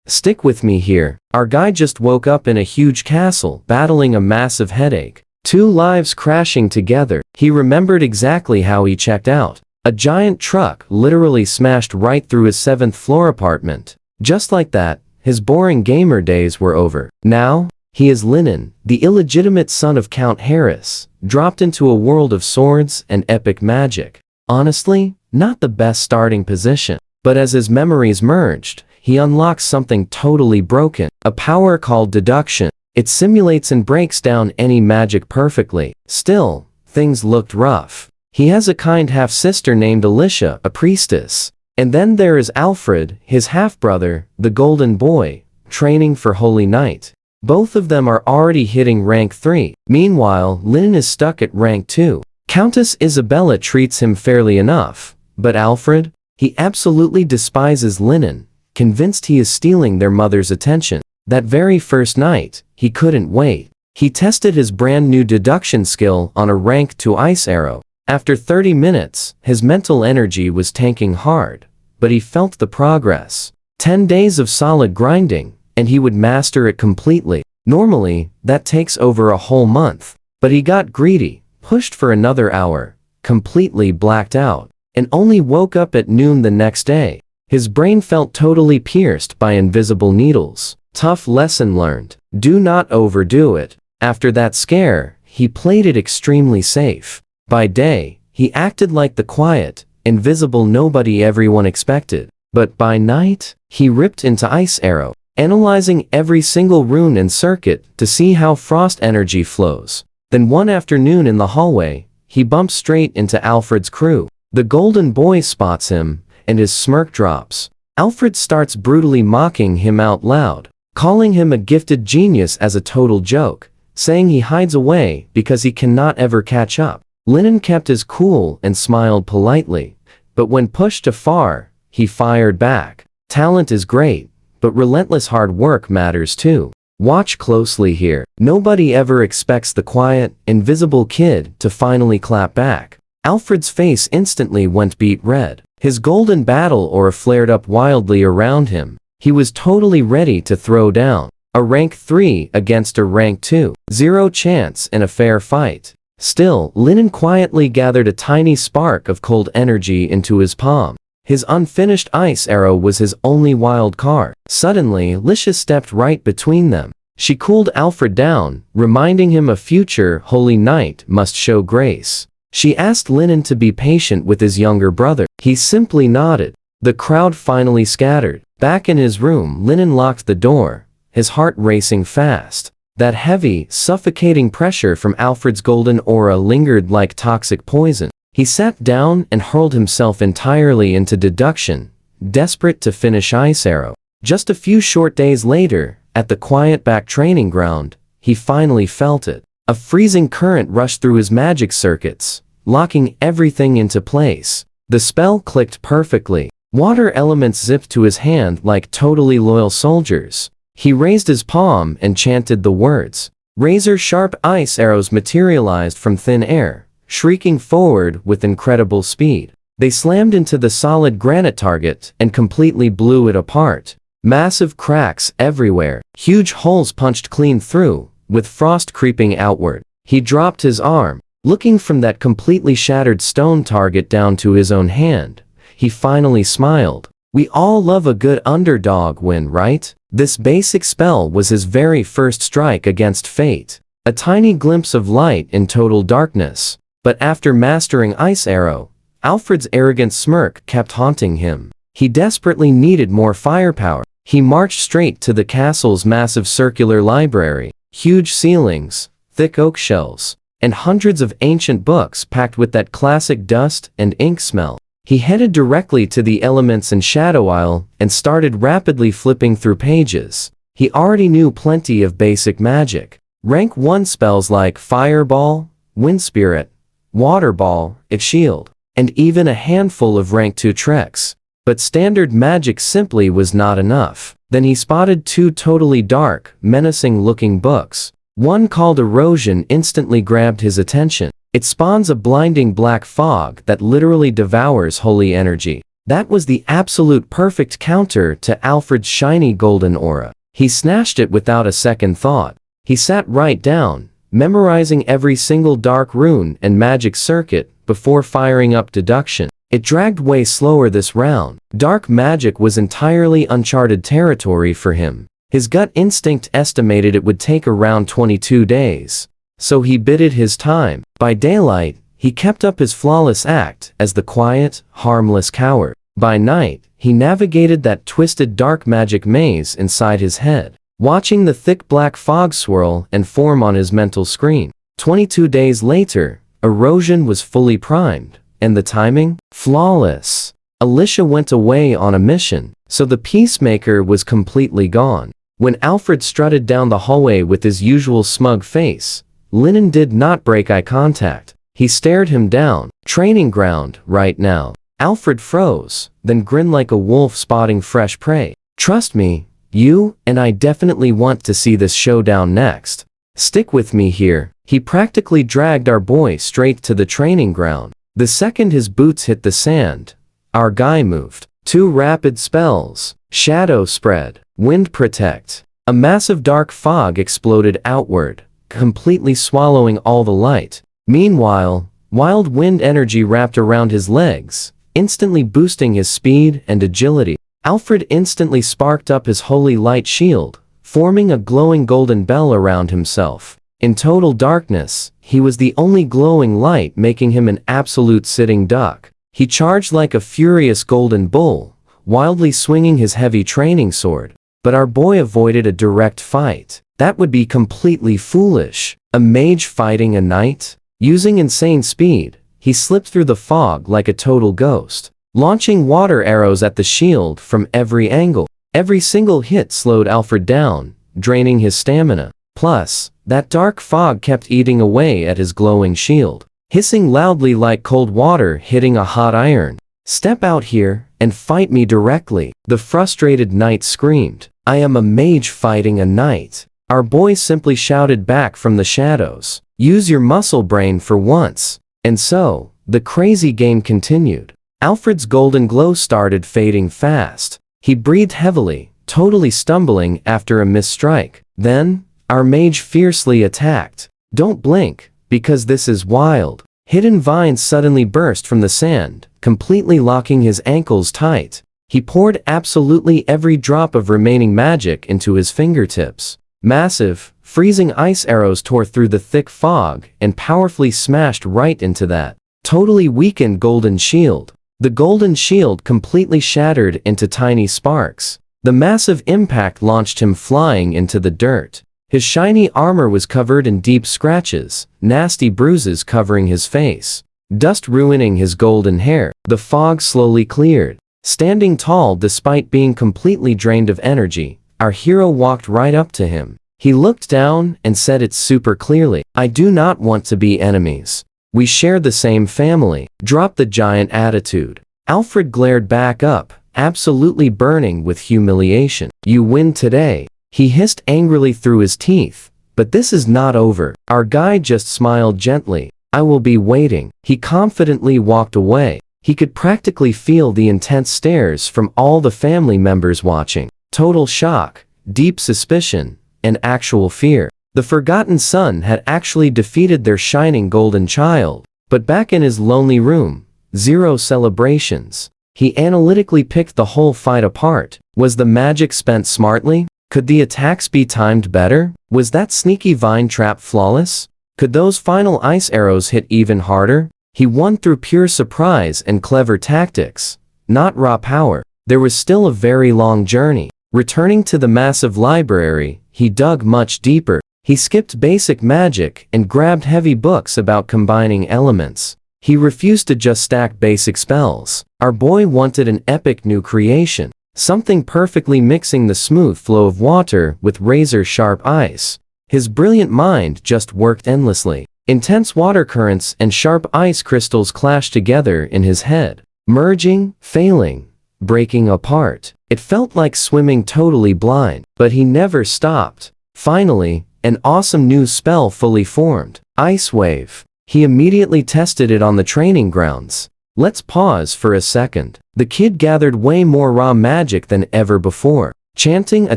Stick with me here. Our guy just woke up in a huge castle, battling a massive headache. 2 lives crashing together. He remembered exactly how he checked out. A giant truck literally smashed right through his 7th floor apartment. Just like that, his boring gamer days were over. Now, he is Linen, the illegitimate son of Count Harris, dropped into a world of swords and epic magic. Honestly, not the best starting position. But as his memories merged, he unlocks something totally broken, a power called deduction. It simulates and breaks down any magic perfectly. Still, things looked rough. He has a kind half-sister named Alicia, a priestess. And then there is Alfred, his half-brother, the golden boy, training for Holy Knight. Both of them are already hitting rank 3. Meanwhile, Linen is stuck at rank 2. Countess Isabella treats him fairly enough. But Alfred? He absolutely despises Linen, convinced he is stealing their mother's attention. That very first night, he couldn't wait. He tested his brand new deduction skill on a rank 2 ice arrow. After 30 minutes, his mental energy was tanking hard, but he felt the progress. 10 days of solid grinding, and he would master it completely. Normally, that takes over a whole month. But he got greedy, pushed for another hour, completely blacked out, and only woke up at noon the next day. His brain felt totally pierced by invisible needles. Tough lesson learned. Do not overdo it. After that scare, he played it extremely safe. By day, he acted like the quiet, invisible nobody everyone expected. But by night, he ripped into Ice Arrow, analyzing every single rune and circuit to see how frost energy flows. Then one afternoon in the hallway, he bumps straight into Alfred's crew. The golden boy spots him, and his smirk drops. Alfred starts brutally mocking him out loud, calling him a gifted genius as a total joke, saying he hides away because he cannot ever catch up. Linen kept his cool and smiled politely, but when pushed too far, he fired back. Talent is great, but relentless hard work matters too. Watch closely here. Nobody ever expects the quiet, invisible kid to finally clap back. Alfred's face instantly went beet red. His golden battle aura flared up wildly around him. He was totally ready to throw down. A rank 3 against a rank 2. Zero chance in a fair fight. Still, Linen quietly gathered a tiny spark of cold energy into his palm. His unfinished ice arrow was his only wild card. Suddenly, Alicia stepped right between them. She cooled Alfred down, reminding him a future Holy Knight must show grace. She asked Linen to be patient with his younger brother. He simply nodded. The crowd finally scattered. Back in his room, Linen locked the door, his heart racing fast. That heavy, suffocating pressure from Alfred's golden aura lingered like toxic poison. He sat down and hurled himself entirely into deduction, desperate to finish Ice Arrow. Just a few short days later, at the quiet back training ground, he finally felt it. A freezing current rushed through his magic circuits, locking everything into place. The spell clicked perfectly. Water elements zipped to his hand like totally loyal soldiers. He raised his palm and chanted the words. Razor-sharp ice arrows materialized from thin air, shrieking forward with incredible speed. They slammed into the solid granite target and completely blew it apart. Massive cracks everywhere. Huge holes punched clean through, with frost creeping outward. He dropped his arm, looking from that completely shattered stone target down to his own hand. He finally smiled. We all love a good underdog win, right? This basic spell was his very first strike against fate. A tiny glimpse of light in total darkness. But after mastering Ice Arrow, Alfred's arrogant smirk kept haunting him. He desperately needed more firepower. He marched straight to the castle's massive circular library. Huge ceilings, thick oak shelves, and hundreds of ancient books packed with that classic dust and ink smell. He headed directly to the Elements and Shadow Isle and started rapidly flipping through pages. He already knew plenty of basic magic. Rank 1 spells like Fireball, Wind Spirit, Water Ball, and Shield, and even a handful of rank 2 tricks. But standard magic simply was not enough. Then he spotted 2 totally dark, menacing-looking books. One called Erosion instantly grabbed his attention. It spawns a blinding black fog that literally devours holy energy. That was the absolute perfect counter to Alfred's shiny golden aura. He snatched it without a second thought. He sat right down, memorizing every single dark rune and magic circuit before firing up deduction. It dragged way slower this round. Dark magic was entirely uncharted territory for him. His gut instinct estimated it would take around 22 days. So he bided his time. By daylight, he kept up his flawless act as the quiet, harmless coward. By night, he navigated that twisted dark magic maze inside his head, watching the thick black fog swirl and form on his mental screen. 22 days later, erosion was fully primed, and the timing? Flawless. Alicia went away on a mission, so the peacemaker was completely gone. When Alfred strutted down the hallway with his usual smug face, Lennon did not break eye contact. He stared him down. Training ground, right now. Alfred froze, then grinned like a wolf spotting fresh prey. Trust me, you and I definitely want to see this showdown next. Stick with me here. He practically dragged our boy straight to the training ground. The second his boots hit the sand, our guy moved. 2 rapid spells. Shadow spread. Wind protect. A massive dark fog exploded outward, completely swallowing all the light. Meanwhile, wild wind energy wrapped around his legs, instantly boosting his speed and agility. Alfred instantly sparked up his holy light shield, forming a glowing golden bell around himself. In total darkness, he was the only glowing light, making him an absolute sitting duck. He charged like a furious golden bull, wildly swinging his heavy training sword. But our boy avoided a direct fight. That would be completely foolish. A mage fighting a knight? Using insane speed, he slipped through the fog like a total ghost, launching water arrows at the shield from every angle. Every single hit slowed Alfred down, draining his stamina. Plus, that dark fog kept eating away at his glowing shield, hissing loudly like cold water hitting a hot iron. Step out here and fight me directly, the frustrated knight screamed. I am a mage fighting a knight. Our boy simply shouted back from the shadows. Use your muscle brain for once. And so, the crazy game continued. Alfred's golden glow started fading fast. He breathed heavily, totally stumbling after a missed strike. Then, our mage fiercely attacked. Don't blink, because this is wild. Hidden vines suddenly burst from the sand, completely locking his ankles tight. He poured absolutely every drop of remaining magic into his fingertips. Massive, freezing ice arrows tore through the thick fog and powerfully smashed right into that totally weakened golden shield. The golden shield completely shattered into tiny sparks. The massive impact launched him flying into the dirt. His shiny armor was covered in deep scratches, nasty bruises covering his face, dust ruining his golden hair. The fog slowly cleared. Standing tall despite being completely drained of energy, our hero walked right up to him. He looked down and said it super clearly. I do not want to be enemies. We share the same family. Drop the giant attitude. Alfred glared back up, absolutely burning with humiliation. You win today. He hissed angrily through his teeth. But this is not over. Our guy just smiled gently. I will be waiting. He confidently walked away. He could practically feel the intense stares from all the family members watching. Total shock, deep suspicion, and actual fear. The forgotten son had actually defeated their shining golden child. But back in his lonely room, zero celebrations. He analytically picked the whole fight apart. Was the magic spent smartly? Could the attacks be timed better? Was that sneaky vine trap flawless? Could those final ice arrows hit even harder? He won through pure surprise and clever tactics, not raw power. There was still a very long journey. Returning to the massive library, he dug much deeper. He skipped basic magic and grabbed heavy books about combining elements. He refused to just stack basic spells. Our boy wanted an epic new creation, something perfectly mixing the smooth flow of water with razor-sharp ice. His brilliant mind just worked endlessly. Intense water currents and sharp ice crystals clashed together in his head, merging, failing, breaking apart. It felt like swimming totally blind, but he never stopped. Finally, an awesome new spell fully formed. Ice Wave. He immediately tested it on the training grounds. Let's pause for a second. The kid gathered way more raw magic than ever before, chanting a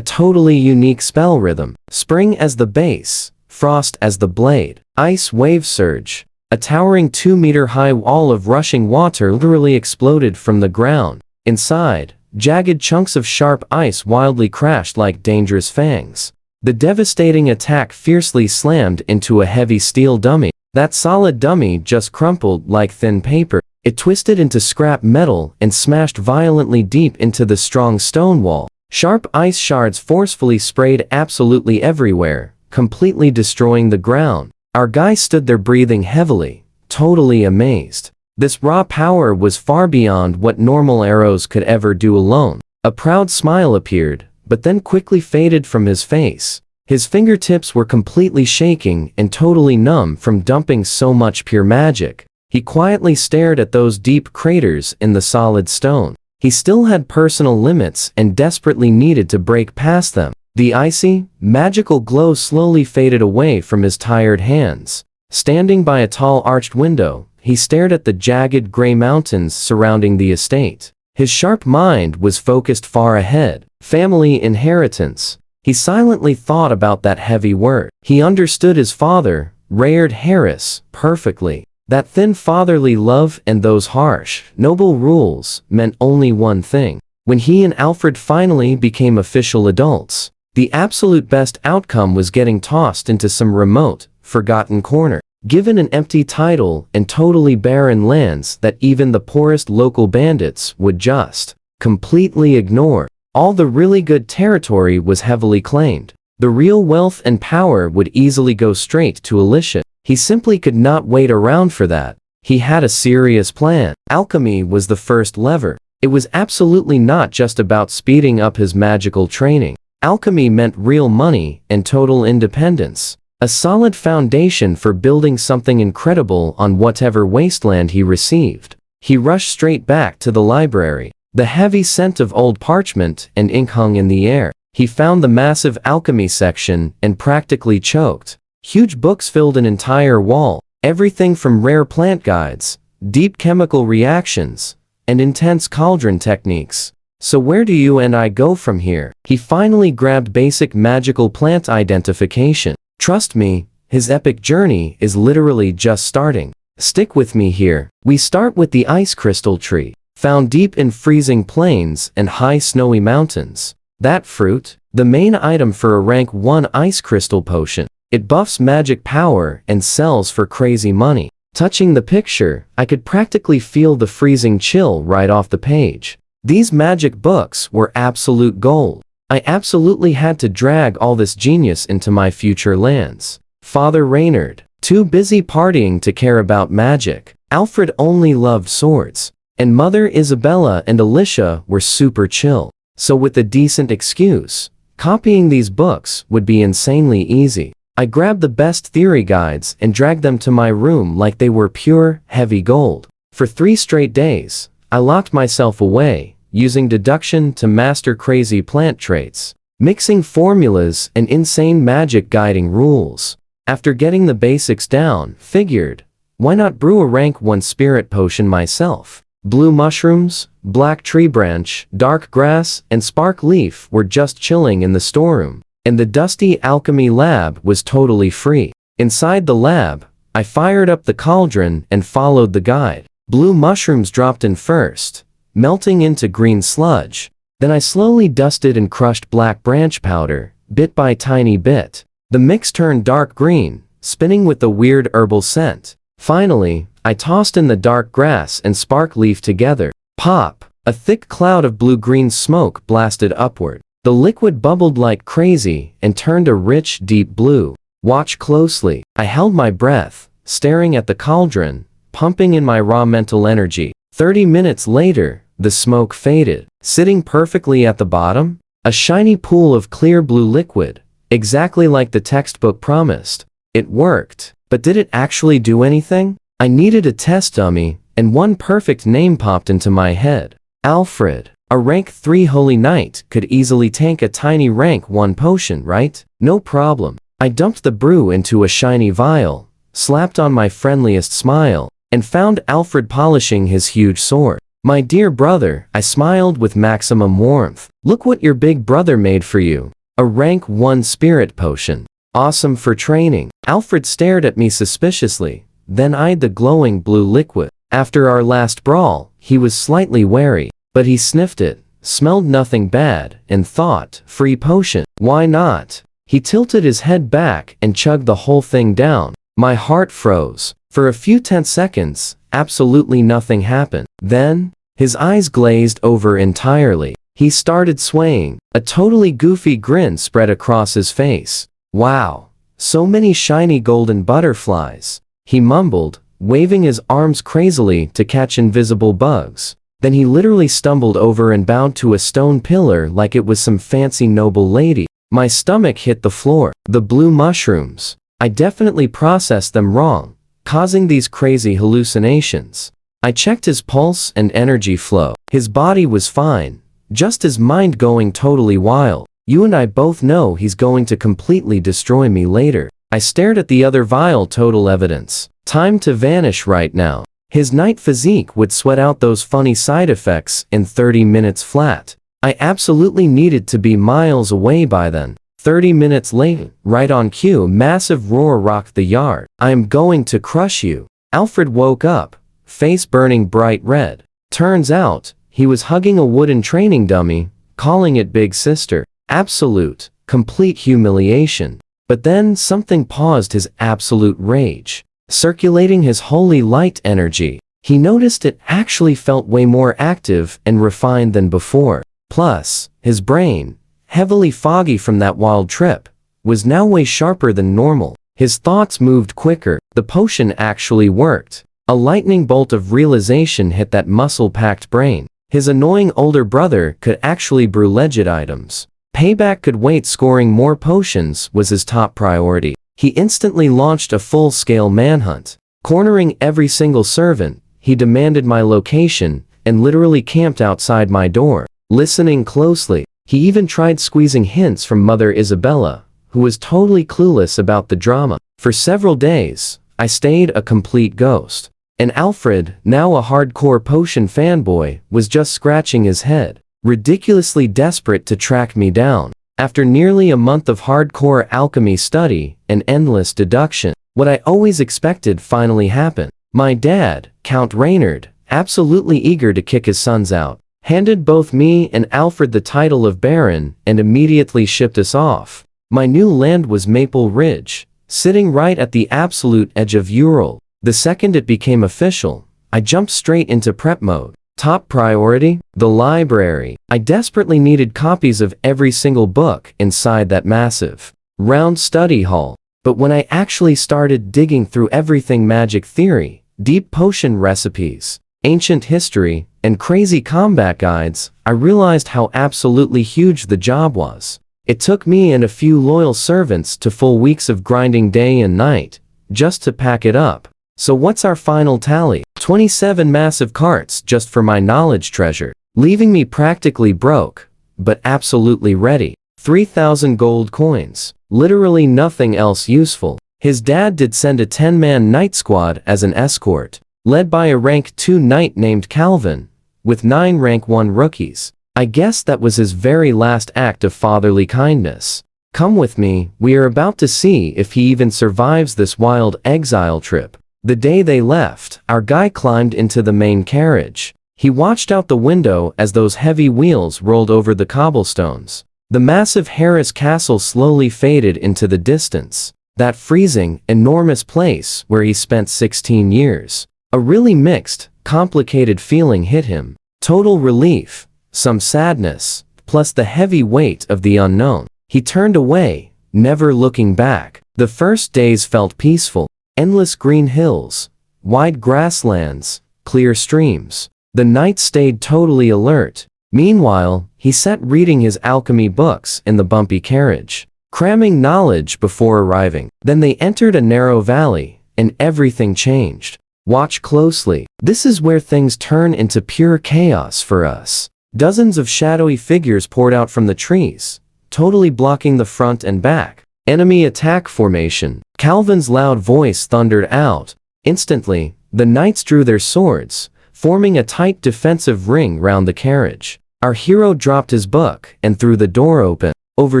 totally unique spell rhythm. Spring as the base, frost as the blade, ice wave surge. A towering 2-meter-high wall of rushing water literally exploded from the ground. Inside, jagged chunks of sharp ice wildly crashed like dangerous fangs. The devastating attack fiercely slammed into a heavy steel dummy. That solid dummy just crumpled like thin paper. It twisted into scrap metal and smashed violently deep into the strong stone wall. Sharp ice shards forcefully sprayed absolutely everywhere, completely destroying the ground. Our guy stood there breathing heavily, totally amazed. This raw power was far beyond what normal arrows could ever do alone. A proud smile appeared, but then quickly faded from his face. His fingertips were completely shaking and totally numb from dumping so much pure magic. He quietly stared at those deep craters in the solid stone. He still had personal limits and desperately needed to break past them. The icy, magical glow slowly faded away from his tired hands. Standing by a tall arched window, he stared at the jagged gray mountains surrounding the estate. His sharp mind was focused far ahead. Family inheritance. He silently thought about that heavy word. He understood his father, Rayard Harris, perfectly. That thin fatherly love and those harsh, noble rules meant only one thing. When he and Alfred finally became official adults, the absolute best outcome was getting tossed into some remote, forgotten corner, given an empty title and totally barren lands that even the poorest local bandits would just completely ignore. All the really good territory was heavily claimed. The real wealth and power would easily go straight to Illegitimate. He simply could not wait around for that. He had a serious plan. Alchemy was the first lever. It was absolutely not just about speeding up his magical training. Alchemy meant real money and total independence. A solid foundation for building something incredible on whatever wasteland he received. He rushed straight back to the library. The heavy scent of old parchment and ink hung in the air. He found the massive alchemy section and practically choked. Huge books filled an entire wall. Everything from rare plant guides, deep chemical reactions, and intense cauldron techniques. So where do you and I go from here? He finally grabbed basic magical plant identification. Trust me, his epic journey is literally just starting. Stick with me here. We start with the ice crystal tree, found deep in freezing plains and high snowy mountains. That fruit, the main item for a rank 1 ice crystal potion. It buffs magic power and sells for crazy money. Touching the picture, I could practically feel the freezing chill right off the page. These magic books were absolute gold. I absolutely had to drag all this genius into my future lands. Father Reynard, too busy partying to care about magic. Alfred only loved swords. And Mother Isabella and Alicia were super chill. So with a decent excuse, copying these books would be insanely easy. I grabbed the best theory guides and dragged them to my room like they were pure, heavy gold. For 3 straight days, I locked myself away, using deduction to master crazy plant traits, mixing formulas and insane magic guiding rules. After getting the basics down, figured, why not brew a rank 1 spirit potion myself? Blue mushrooms, black tree branch, dark grass, and spark leaf were just chilling in the storeroom, and the dusty alchemy lab was totally free. Inside the lab, I fired up the cauldron and followed the guide. Blue mushrooms dropped in first, melting into green sludge. Then I slowly dusted and crushed black branch powder, bit by tiny bit. The mix turned dark green, spinning with the weird herbal scent. Finally, I tossed in the dark grass and spark leaf together. Pop! A thick cloud of blue-green smoke blasted upward. The liquid bubbled like crazy and turned a rich, deep blue. Watch closely. I held my breath, staring at the cauldron, pumping in my raw mental energy. 30 minutes later, the smoke faded. Sitting perfectly at the bottom, a shiny pool of clear blue liquid, exactly like the textbook promised. It worked, but did it actually do anything? I needed a test dummy, and one perfect name popped into my head. Alfred. A rank 3 holy knight could easily tank a tiny rank 1 potion, right? No problem. I dumped the brew into a shiny vial, slapped on my friendliest smile, and found Alfred polishing his huge sword. "My dear brother," I smiled with maximum warmth. "Look what your big brother made for you. A rank 1 spirit potion. Awesome for training." Alfred stared at me suspiciously, then eyed the glowing blue liquid. After our last brawl, he was slightly wary, but he sniffed it, smelled nothing bad, and thought, free potion, why not? He tilted his head back and chugged the whole thing down. My heart froze. For a few tense seconds, absolutely nothing happened. Then, his eyes glazed over entirely. He started swaying. A totally goofy grin spread across his face. "Wow, so many shiny golden butterflies," he mumbled, waving his arms crazily to catch invisible bugs. Then he literally stumbled over and bowed to a stone pillar like it was some fancy noble lady. My stomach hit the floor. The blue mushrooms. I definitely processed them wrong, causing these crazy hallucinations. I checked his pulse and energy flow. His body was fine, just his mind going totally wild. You and I both know he's going to completely destroy me later. I stared at the other vial. Total evidence. Time to vanish right now. His night physique would sweat out those funny side effects in 30 minutes flat. I absolutely needed to be miles away by then. 30 minutes later, right on cue, massive roar rocked the yard. "I am going to crush you." Alfred woke up, face burning bright red. Turns out, he was hugging a wooden training dummy, calling it Big Sister. Absolute, complete humiliation. But then something paused his absolute rage, circulating his holy light energy. He noticed it actually felt way more active and refined than before. Plus, his brain, heavily foggy from that wild trip, was now way sharper than normal. His thoughts moved quicker. The potion actually worked. A lightning bolt of realization hit that muscle-packed brain. His annoying older brother could actually brew legit items. Payback could wait. Scoring more potions was his top priority. He instantly launched a full-scale manhunt. Cornering every single servant, he demanded my location and literally camped outside my door, listening closely. He even tried squeezing hints from Mother Isabella, who was totally clueless about the drama. For several days, I stayed a complete ghost. And Alfred, now a hardcore potion fanboy, was just scratching his head, ridiculously desperate to track me down. After nearly a month of hardcore alchemy study and endless deduction, what I always expected finally happened. My dad, Count Reynard, absolutely eager to kick his sons out, handed both me and Alfred the title of Baron and immediately shipped us off. My new land was Maple Ridge, sitting right at the absolute edge of Ural. The second it became official, I jumped straight into prep mode. Top priority? The library. I desperately needed copies of every single book inside that massive, round study hall. But when I actually started digging through everything, magic theory, deep potion recipes, ancient history, and crazy combat guides, I realized how absolutely huge the job was. It took me and a few loyal servants to full weeks of grinding day and night, just to pack it up. So what's our final tally? 27 massive carts just for my knowledge treasure, leaving me practically broke, but absolutely ready. 3,000 gold coins, literally nothing else useful. His dad did send a 10-man knight squad as an escort, led by a rank 2 knight named Calvin, with 9 rank 1 rookies. I guess that was his very last act of fatherly kindness. Come with me, we are about to see if he even survives this wild exile trip. The day they left, our guy climbed into the main carriage. He watched out the window as those heavy wheels rolled over the cobblestones. The massive Harris Castle slowly faded into the distance. That freezing, enormous place where he spent 16 years. A really mixed, complicated feeling hit him. Total relief, some sadness, plus the heavy weight of the unknown. He turned away, never looking back. The first days felt peaceful. Endless green hills, wide grasslands, clear streams. The knight stayed totally alert. Meanwhile, he sat reading his alchemy books in the bumpy carriage, cramming knowledge before arriving. Then they entered a narrow valley, and everything changed. Watch closely. This is where things turn into pure chaos for us. Dozens of shadowy figures poured out from the trees, totally blocking the front and back. Enemy attack formation. Calvin's loud voice thundered out. Instantly, The knights drew their swords, forming a tight defensive ring round the carriage. Our hero dropped his book and threw the door open. Over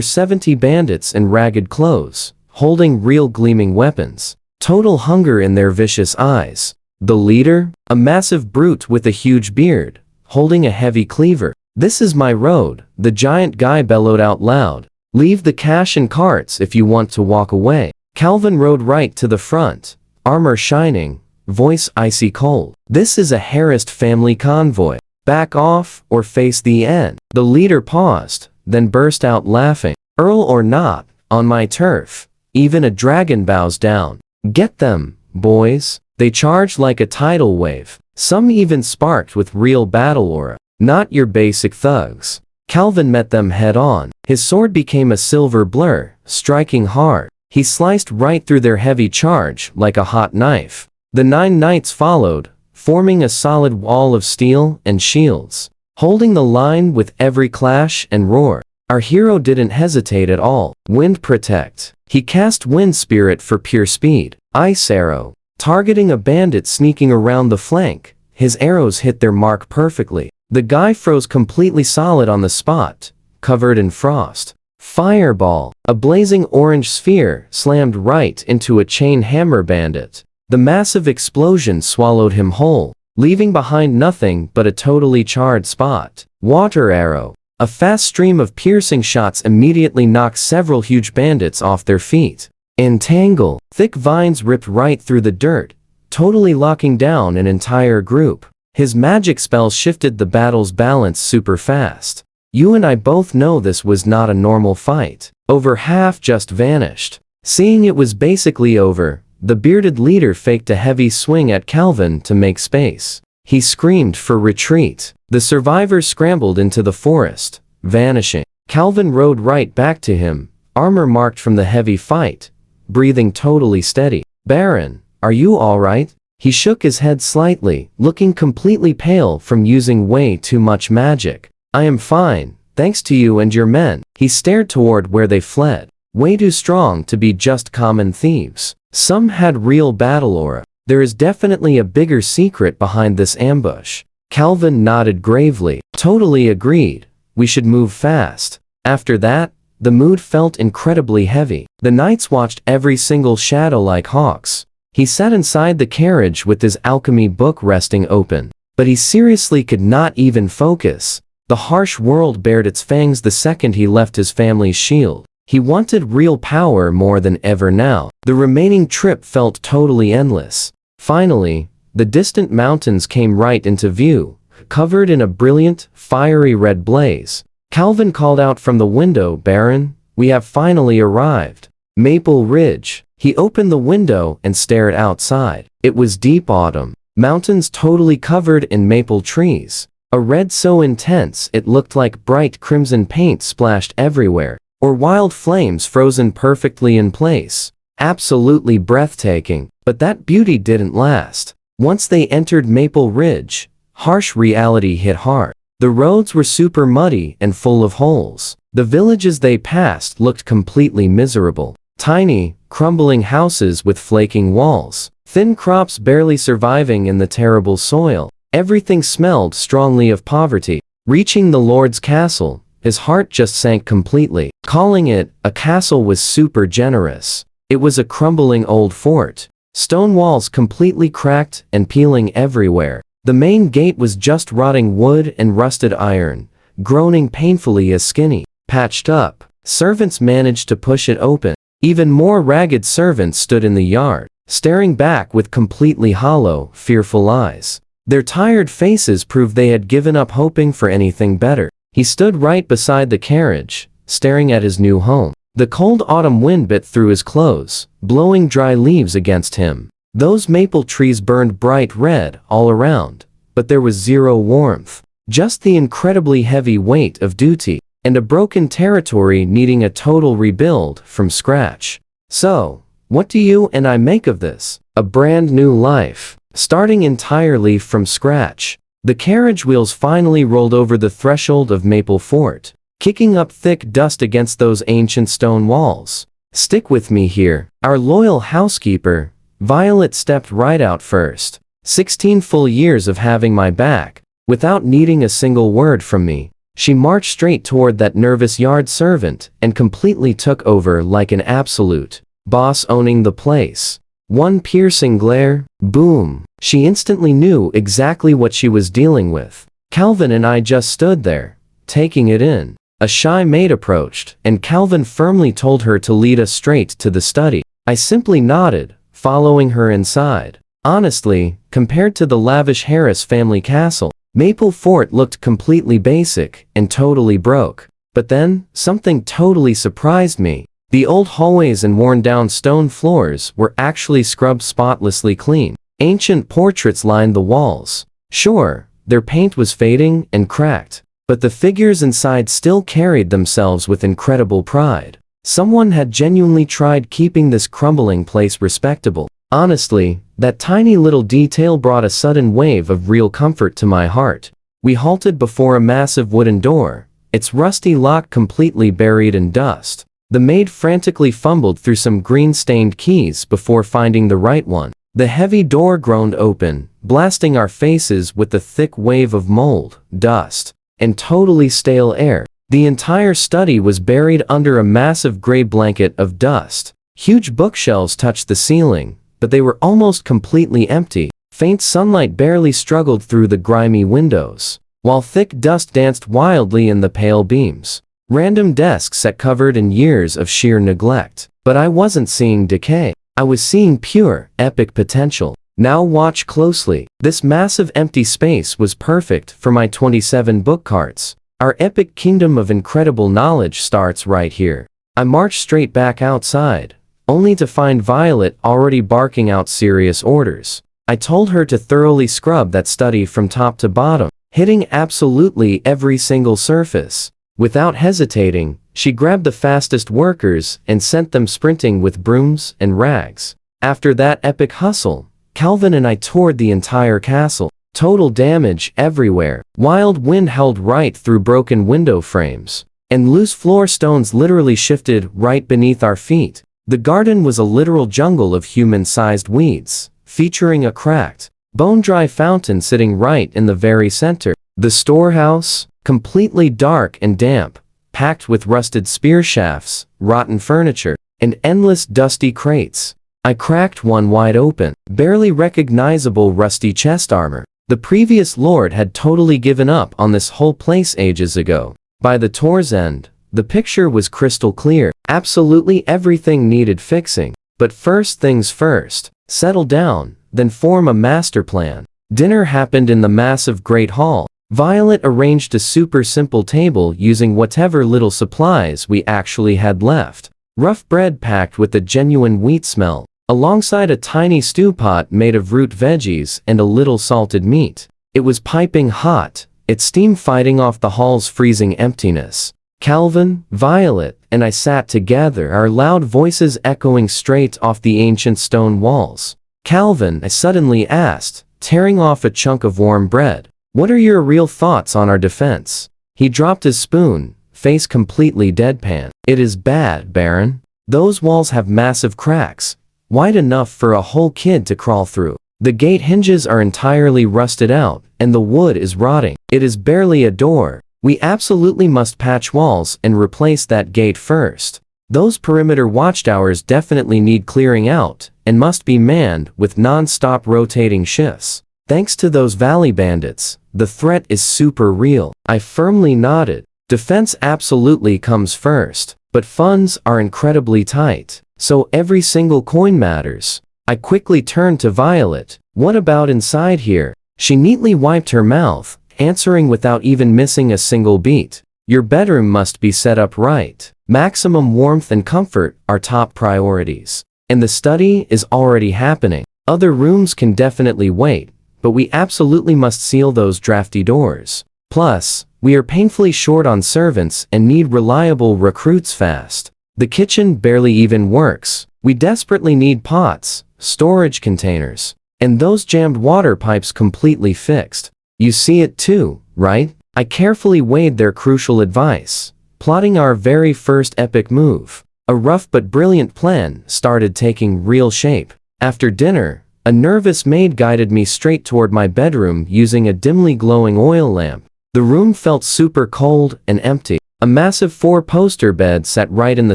70 bandits in ragged clothes, holding real gleaming weapons. Total hunger in their vicious eyes. The leader, a massive brute with a huge beard, holding a heavy cleaver. "This is my road," the giant guy bellowed out loud. "Leave the cash and carts if you want to walk away." Calvin rode right to the front, armor shining, voice icy cold. "This is a harassed family convoy. Back off or face the end." The leader paused, then burst out laughing. "Earl or not, on my turf, even a dragon bows down. Get them, boys." They charged like a tidal wave, some even sparked with real battle aura. Not your basic thugs. Calvin met them head on. His sword became a silver blur, striking hard. He sliced right through their heavy charge like a hot knife. The 9 knights followed, forming a solid wall of steel and shields, holding the line with every clash and roar. Our hero didn't hesitate at all. Wind protect. He cast Wind Spirit for pure speed. Ice arrow. Targeting a bandit sneaking around the flank, his arrows hit their mark perfectly. The guy froze completely solid on the spot, covered in frost. Fireball. A blazing orange sphere slammed right into a chain hammer bandit. The massive explosion swallowed him whole, leaving behind nothing but a totally charred spot. Water arrow. A fast stream of piercing shots immediately knocked several huge bandits off their feet. Entangle. Thick vines ripped right through the dirt, totally locking down an entire group. His magic spells shifted the battle's balance super fast. You and I both know this was not a normal fight. Over half just vanished. Seeing it was basically over, the bearded leader faked a heavy swing at Calvin to make space. He screamed for retreat. The survivors scrambled into the forest, vanishing. Calvin rode right back to him, armor marked from the heavy fight, breathing totally steady. "Baron, are you alright?" He shook his head slightly, looking completely pale from using way too much magic. "I am fine, thanks to you and your men." He stared toward where they fled. Way too strong to be just common thieves. Some had real battle aura. There is definitely a bigger secret behind this ambush. Calvin nodded gravely. "Totally agreed. We should move fast." After that, the mood felt incredibly heavy. The knights watched every single shadow like hawks. He sat inside the carriage with his alchemy book resting open. But he seriously could not even focus. The harsh world bared its fangs the second he left his family's shield. He wanted real power more than ever now. The remaining trip felt totally endless. Finally, the distant mountains came right into view, covered in a brilliant, fiery red blaze. Calvin called out from the window, "Baron, we have finally arrived." Maple Ridge. He opened the window and stared outside. It was deep autumn. Mountains totally covered in maple trees. A red so intense it looked like bright crimson paint splashed everywhere, or wild flames frozen perfectly in place. Absolutely breathtaking. But that beauty didn't last. Once they entered Maple Ridge, harsh reality hit hard. The roads were super muddy and full of holes. The villages they passed looked completely miserable. Tiny, crumbling houses with flaking walls. Thin crops barely surviving in the terrible soil. Everything smelled strongly of poverty. Reaching the Lord's castle, his heart just sank completely. Calling it a castle was super generous. It was a crumbling old fort. Stone walls completely cracked and peeling everywhere. The main gate was just rotting wood and rusted iron, groaning painfully as skinny, patched up. Servants managed to push it open. Even more ragged servants stood in the yard, staring back with completely hollow, fearful eyes. Their tired faces proved they had given up hoping for anything better. He stood right beside the carriage, staring at his new home. The cold autumn wind bit through his clothes, blowing dry leaves against him. Those maple trees burned bright red all around, but there was zero warmth. Just the incredibly heavy weight of duty, and a broken territory needing a total rebuild from scratch. So, what do you and I make of this? A brand new life, starting entirely from scratch. The carriage wheels finally rolled over the threshold of Maple Fort, kicking up thick dust against those ancient stone walls. "Stick with me here." Our loyal housekeeper, Violet, stepped right out first. 16 full years of having my back, without needing a single word from me. She marched straight toward that nervous yard servant and completely took over like an absolute boss owning the place. One piercing glare, boom. She instantly knew exactly what she was dealing with. Calvin and I just stood there, taking it in. A shy maid approached, and Calvin firmly told her to lead us straight to the study. I simply nodded, following her inside. Honestly, compared to the lavish Harris family castle, Maple Fort looked completely basic and totally broke. But then, something totally surprised me. The old hallways and worn-down stone floors were actually scrubbed spotlessly clean. Ancient portraits lined the walls. Sure, their paint was fading and cracked, but the figures inside still carried themselves with incredible pride. Someone had genuinely tried keeping this crumbling place respectable. Honestly, that tiny little detail brought a sudden wave of real comfort to my heart. We halted before a massive wooden door, its rusty lock completely buried in dust. The maid frantically fumbled through some green-stained keys before finding the right one. The heavy door groaned open, blasting our faces with a thick wave of mold, dust, and totally stale air. The entire study was buried under a massive gray blanket of dust. Huge bookshelves touched the ceiling, but they were almost completely empty. Faint sunlight barely struggled through the grimy windows, while thick dust danced wildly in the pale beams. Random desks sat covered in years of sheer neglect. But I wasn't seeing decay. I was seeing pure, epic potential. Now watch closely. This massive empty space was perfect for my 27 book carts. Our epic kingdom of incredible knowledge starts right here. I marched straight back outside, only to find Violet already barking out serious orders. I told her to thoroughly scrub that study from top to bottom, hitting absolutely every single surface. Without hesitating, she grabbed the fastest workers and sent them sprinting with brooms and rags. After that epic hustle, Calvin and I toured the entire castle. Total damage everywhere. Wild wind howled right through broken window frames, and loose floor stones literally shifted right beneath our feet. The garden was a literal jungle of human-sized weeds, featuring a cracked, bone-dry fountain sitting right in the very center. The storehouse, completely dark and damp, packed with rusted spear shafts, rotten furniture, and endless dusty crates. I cracked one wide open, barely recognizable rusty chest armor. The previous lord had totally given up on this whole place ages ago. By the tour's end, the picture was crystal clear. Absolutely everything needed fixing. But first things first, settle down, then form a master plan. Dinner happened in the massive great hall. Violet arranged a super simple table using whatever little supplies we actually had left. Rough bread packed with a genuine wheat smell, alongside a tiny stew pot made of root veggies and a little salted meat. It was piping hot, its steam fighting off the hall's freezing emptiness. Calvin, Violet, and I sat together, our loud voices echoing straight off the ancient stone walls. Calvin, I suddenly asked, tearing off a chunk of warm bread, "What are your real thoughts on our defense?" He dropped his spoon, face completely deadpan. "It is bad, Baron. Those walls have massive cracks, wide enough for a whole kid to crawl through. The gate hinges are entirely rusted out, and the wood is rotting. It is barely a door. We absolutely must patch walls and replace that gate first. Those perimeter watchtowers definitely need clearing out, and must be manned with non-stop rotating shifts. Thanks to those valley bandits, the threat is super real." I firmly nodded. Defense absolutely comes first, but funds are incredibly tight, so every single coin matters. I quickly turned to Violet. "What about inside here?" She neatly wiped her mouth, answering without even missing a single beat. "Your bedroom must be set up right. Maximum warmth and comfort are top priorities. And the study is already happening. Other rooms can definitely wait, but we absolutely must seal those drafty doors. Plus, we are painfully short on servants and need reliable recruits fast. The kitchen barely even works. We desperately need pots, storage containers, and those jammed water pipes completely fixed. You see it too, right?" I carefully weighed their crucial advice, plotting our very first epic move. A rough but brilliant plan started taking real shape. After dinner, A nervous maid guided me straight toward my bedroom using a dimly glowing oil lamp. The room felt super cold and empty. A massive 4-poster bed sat right in the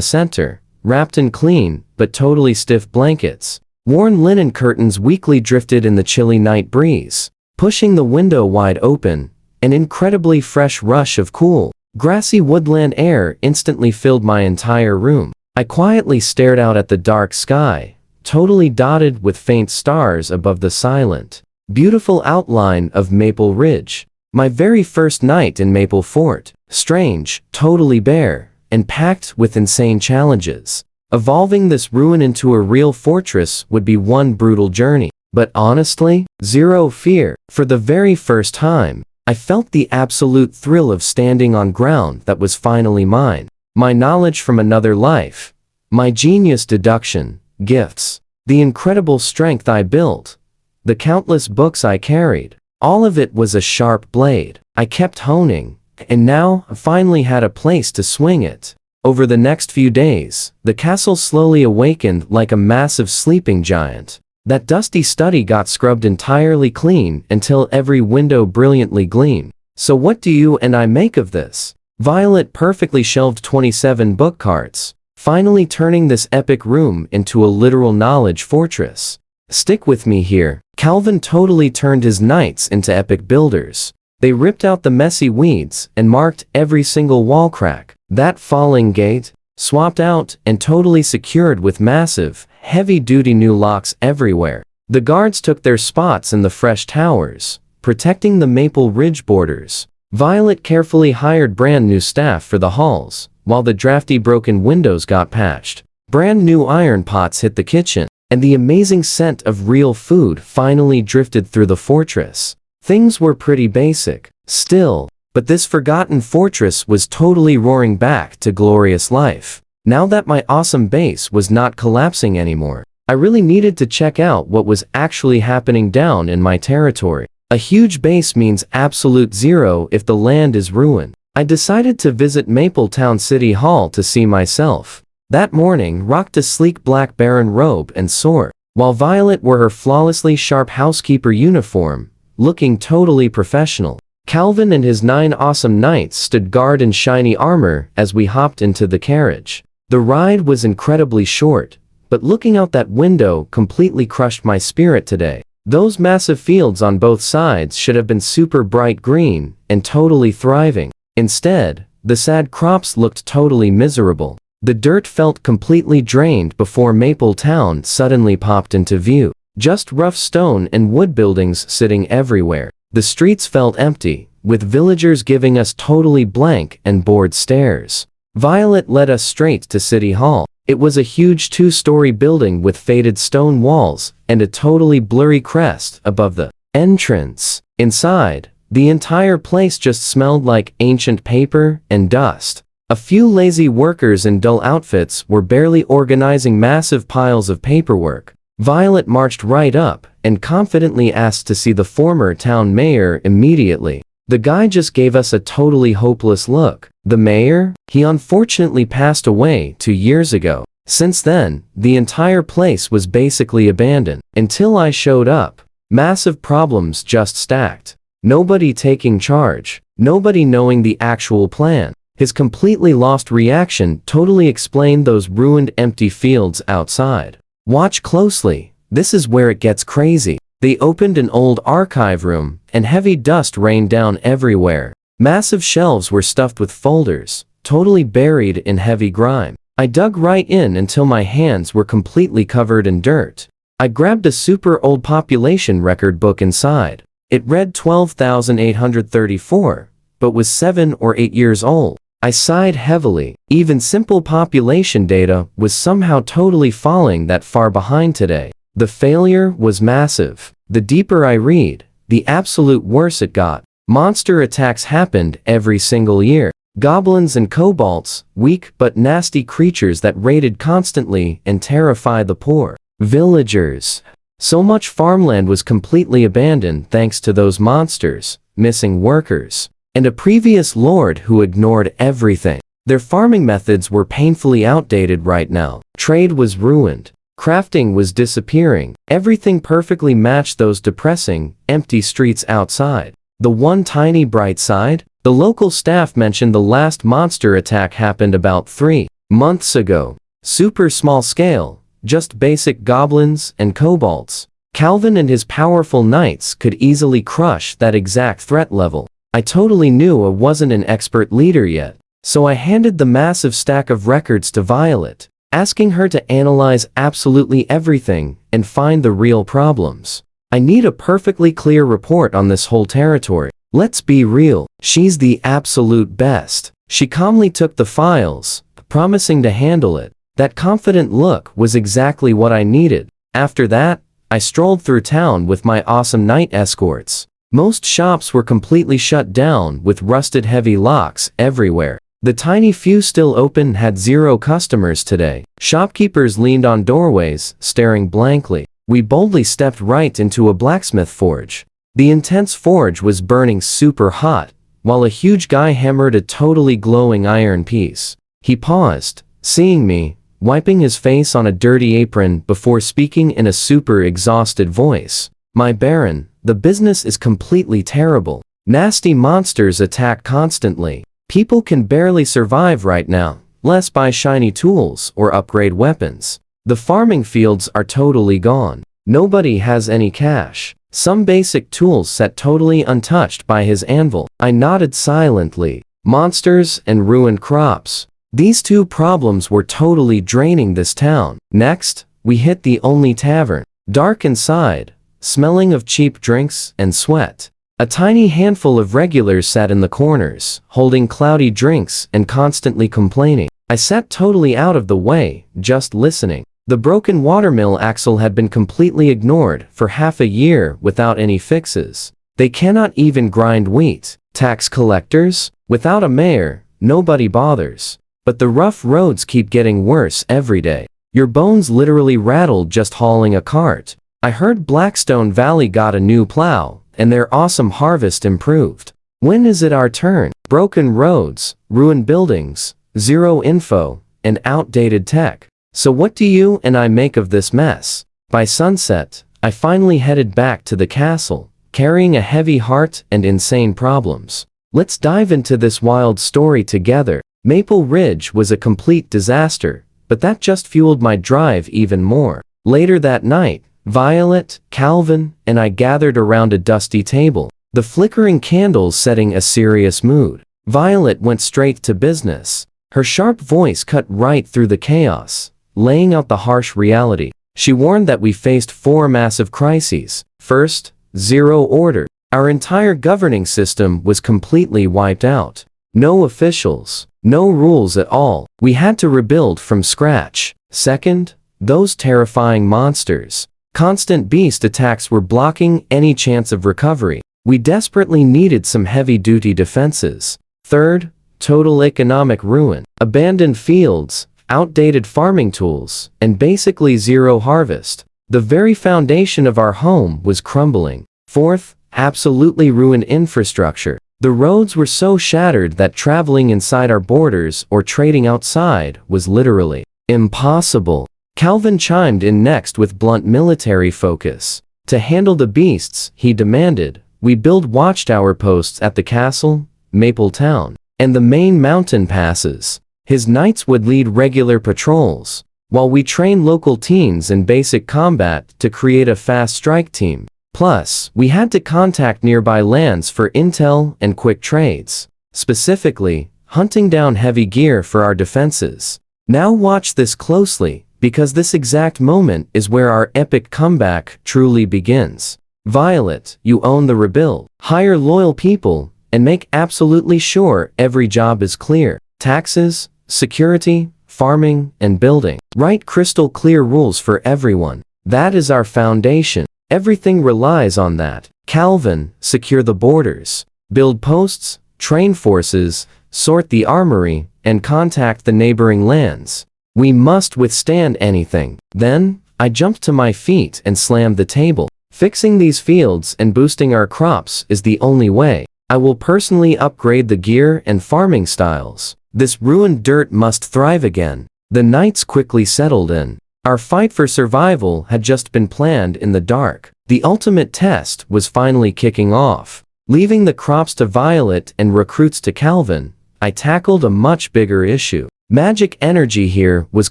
center, wrapped in clean, but totally stiff blankets. Worn linen curtains weakly drifted in the chilly night breeze. Pushing the window wide open, an incredibly fresh rush of cool, grassy woodland air instantly filled my entire room. I quietly stared out at the dark sky, totally dotted with faint stars above the silent, beautiful outline of Maple Ridge. My very first night in Maple Fort, strange, totally bare, and packed with insane challenges. Evolving this ruin into a real fortress would be one brutal journey. But honestly, zero fear. For the very first time, I felt the absolute thrill of standing on ground that was finally mine. My knowledge from another life, my genius deduction, gifts, the incredible strength I built, the countless books I carried, all of it was a sharp blade. I kept honing, and now I finally had a place to swing it. Over the next few days, the castle slowly awakened like a massive sleeping giant. That dusty study got scrubbed entirely clean until every window brilliantly gleamed. So what do you and I make of this? Violet perfectly shelved 27 book carts, finally turning this epic room into a literal knowledge fortress. Stick with me here. Calvin totally turned his knights into epic builders. They ripped out the messy weeds and marked every single wall crack. That falling gate, swapped out and totally secured with massive, heavy-duty new locks everywhere. The guards took their spots in the fresh towers, protecting the Maple Ridge borders. Violet carefully hired brand new staff for the halls, while the drafty broken windows got patched. Brand new iron pots hit the kitchen, and the amazing scent of real food finally drifted through the fortress. Things were pretty basic, still, but this forgotten fortress was totally roaring back to glorious life. Now that my awesome base was not collapsing anymore, I really needed to check out what was actually happening down in my territory. A huge base means absolute zero if the land is ruined. I decided to visit Mapletown City Hall to see myself. That morning rocked a sleek black baron robe and sword, while Violet wore her flawlessly sharp housekeeper uniform, looking totally professional. Calvin and his 9 awesome knights stood guard in shiny armor as we hopped into the carriage. The ride was incredibly short, but looking out that window completely crushed my spirit today. Those massive fields on both sides should have been super bright green and totally thriving. Instead, the sad crops looked totally miserable. The dirt felt completely drained before Mapletown suddenly popped into view. Just rough stone and wood buildings sitting everywhere. The streets felt empty, with villagers giving us totally blank and bored stares. Violet led us straight to City Hall. It was a huge 2-story building with faded stone walls and a totally blurry crest above the entrance. Inside, the entire place just smelled like ancient paper and dust. A few lazy workers in dull outfits were barely organizing massive piles of paperwork. Violet marched right up and confidently asked to see the former town mayor immediately. The guy just gave us a totally hopeless look. The mayor? He unfortunately passed away 2 years ago. Since then, the entire place was basically abandoned. Until I showed up, massive problems just stacked. Nobody taking charge. Nobody knowing the actual plan. His completely lost reaction totally explained those ruined empty fields outside. Watch closely, this is where it gets crazy. They opened an old archive room, and heavy dust rained down everywhere. Massive shelves were stuffed with folders, totally buried in heavy grime. I dug right in until my hands were completely covered in dirt. I grabbed a super old population record book inside. It read 12,834, but was 7 or 8 years old. I sighed heavily. Even simple population data was somehow totally falling that far behind today. The failure was massive. The deeper I read, the absolute worse it got. Monster attacks happened every single year. Goblins and kobolds, weak but nasty creatures that raided constantly and terrified the poor villagers. So much farmland was completely abandoned thanks to those monsters, missing workers, and a previous lord who ignored everything. Their farming methods were painfully outdated right now. Trade was ruined. Crafting was disappearing. Everything perfectly matched those depressing, empty streets outside. The one tiny bright side? The local staff mentioned the last monster attack happened about 3 months ago. Super small scale, just basic goblins and kobolds. Calvin and his powerful knights could easily crush that exact threat level. I totally knew I wasn't an expert leader yet, so I handed the massive stack of records to Violet, asking her to analyze absolutely everything and find the real problems. I need a perfectly clear report on this whole territory. Let's be real, she's the absolute best. She calmly took the files, promising to handle it. That confident look was exactly what I needed. After that, I strolled through town with my awesome knight escorts. Most shops were completely shut down with rusted heavy locks everywhere. The tiny few still open had 0 customers today. Shopkeepers leaned on doorways, staring blankly. We boldly stepped right into a blacksmith forge. The intense forge was burning super hot, while a huge guy hammered a totally glowing iron piece. He paused, seeing me, wiping his face on a dirty apron before speaking in a super exhausted voice. My baron, the business is completely terrible. Nasty monsters attack constantly. People can barely survive right now, less buy shiny tools or upgrade weapons. The farming fields are totally gone. Nobody has any cash. Some basic tools set totally untouched by his anvil. I nodded silently. Monsters and ruined crops. These 2 problems were totally draining this town. Next, we hit the only tavern. Dark inside, smelling of cheap drinks and sweat. A tiny handful of regulars sat in the corners, holding cloudy drinks and constantly complaining. I sat totally out of the way, just listening. The broken watermill axle had been completely ignored for half a year without any fixes. They cannot even grind wheat. Tax collectors? Without a mayor, nobody bothers. But the rough roads keep getting worse every day. Your bones literally rattled just hauling a cart. I heard Blackstone Valley got a new plow, and their awesome harvest improved. When is it our turn? Broken roads, ruined buildings, 0 info, and outdated tech. So what do you and I make of this mess? By sunset, I finally headed back to the castle, carrying a heavy heart and insane problems. Let's dive into this wild story together. Maple Ridge was a complete disaster, but that just fueled my drive even more. Later that night, Violet, Calvin, and I gathered around a dusty table, the flickering candles setting a serious mood. Violet went straight to business. Her sharp voice cut right through the chaos, laying out the harsh reality. She warned that we faced 4 massive crises. First, 0 order. Our entire governing system was completely wiped out. No officials, no rules at all. We had to rebuild from scratch. Second, those terrifying monsters. Constant beast attacks were blocking any chance of recovery. We desperately needed some heavy-duty defenses. Third, total economic ruin. Abandoned fields, outdated farming tools, and basically 0 harvest. The very foundation of our home was crumbling. Fourth, absolutely ruined infrastructure. The roads were so shattered that traveling inside our borders or trading outside was literally impossible. Calvin chimed in next with blunt military focus. To handle the beasts, he demanded, we build watchtower posts at the castle, Maple Town, and the main mountain passes. His knights would lead regular patrols, while we train local teams in basic combat to create a fast strike team. Plus, we had to contact nearby lands for intel and quick trades. Specifically, hunting down heavy gear for our defenses. Now watch this closely, because this exact moment is where our epic comeback truly begins. Violet, you own the rebuild. Hire loyal people, and make absolutely sure every job is clear. Taxes, security, farming, and building. Write crystal clear rules for everyone. That is our foundation. Everything relies on that. Calvin, secure the borders. Build posts, train forces, sort the armory, and contact the neighboring lands. We must withstand anything. Then, I jumped to my feet and slammed the table. Fixing these fields and boosting our crops is the only way. I will personally upgrade the gear and farming styles. This ruined dirt must thrive again. The knights quickly settled in. Our fight for survival had just been planned in the dark. The ultimate test was finally kicking off. Leaving the crops to Violet and recruits to Calvin, I tackled a much bigger issue. Magic energy here was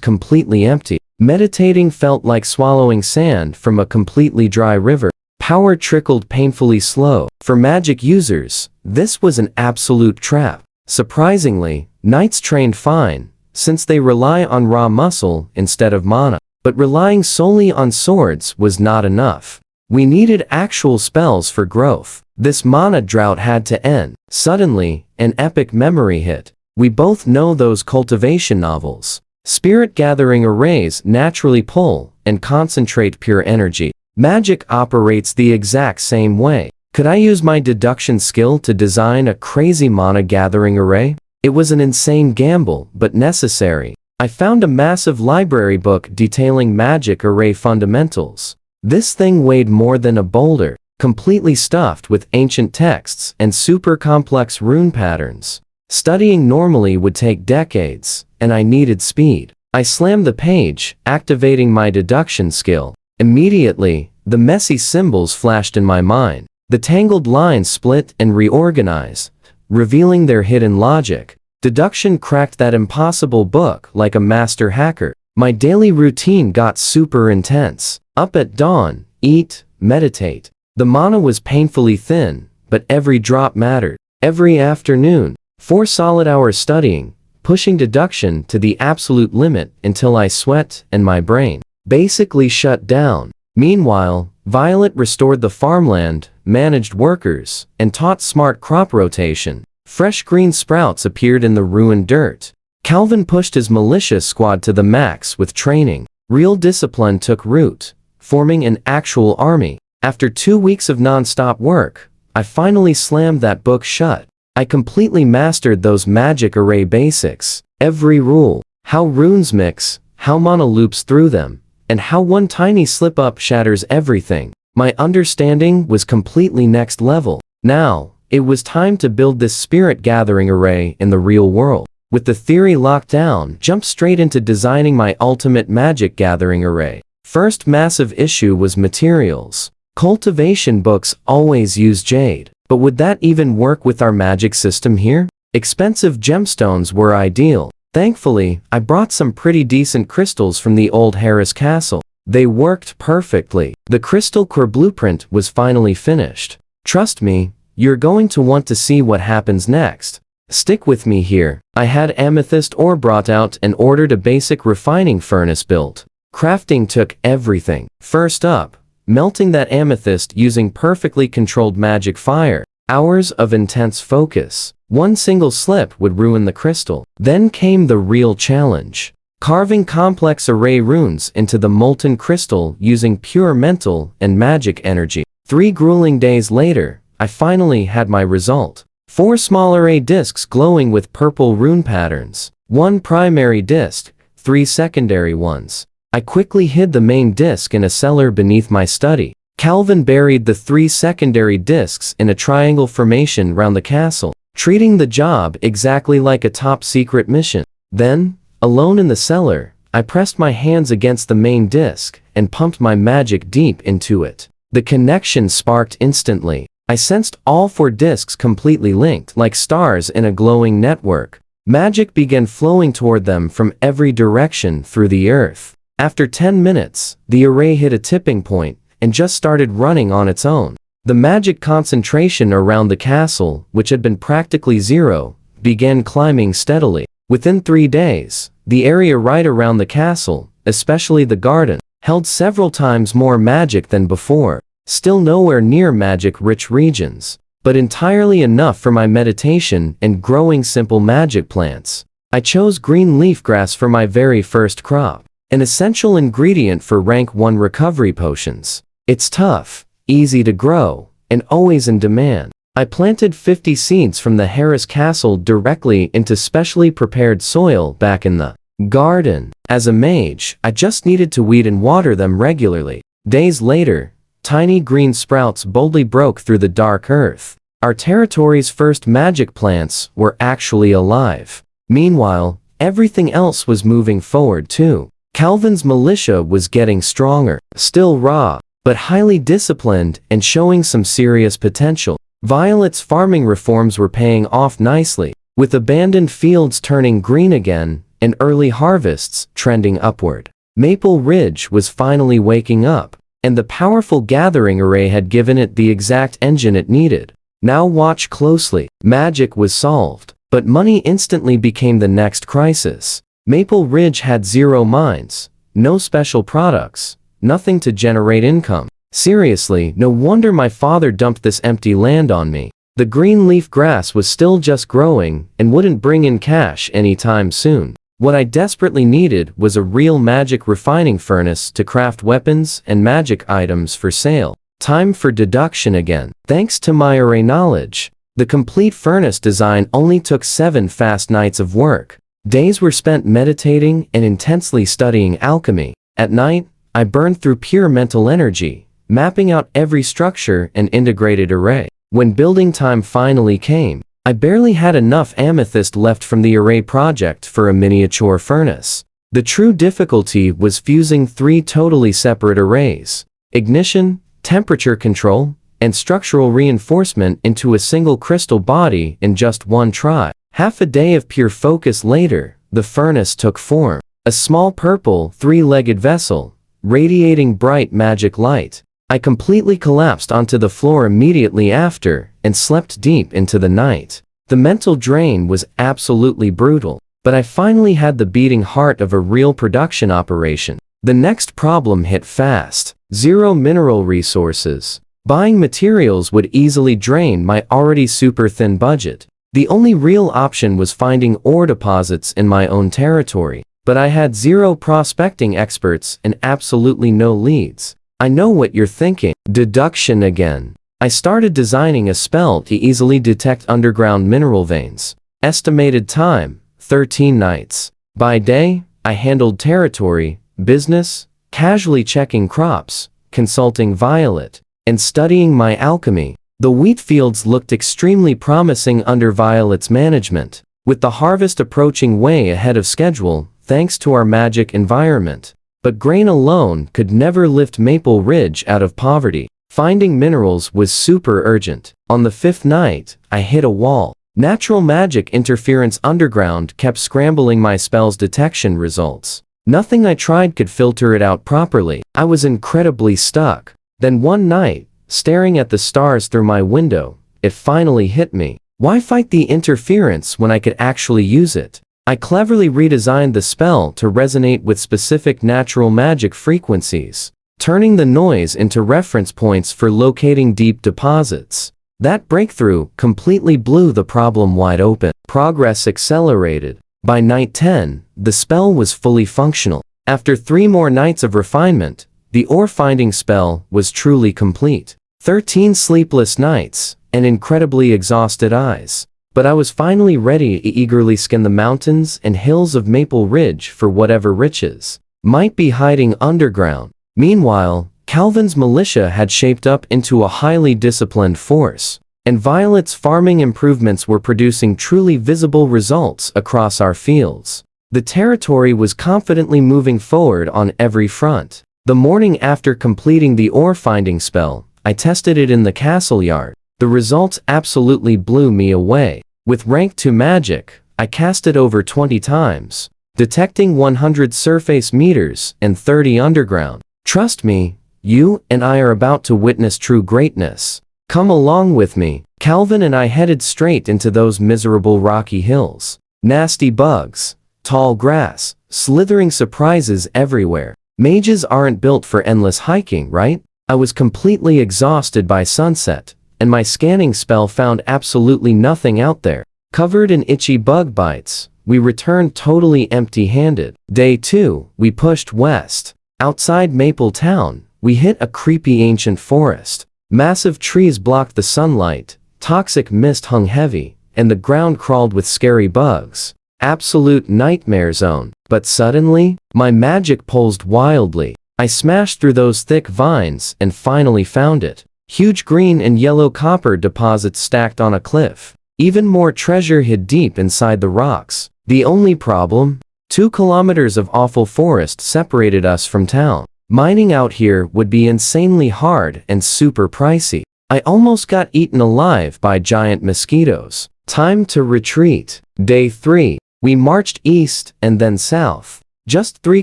completely empty. Meditating felt like swallowing sand from a completely dry river. Power trickled painfully slow. For magic users, this was an absolute trap. Surprisingly, knights trained fine, since they rely on raw muscle instead of mana. But relying solely on swords was not enough. We needed actual spells for growth. This mana drought had to end. Suddenly, an epic memory hit. We both know those cultivation novels. Spirit-gathering arrays naturally pull and concentrate pure energy. Magic operates the exact same way. Could I use my deduction skill to design a crazy mana-gathering array? It was an insane gamble, but necessary. I found a massive library book detailing magic array fundamentals. This thing weighed more than a boulder, completely stuffed with ancient texts and super complex rune patterns. Studying normally would take decades, and I needed speed. I slammed the page, activating my deduction skill. Immediately, the messy symbols flashed in my mind. The tangled lines split and reorganize, revealing their hidden logic. Deduction cracked that impossible book like a master hacker. My daily routine got super intense. Up at dawn, eat, meditate. The mana was painfully thin, but every drop mattered. Every afternoon, 4 solid hours studying, pushing deduction to the absolute limit until I sweat and my brain basically shut down. Meanwhile, Violet restored the farmland, managed workers, and taught smart crop rotation. Fresh green sprouts appeared in the ruined dirt. Calvin pushed his militia squad to the max with training. Real discipline took root, forming an actual army. After 2 weeks of non-stop work, I finally slammed that book shut. I completely mastered those magic array basics. Every rule, how runes mix, how mana loops through them, and how one tiny slip-up shatters everything. My understanding was completely next level. Now, it was time to build this spirit-gathering array in the real world. With the theory locked down, jumped straight into designing my ultimate magic-gathering array. First massive issue was materials. Cultivation books always use jade. But would that even work with our magic system here? Expensive gemstones were ideal. Thankfully, I brought some pretty decent crystals from the old Harris Castle. They worked perfectly. The crystal core blueprint was finally finished. Trust me, you're going to want to see what happens next. Stick with me here. I had amethyst ore brought out and ordered a basic refining furnace built. Crafting took everything. First up, melting that amethyst using perfectly controlled magic fire. Hours of intense focus. One single slip would ruin the crystal. Then came the real challenge. Carving complex array runes into the molten crystal using pure mental and magic energy. 3 grueling days later, I finally had my result. 4 small array discs glowing with purple rune patterns. 1 primary disc, 3 secondary ones. I quickly hid the main disc in a cellar beneath my study. Calvin buried the 3 secondary discs in a triangle formation round the castle, treating the job exactly like a top-secret mission. Then, alone in the cellar, I pressed my hands against the main disc and pumped my magic deep into it. The connection sparked instantly. I sensed all 4 discs completely linked, like stars in a glowing network. Magic began flowing toward them from every direction through the earth. After 10 minutes, the array hit a tipping point and just started running on its own. The magic concentration around the castle, which had been practically zero, began climbing steadily. Within 3 days, the area right around the castle, especially the garden, held several times more magic than before. Still nowhere near magic-rich regions, but entirely enough for my meditation and growing simple magic plants. I chose green leaf grass for my very first crop, an essential ingredient for rank 1 recovery potions. It's tough, easy to grow, and always in demand. I planted 50 seeds from the Harris Castle directly into specially prepared soil back in the garden. As a mage, I just needed to weed and water them regularly. Days later, tiny green sprouts boldly broke through the dark earth. Our territory's first magic plants were actually alive. Meanwhile, everything else was moving forward too. Calvin's militia was getting stronger, still raw, but highly disciplined and showing some serious potential. Violet's farming reforms were paying off nicely, with abandoned fields turning green again and early harvests trending upward. Maple Ridge was finally waking up, and the powerful gathering array had given it the exact engine it needed. Now watch closely. Magic was solved, but money instantly became the next crisis. Maple Ridge had 0 mines, no special products, nothing to generate income. Seriously, no wonder my father dumped this empty land on me. The green leaf grass was still just growing and wouldn't bring in cash anytime soon. What I desperately needed was a real magic refining furnace to craft weapons and magic items for sale. Time for deduction again. Thanks to my array knowledge, the complete furnace design only took 7 fast nights of work. Days were spent meditating and intensely studying alchemy. At night, I burned through pure mental energy, mapping out every structure and integrated array. When building time finally came, I barely had enough amethyst left from the array project for a miniature furnace. The true difficulty was fusing 3 totally separate arrays: ignition, temperature control, and structural reinforcement into a single crystal body in just one try. Half a day of pure focus later, the furnace took form. A small purple, 3-legged vessel, radiating bright magic light. I completely collapsed onto the floor immediately after and slept deep into the night. The mental drain was absolutely brutal, but I finally had the beating heart of a real production operation. The next problem hit fast. 0 mineral resources. Buying materials would easily drain my already super thin budget. The only real option was finding ore deposits in my own territory, but I had 0 prospecting experts and absolutely no leads. I know what you're thinking. Deduction again. I started designing a spell to easily detect underground mineral veins. Estimated time, 13 nights. By day, I handled territory, business, casually checking crops, consulting Violet, and studying my alchemy. The wheat fields looked extremely promising under Violet's management, with the harvest approaching way ahead of schedule, thanks to our magic environment. But grain alone could never lift Maple Ridge out of poverty. Finding minerals was super urgent. On the 5th night, I hit a wall. Natural magic interference underground kept scrambling my spell's detection results. Nothing I tried could filter it out properly. I was incredibly stuck. Then one night, staring at the stars through my window, it finally hit me. Why fight the interference when I could actually use it? I cleverly redesigned the spell to resonate with specific natural magic frequencies, turning the noise into reference points for locating deep deposits. That breakthrough completely blew the problem wide open. Progress accelerated. By night 10, the spell was fully functional. After 3 more nights of refinement, the ore-finding spell was truly complete. 13 sleepless nights, and incredibly exhausted eyes. But I was finally ready to eagerly scan the mountains and hills of Maple Ridge for whatever riches might be hiding underground. Meanwhile, Calvin's militia had shaped up into a highly disciplined force, and Violet's farming improvements were producing truly visible results across our fields. The territory was confidently moving forward on every front. The morning after completing the ore-finding spell, I tested it in the castle yard. The results absolutely blew me away. With rank 2 magic, I cast it over 20 times, detecting 100 surface meters and 30 underground. Trust me, you and I are about to witness true greatness. Come along with me. Calvin and I headed straight into those miserable rocky hills. Nasty bugs, tall grass, slithering surprises everywhere. Mages aren't built for endless hiking, right? I was completely exhausted by sunset, and my scanning spell found absolutely nothing out there. Covered in itchy bug bites, we returned totally empty-handed. Day 2, we pushed west. Outside Maple Town, we hit a creepy ancient forest. Massive trees blocked the sunlight, toxic mist hung heavy, and the ground crawled with scary bugs. Absolute nightmare zone. But suddenly, my magic pulsed wildly. I smashed through those thick vines and finally found it. Huge green and yellow copper deposits stacked on a cliff. Even more treasure hid deep inside the rocks. The only problem? 2 kilometers of awful forest separated us from town. Mining out here would be insanely hard and super pricey. I almost got eaten alive by giant mosquitoes. Time to retreat. Day 3. We marched east and then south. Just 3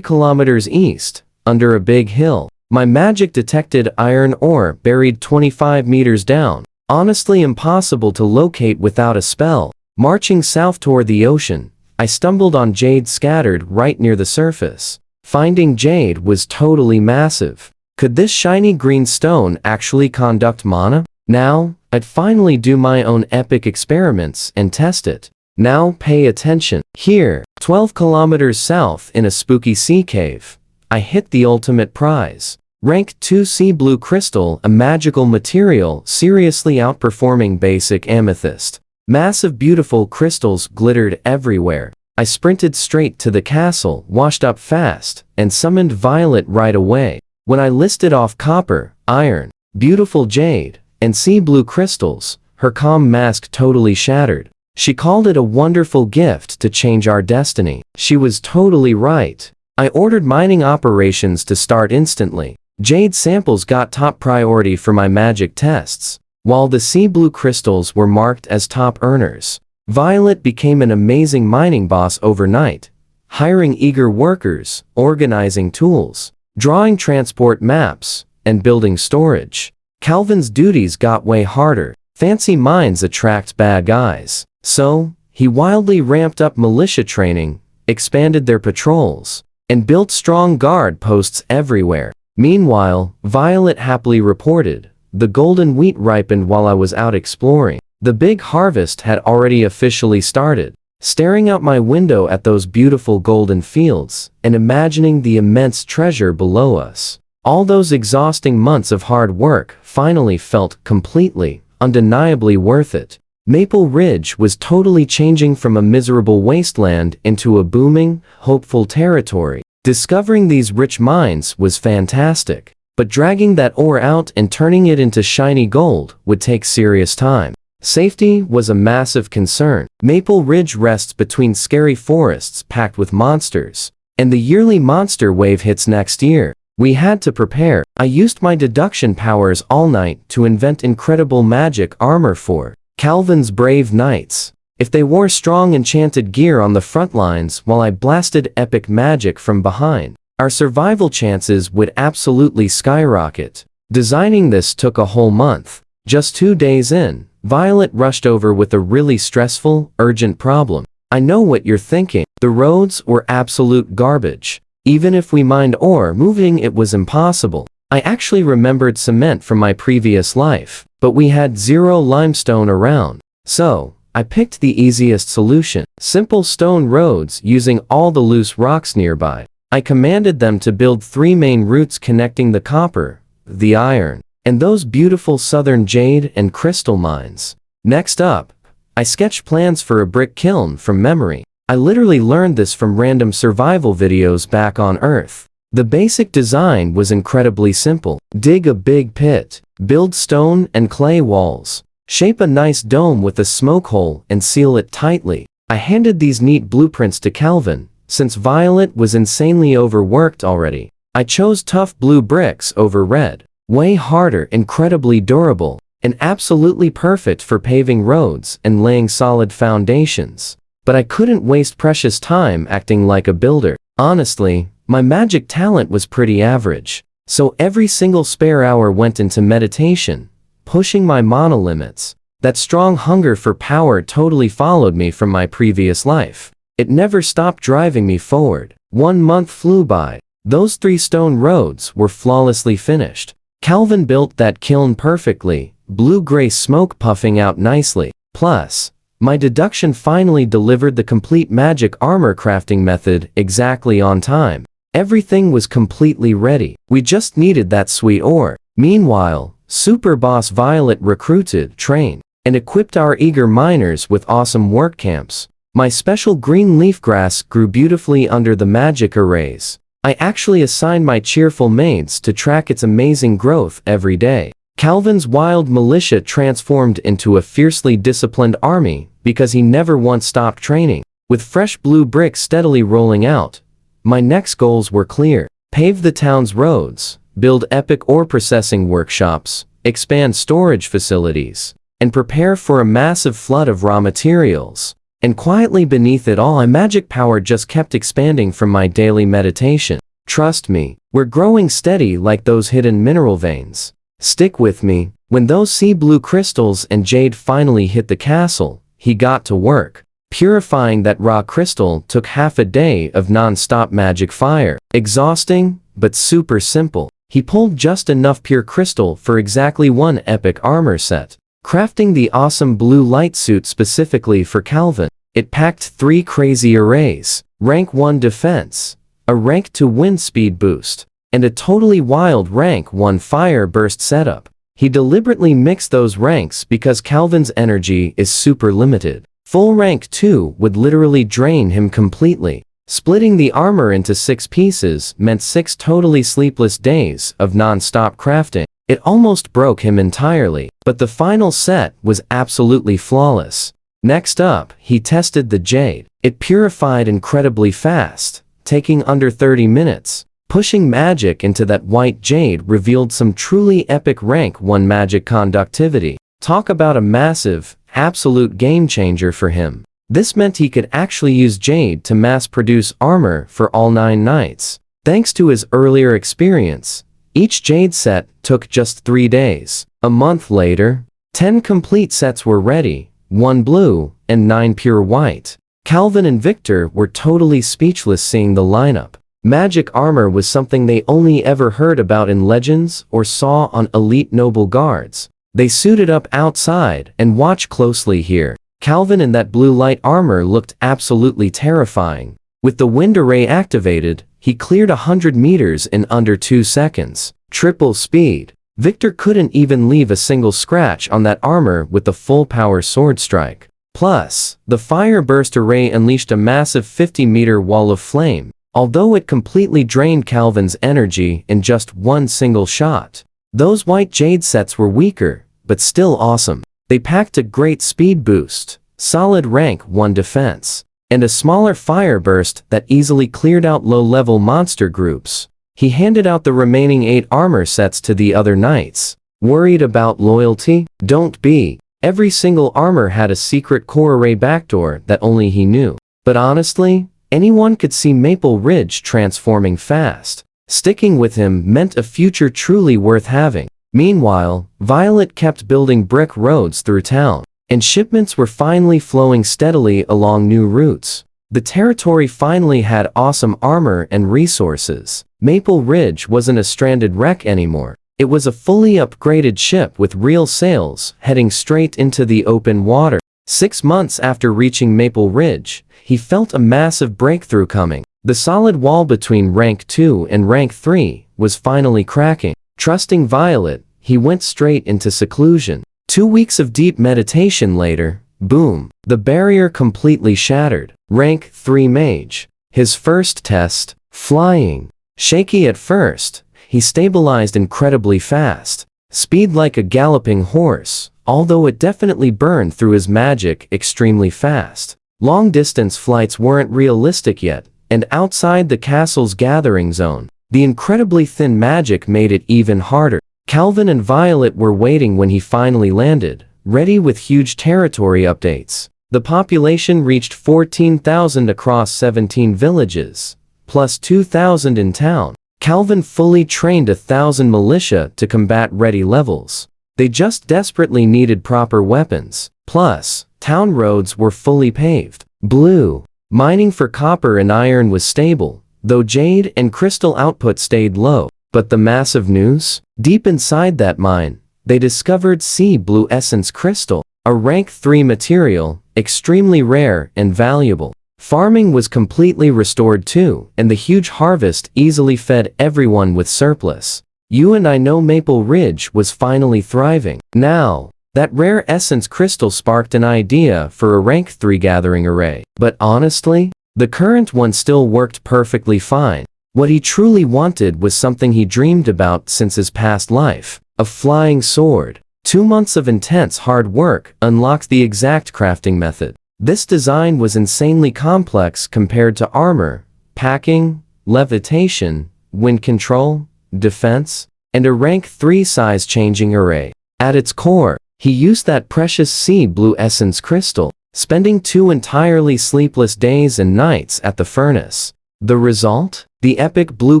kilometers east, under a big hill, my magic detected iron ore buried 25 meters down. Honestly impossible to locate without a spell. Marching south toward the ocean, I stumbled on jade scattered right near the surface. Finding jade was totally massive. Could this shiny green stone actually conduct mana? Now, I'd finally do my own epic experiments and test it. Now pay attention. Here, 12 kilometers south in a spooky sea cave, I hit the ultimate prize. Rank 2 sea blue crystal, a magical material seriously outperforming basic amethyst. Massive beautiful crystals glittered everywhere. I sprinted straight to the castle, washed up fast, and summoned Violet right away. When I listed off copper, iron, beautiful jade, and sea blue crystals, her calm mask totally shattered. She called it a wonderful gift to change our destiny. She was totally right. I ordered mining operations to start instantly. Jade samples got top priority for my magic tests, while the sea blue crystals were marked as top earners. Violet became an amazing mining boss overnight, hiring eager workers, organizing tools, drawing transport maps, and building storage. Calvin's duties got way harder. Fancy minds attract bad guys. So, he wildly ramped up militia training, expanded their patrols, and built strong guard posts everywhere. Meanwhile, Violet happily reported, the golden wheat ripened while I was out exploring. The big harvest had already officially started. Staring out my window at those beautiful golden fields, and imagining the immense treasure below us. All those exhausting months of hard work finally felt completely, undeniably worth it. Maple Ridge was totally changing from a miserable wasteland into a booming, hopeful territory. Discovering these rich mines was fantastic, but dragging that ore out and turning it into shiny gold would take serious time. Safety was a massive concern. Maple Ridge rests between scary forests packed with monsters, and the yearly monster wave hits next year. We had to prepare. I used my deduction powers all night to invent incredible magic armor for Calvin's brave knights. If they wore strong enchanted gear on the front lines while I blasted epic magic from behind, our survival chances would absolutely skyrocket. Designing this took a whole month. Just 2 days in, Violet rushed over with a really stressful, urgent problem. I know what you're thinking. The roads were absolute garbage. Even if we mined ore, moving it was impossible. I actually remembered cement from my previous life, but we had 0 limestone around. So, I picked the easiest solution. Simple stone roads using all the loose rocks nearby. I commanded them to build 3 main routes connecting the copper, the iron, and those beautiful southern jade and crystal mines. Next up, I sketched plans for a brick kiln from memory. I literally learned this from random survival videos back on Earth. The basic design was incredibly simple. Dig a big pit, build stone and clay walls, shape a nice dome with a smoke hole and seal it tightly. I handed these neat blueprints to Calvin, since Violet was insanely overworked already. I chose tough blue bricks over red. Way harder, incredibly durable, and absolutely perfect for paving roads and laying solid foundations. But I couldn't waste precious time acting like a builder. Honestly, my magic talent was pretty average. So every single spare hour went into meditation, pushing my mana limits. That strong hunger for power totally followed me from my previous life. It never stopped driving me forward. 1 month flew by. Those 3 stone roads were flawlessly finished. Calvin built that kiln perfectly, blue-gray smoke puffing out nicely. Plus, my deduction finally delivered the complete magic armor crafting method exactly on time. Everything was completely ready. We just needed that sweet ore. Meanwhile, Super Boss Violet recruited, trained, and equipped our eager miners with awesome work camps. My special green leaf grass grew beautifully under the magic arrays. I actually assigned my cheerful maids to track its amazing growth every day. Calvin's wild militia transformed into a fiercely disciplined army because he never once stopped training. With fresh blue bricks steadily rolling out, my next goals were clear. Pave the town's roads, build epic ore processing workshops, expand storage facilities, and prepare for a massive flood of raw materials. And quietly beneath it all, my magic power just kept expanding from my daily meditation. Trust me, we're growing steady like those hidden mineral veins. Stick with me. When those sea blue crystals and jade finally hit the castle, he got to work. Purifying that raw crystal took half a day of non-stop magic fire. Exhausting, but super simple. He pulled just enough pure crystal for exactly one epic armor set. Crafting the awesome blue light suit specifically for Calvin, it packed 3 crazy arrays, rank 1 defense, a rank 2 wind speed boost, and a totally wild rank 1 fire burst setup. He deliberately mixed those ranks because Calvin's energy is super limited. Full rank 2 would literally drain him completely. Splitting the armor into 6 pieces meant 6 totally sleepless days of non-stop crafting. It almost broke him entirely, but the final set was absolutely flawless. Next up, he tested the jade. It purified incredibly fast, taking under 30 minutes. Pushing magic into that white jade revealed some truly epic rank 1 magic conductivity. Talk about a massive, absolute game changer for him. This meant he could actually use jade to mass-produce armor for all 9 knights. Thanks to his earlier experience, each jade set took just 3 days. A month later, 10 complete sets were ready, 1 blue and 9 pure white. Calvin and Victor were totally speechless seeing the lineup. Magic armor was something they only ever heard about in legends or saw on elite noble guards. They suited up outside and watch closely here. Calvin in that blue light armor looked absolutely terrifying. With the wind array activated, he cleared 100 meters in under 2 seconds. Triple speed. Victor couldn't even leave a single scratch on that armor with the full power sword strike. Plus, the fire burst array unleashed a massive 50-meter wall of flame, although it completely drained Calvin's energy in just one single shot. Those white jade sets were weaker, but still awesome. They packed a great speed boost, solid rank 1 defense, and a smaller fire burst that easily cleared out low-level monster groups. He handed out the remaining 8 armor sets to the other knights. Worried about loyalty? Don't be. Every single armor had a secret core array backdoor that only he knew. But honestly, anyone could see Maple Ridge transforming fast. Sticking with him meant a future truly worth having. Meanwhile, Violet kept building brick roads through town, and shipments were finally flowing steadily along new routes. The territory finally had awesome armor and resources. Maple Ridge wasn't a stranded wreck anymore. It was a fully upgraded ship with real sails heading straight into the open water. 6 months after reaching Maple Ridge, he felt a massive breakthrough coming. The solid wall between rank 2 and rank 3 was finally cracking. Trusting Violet, he went straight into seclusion. 2 weeks of deep meditation later, boom, the barrier completely shattered. Rank 3 mage. His first test, flying. Shaky at first, he stabilized incredibly fast. Speed like a galloping horse, although it definitely burned through his magic extremely fast. Long-distance flights weren't realistic yet, and outside the castle's gathering zone, the incredibly thin magic made it even harder. Calvin and Violet were waiting when he finally landed, ready with huge territory updates. The population reached 14,000 across 17 villages, plus 2,000 in town. Calvin fully trained 1,000 militia to combat-ready levels. They just desperately needed proper weapons. Plus, town roads were fully paved. Blue. Mining for copper and iron was stable, though jade and crystal output stayed low. But the massive news? Deep inside that mine, they discovered sea blue essence crystal, a rank 3 material, extremely rare and valuable. Farming was completely restored too, and the huge harvest easily fed everyone with surplus. You and I know Maple Ridge was finally thriving. Now, that rare essence crystal sparked an idea for a rank 3 gathering array. But honestly, the current one still worked perfectly fine. What he truly wanted was something he dreamed about since his past life, a flying sword. 2 months of intense hard work unlocked the exact crafting method. This design was insanely complex compared to armor, packing, levitation, wind control, defense, and a rank 3 size changing array. At its core, he used that precious sea blue essence crystal, spending 2 entirely sleepless days and nights at the furnace. The result? The epic blue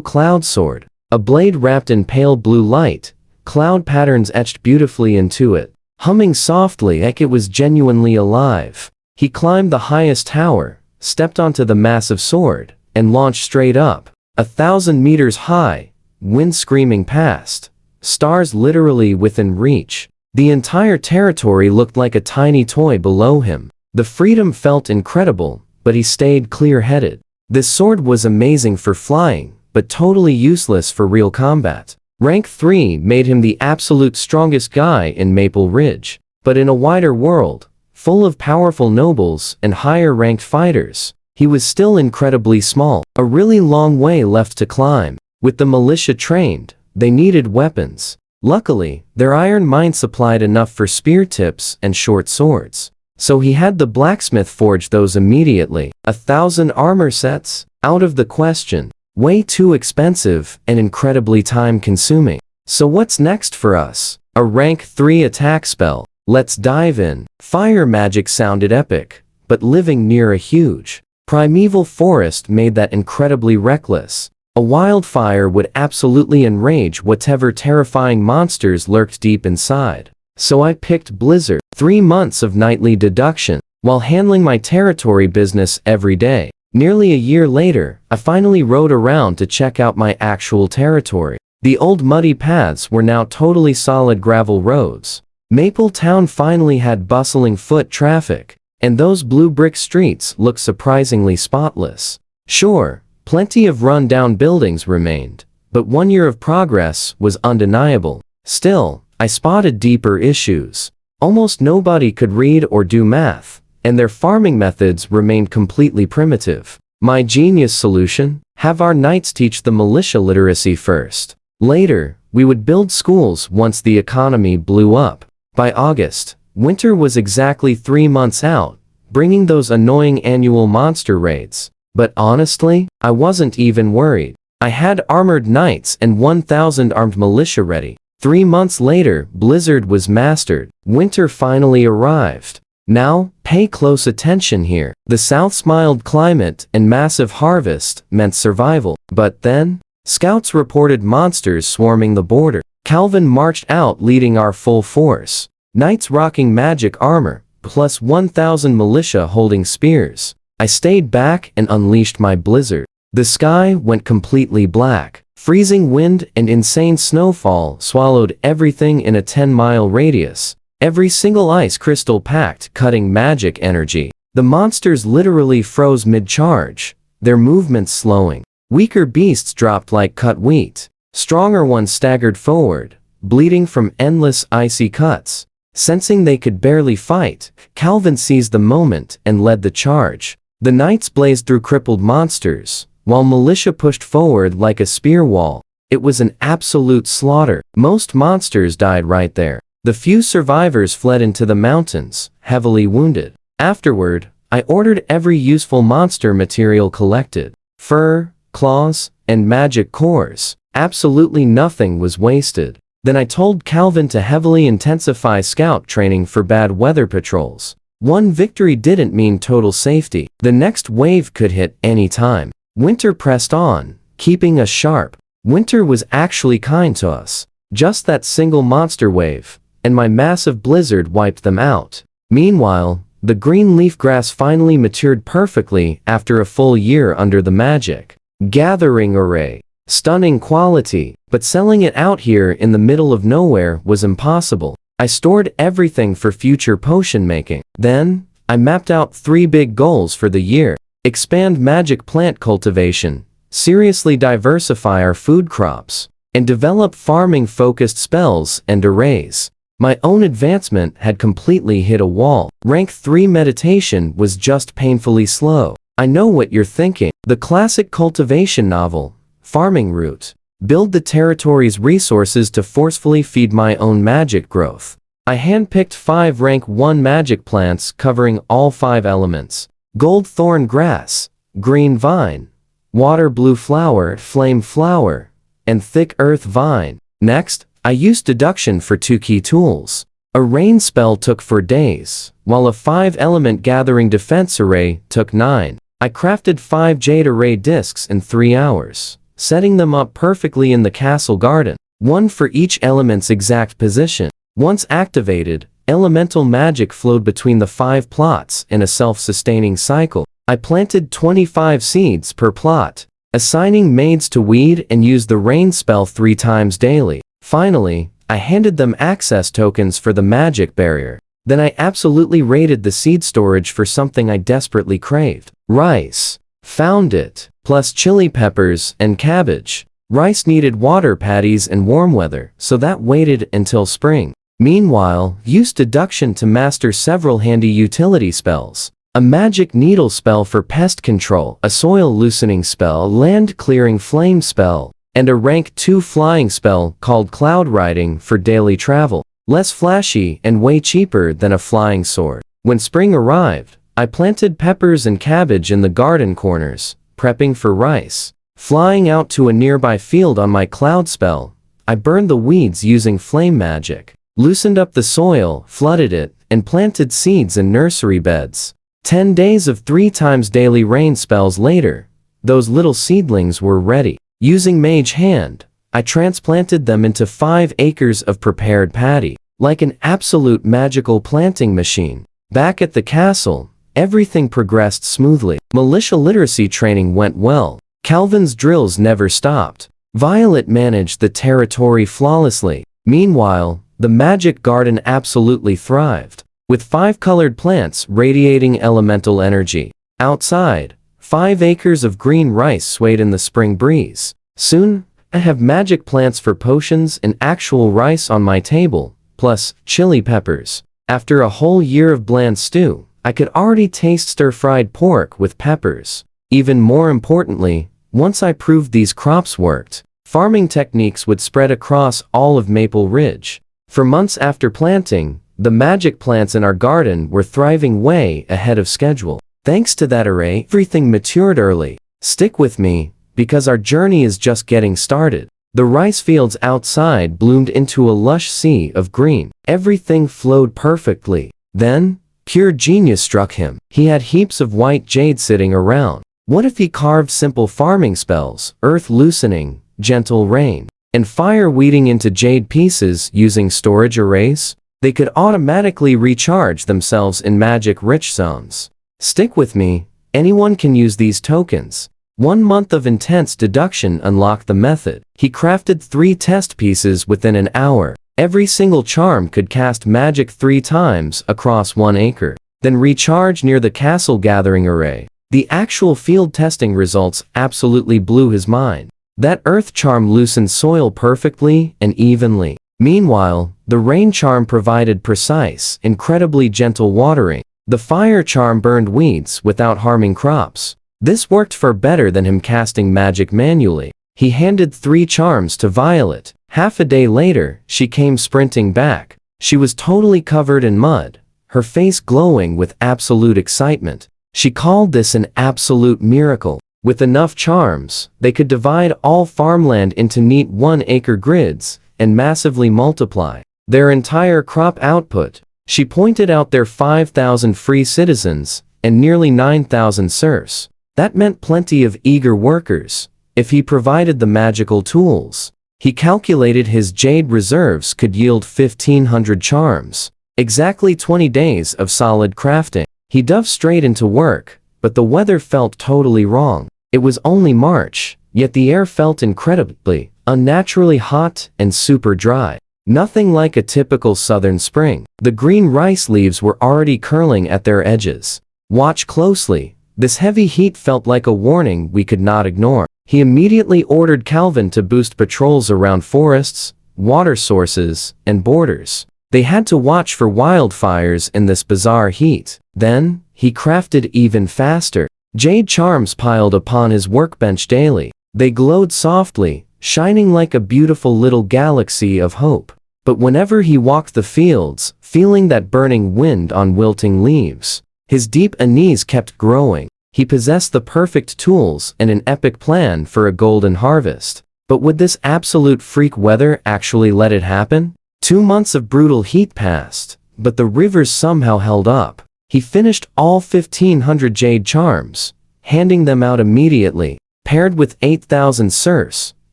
cloud sword, a blade wrapped in pale blue light, cloud patterns etched beautifully into it, humming softly like it was genuinely alive. He climbed the highest tower, stepped onto the massive sword, and launched straight up, 1,000 meters high, wind screaming past, stars literally within reach. The entire territory looked like a tiny toy below him. The freedom felt incredible, but he stayed clear-headed. This sword was amazing for flying, but totally useless for real combat. Rank 3 made him the absolute strongest guy in Maple Ridge, but in a wider world, full of powerful nobles and higher-ranked fighters, he was still incredibly small, a really long way left to climb. With the militia trained, they needed weapons. Luckily, their iron mine supplied enough for spear tips and short swords. So he had the blacksmith forge those immediately. 1,000 armor sets? Out of the question. Way too expensive and incredibly time-consuming. So what's next for us? A rank 3 attack spell. Let's dive in. Fire magic sounded epic, but living near a huge, primeval forest made that incredibly reckless. A wildfire would absolutely enrage whatever terrifying monsters lurked deep inside. So I picked Blizzard. 3 months of nightly deduction, while handling my territory business every day. Nearly a year later, I finally rode around to check out my actual territory. The old muddy paths were now totally solid gravel roads. Maple Town finally had bustling foot traffic, and those blue brick streets looked surprisingly spotless. Sure, plenty of run-down buildings remained, but 1 year of progress was undeniable. Still, I spotted deeper issues. Almost nobody could read or do math, and their farming methods remained completely primitive. My genius solution? Have our knights teach the militia literacy first. Later, we would build schools once the economy blew up. By August, winter was exactly 3 months out, bringing those annoying annual monster raids. But honestly, I wasn't even worried. I had armored knights and 1,000 armed militia ready. 3 months later, Blizzard was mastered. Winter finally arrived. Now, pay close attention here. The South's mild climate and massive harvest meant survival. But then, scouts reported monsters swarming the border. Calvin marched out leading our full force. Knights rocking magic armor, plus 1,000 militia holding spears. I stayed back and unleashed my blizzard. The sky went completely black. Freezing wind and insane snowfall swallowed everything in a 10-mile radius. Every single ice crystal packed cutting magic energy. The monsters literally froze mid-charge, their movements slowing. Weaker beasts dropped like cut wheat. Stronger ones staggered forward, bleeding from endless icy cuts. Sensing they could barely fight, Calvin seized the moment and led the charge. The knights blazed through crippled monsters, while militia pushed forward like a spear wall. It was an absolute slaughter. Most monsters died right there. The few survivors fled into the mountains, heavily wounded. Afterward, I ordered every useful monster material collected. Fur, claws, and magic cores. Absolutely nothing was wasted. Then I told Calvin to heavily intensify scout training for bad weather patrols. One victory didn't mean total safety. The next wave could hit any time. Winter pressed on, keeping us sharp. Winter was actually kind to us. Just that single monster wave, and my massive blizzard wiped them out. Meanwhile, the green leaf grass finally matured perfectly after a full year under the magic gathering array. Stunning quality, but selling it out here in the middle of nowhere was impossible. I stored everything for future potion making. Then, I mapped out 3 big goals for the year. Expand magic plant cultivation, seriously diversify our food crops, and develop farming-focused spells and arrays. My own advancement had completely hit a wall. Rank 3 meditation was just painfully slow. I know what you're thinking. The classic cultivation novel, farming route. Build the territory's resources to forcefully feed my own magic growth. I handpicked 5 rank 1 magic plants covering all 5 elements. Gold thorn grass, green vine, water blue flower, flame flower, and thick earth vine. Next, I used deduction for 2 key tools. A rain spell took 4 days, while a 5-element gathering defense array took 9. I crafted 5 jade array discs in 3 hours, setting them up perfectly in the castle garden, one for each element's exact position. Once activated, elemental magic flowed between the 5 plots in a self-sustaining cycle. I planted 25 seeds per plot, assigning maids to weed and used the rain spell 3 times daily. Finally, I handed them access tokens for the magic barrier. Then I absolutely raided the seed storage for something I desperately craved. Rice. Found it. Plus chili peppers and cabbage. Rice needed water patties and warm weather, so that waited until spring. Meanwhile, used deduction to master several handy utility spells. A magic needle spell for pest control, a soil loosening spell, land clearing flame spell, and a rank 2 flying spell called cloud riding for daily travel. Less flashy and way cheaper than a flying sword. When spring arrived, I planted peppers and cabbage in the garden corners, prepping for rice. Flying out to a nearby field on my cloud spell, I burned the weeds using flame magic, loosened up the soil, flooded it, and planted seeds in nursery beds. 10 days of 3 times daily rain spells later, those little seedlings were ready. Using Mage Hand, I transplanted them into 5 acres of prepared paddy, like an absolute magical planting machine. Back at the castle, everything progressed smoothly. Militia literacy training went well. Calvin's drills never stopped. Violet managed the territory flawlessly. Meanwhile, the magic garden absolutely thrived, with 5 colored plants radiating elemental energy. Outside, 5 acres of green rice swayed in the spring breeze. Soon, I have magic plants for potions and actual rice on my table, plus chili peppers. After a whole year of bland stew, I could already taste stir-fried pork with peppers. Even more importantly, once I proved these crops worked, farming techniques would spread across all of Maple Ridge. For months after planting, the magic plants in our garden were thriving way ahead of schedule. Thanks to that array, everything matured early. Stick with me, because our journey is just getting started. The rice fields outside bloomed into a lush sea of green. Everything flowed perfectly. Then, pure genius struck him. He had heaps of white jade sitting around. What if he carved simple farming spells, earth loosening, gentle rain, and fire weeding into jade pieces using storage arrays? They could automatically recharge themselves in magic-rich zones. Stick with me, anyone can use these tokens. 1 month of intense deduction unlocked the method. He crafted 3 test pieces within an hour. Every single charm could cast magic 3 times across 1 acre, then recharge near the castle gathering array. The actual field testing results absolutely blew his mind. That earth charm loosened soil perfectly and evenly. Meanwhile, the rain charm provided precise, incredibly gentle watering. The fire charm burned weeds without harming crops. This worked far better than him casting magic manually. He handed 3 charms to Violet. Half a day later, she came sprinting back. She was totally covered in mud, her face glowing with absolute excitement. She called this an absolute miracle. With enough charms, they could divide all farmland into neat 1-acre grids and massively multiply their entire crop output. She pointed out their 5,000 free citizens and nearly 9,000 serfs. That meant plenty of eager workers, if he provided the magical tools. He calculated his jade reserves could yield 1,500 charms, exactly 20 days of solid crafting. He dove straight into work, but the weather felt totally wrong. It was only March, yet the air felt incredibly, unnaturally hot and super dry. Nothing like a typical southern spring. The green rice leaves were already curling at their edges. Watch closely. This heavy heat felt like a warning we could not ignore. He immediately ordered Calvin to boost patrols around forests, water sources, and borders. They had to watch for wildfires in this bizarre heat. Then, he crafted even faster. Jade charms piled upon his workbench daily. They glowed softly, shining like a beautiful little galaxy of hope. But whenever he walked the fields, feeling that burning wind on wilting leaves, his deep unease kept growing. He possessed the perfect tools and an epic plan for a golden harvest. But would this absolute freak weather actually let it happen? 2 months of brutal heat passed, but the rivers somehow held up. He finished all 1,500 jade charms, handing them out immediately. Paired with 8,000 serfs,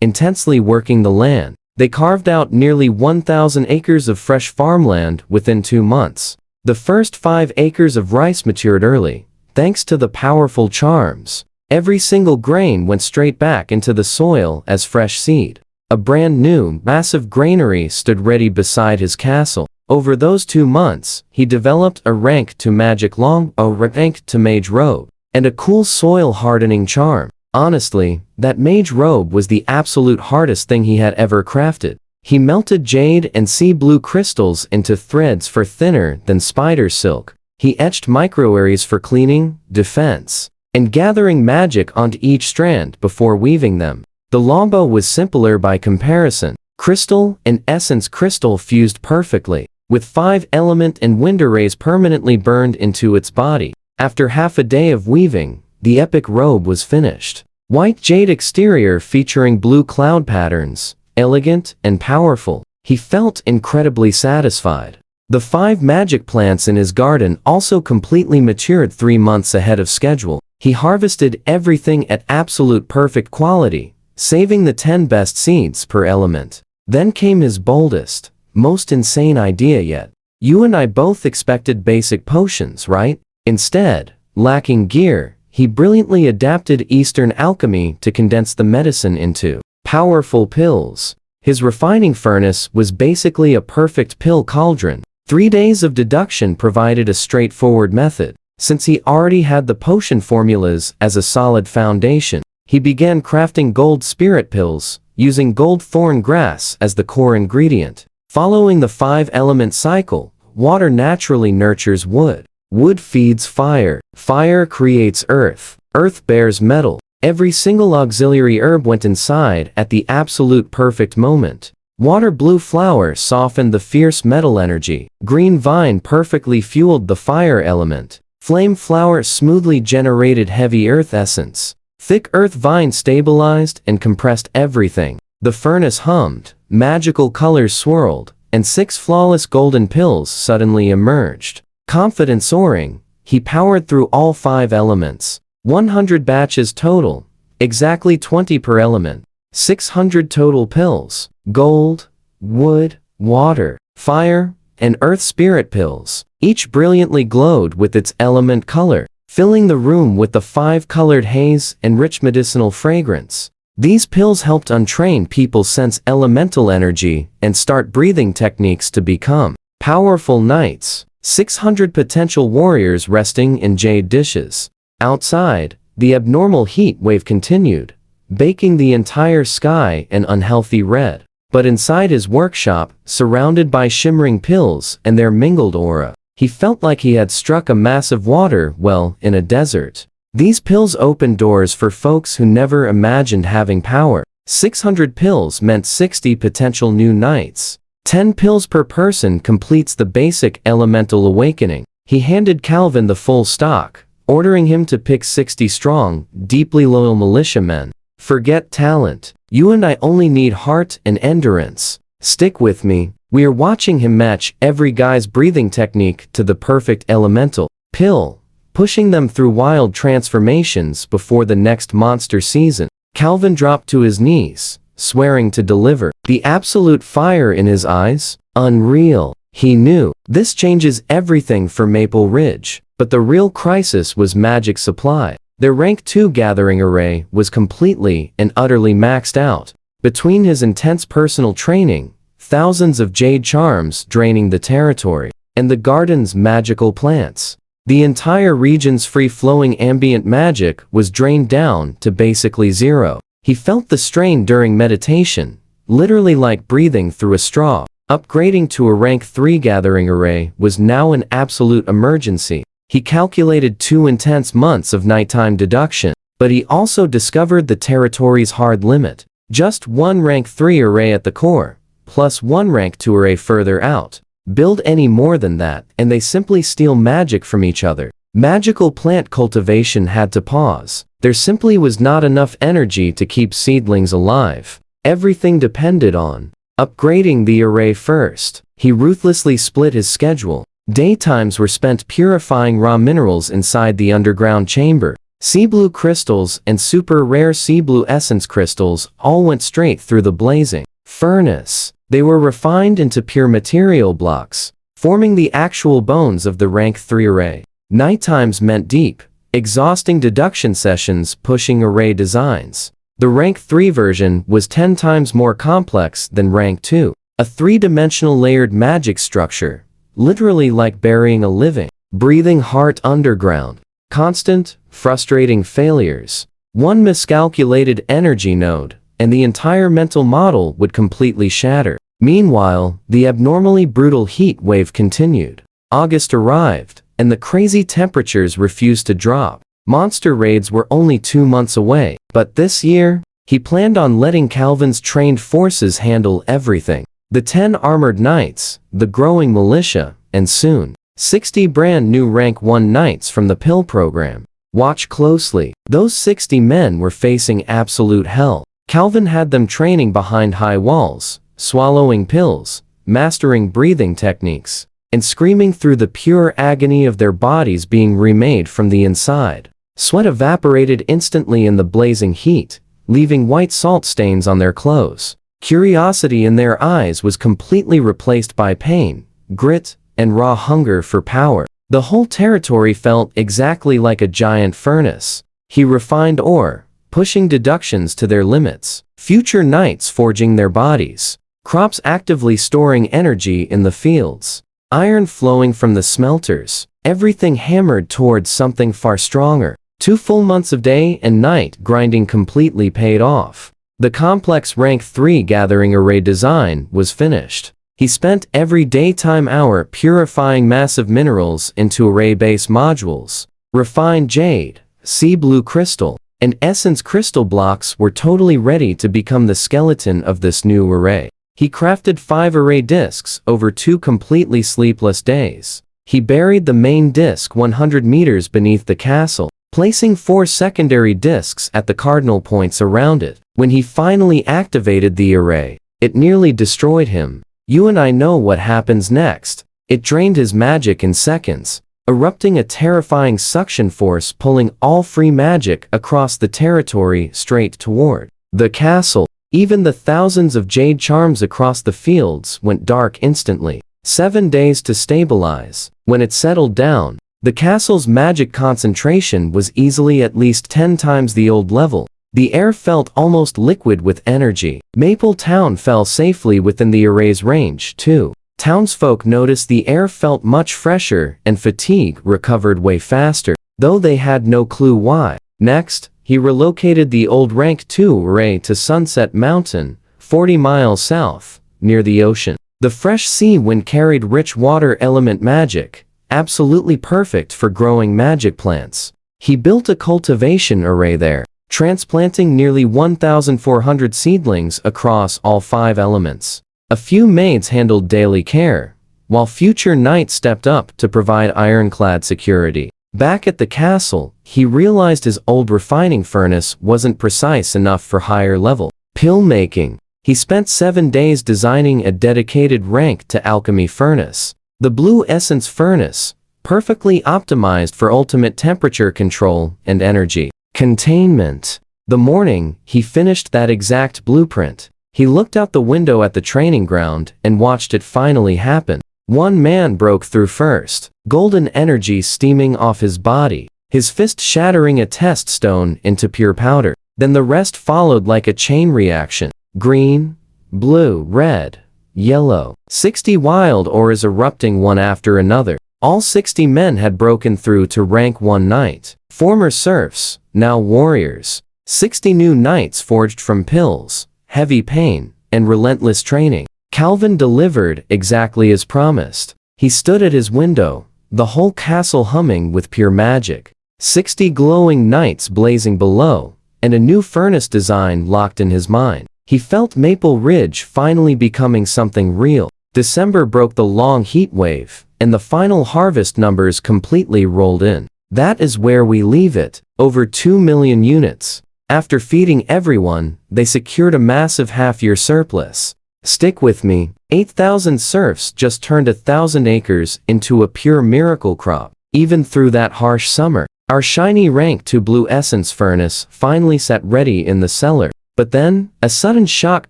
intensely working the land, they carved out nearly 1,000 acres of fresh farmland within 2 months. The first 5 acres of rice matured early, thanks to the powerful charms. Every single grain went straight back into the soil as fresh seed. A brand new, massive granary stood ready beside his castle. Over those 2 months, he developed a rank to magic a rank to mage robe, and a cool soil hardening charm. Honestly, that mage robe was the absolute hardest thing he had ever crafted. He melted jade and sea blue crystals into threads for thinner than spider silk. He etched microareas for cleaning, defense, and gathering magic onto each strand before weaving them. The longbow was simpler by comparison. Crystal and essence crystal fused perfectly, with 5 element and wind arrays permanently burned into its body. After half a day of weaving, the epic robe was finished. White jade exterior featuring blue cloud patterns, elegant and powerful. He felt incredibly satisfied. The 5 magic plants in his garden also completely matured 3 months ahead of schedule. He harvested everything at absolute perfect quality, saving the 10 best seeds per element. Then came his boldest, most insane idea yet. You and I both expected basic potions, right? Instead, lacking gear, he brilliantly adapted Eastern alchemy to condense the medicine into powerful pills. His refining furnace was basically a perfect pill cauldron. 3 days of deduction provided a straightforward method. Since he already had the potion formulas as a solid foundation, he began crafting gold spirit pills, using gold thorn grass as the core ingredient. Following the 5-element cycle, water naturally nurtures wood. Wood feeds fire. Fire creates earth. Earth bears metal. Every single auxiliary herb went inside at the absolute perfect moment. Water blue flower softened the fierce metal energy. Green vine perfectly fueled the fire element. Flame flower smoothly generated heavy earth essence. Thick earth vine stabilized and compressed everything. The furnace hummed, magical colors swirled, and 6 flawless golden pills suddenly emerged. Confident soaring, he powered through all 5 elements. 100 batches total, exactly 20 per element. 600 total pills, gold, wood, water, fire, and earth spirit pills. Each brilliantly glowed with its element color, filling the room with the 5-colored haze and rich medicinal fragrance. These pills helped untrained people sense elemental energy and start breathing techniques to become powerful knights. 600 potential warriors resting in jade dishes. Outside, the abnormal heat wave continued, baking the entire sky an unhealthy red. But inside his workshop, surrounded by shimmering pills and their mingled aura, he felt like he had struck a massive water well in a desert. These pills opened doors for folks who never imagined having power. 600 pills meant 60 potential new knights. 10 pills per person completes the basic elemental awakening. He handed Calvin the full stock, ordering him to pick 60 strong, deeply loyal militiamen. Forget talent. You and I only need heart and endurance. Stick with me. We are watching him match every guy's breathing technique to the perfect elemental pill, pushing them through wild transformations before the next monster season. Calvin dropped to his knees, swearing to deliver. The absolute fire in his eyes, unreal. He knew, this changes everything for Maple Ridge. But the real crisis was magic supply. Their rank 2 gathering array was completely and utterly maxed out. Between his intense personal training, thousands of jade charms draining the territory, and the garden's magical plants, the entire region's free-flowing ambient magic was drained down to basically zero. He felt the strain during meditation, literally like breathing through a straw. Upgrading to a rank 3 gathering array was now an absolute emergency. He calculated 2 intense months of nighttime deduction, but he also discovered the territory's hard limit. Just 1 rank 3 array at the core, plus 1 rank 2 array further out. Build any more than that, and they simply steal magic from each other. Magical plant cultivation had to pause. There simply was not enough energy to keep seedlings alive. Everything depended on upgrading the array first. He ruthlessly split his schedule. Daytimes were spent purifying raw minerals inside the underground chamber. Sea blue crystals and super rare sea blue essence crystals all went straight through the blazing furnace. They were refined into pure material blocks, forming the actual bones of the rank 3 array. Nighttimes meant deep, exhausting deduction sessions pushing array designs. The rank 3 version was 10 times more complex than rank 2. A 3-dimensional layered magic structure, literally like burying a living, breathing heart underground. Constant, frustrating failures. One miscalculated energy node, and the entire mental model would completely shatter. Meanwhile, the abnormally brutal heat wave continued. August arrived, and the crazy temperatures refused to drop. Monster raids were only 2 months away, but this year, he planned on letting Calvin's trained forces handle everything. The 10 armored knights, the growing militia, and soon, 60 brand new rank 1 knights from the pill program. Watch closely. Those 60 men were facing absolute hell. Calvin had them training behind high walls, swallowing pills, mastering breathing techniques, and screaming through the pure agony of their bodies being remade from the inside. Sweat evaporated instantly in the blazing heat, leaving white salt stains on their clothes. Curiosity in their eyes was completely replaced by pain, grit, and raw hunger for power. The whole territory felt exactly like a giant furnace. He refined ore, pushing deductions to their limits. Future knights forging their bodies. Crops actively storing energy in the fields. Iron flowing from the smelters. Everything hammered towards something far stronger. 2 full months of day and night grinding completely paid off. The complex rank 3 gathering array design was finished. He spent every daytime hour purifying massive minerals into array-based modules. Refined jade, sea blue crystal, and essence crystal blocks were totally ready to become the skeleton of this new array. He crafted 5 array discs over 2 completely sleepless days. He buried the main disc 100 meters beneath the castle, placing 4 secondary discs at the cardinal points around it. When he finally activated the array, it nearly destroyed him. You and I know what happens next. It drained his magic in seconds, erupting a terrifying suction force pulling all free magic across the territory straight toward the castle. Even the thousands of jade charms across the fields went dark instantly. 7 days to stabilize. When it settled down, the castle's magic concentration was easily at least 10 times the old level. The air felt almost liquid with energy. Maple Town fell safely within the array's range, too. Townsfolk noticed the air felt much fresher and fatigue recovered way faster, though they had no clue why. Next, he relocated the old rank 2 array to Sunset Mountain, 40 miles south, near the ocean. The fresh sea wind carried rich water element magic, absolutely perfect for growing magic plants. He built a cultivation array there, transplanting nearly 1,400 seedlings across all 5 elements. A few maids handled daily care, while future knights stepped up to provide ironclad security. Back at the castle, he realized his old refining furnace wasn't precise enough for higher level pill making. He spent 7 days designing a dedicated rank to alchemy furnace. The blue essence furnace, perfectly optimized for ultimate temperature control and energy containment. The morning, he finished that exact blueprint. He looked out the window at the training ground and watched it finally happen. One man broke through first, golden energy steaming off his body, his fist shattering a test stone into pure powder. Then the rest followed like a chain reaction. Green, blue, red, yellow. 60 wild auras erupting one after another. All 60 men had broken through to rank 1 knight. Former serfs, now warriors. 60 new knights forged from pills, heavy pain, and relentless training. Calvin delivered exactly as promised. He stood at his window, the whole castle humming with pure magic. 60 glowing knights blazing below, and a new furnace design locked in his mind. He felt Maple Ridge finally becoming something real. December broke the long heat wave, and the final harvest numbers completely rolled in. That is where we leave it, over 2 million units. After feeding everyone, they secured a massive half-year surplus. Stick with me, 8,000 serfs just turned 1,000 acres into a pure miracle crop. Even through that harsh summer, our shiny rank 2 blue essence furnace finally sat ready in the cellar. But then, a sudden shock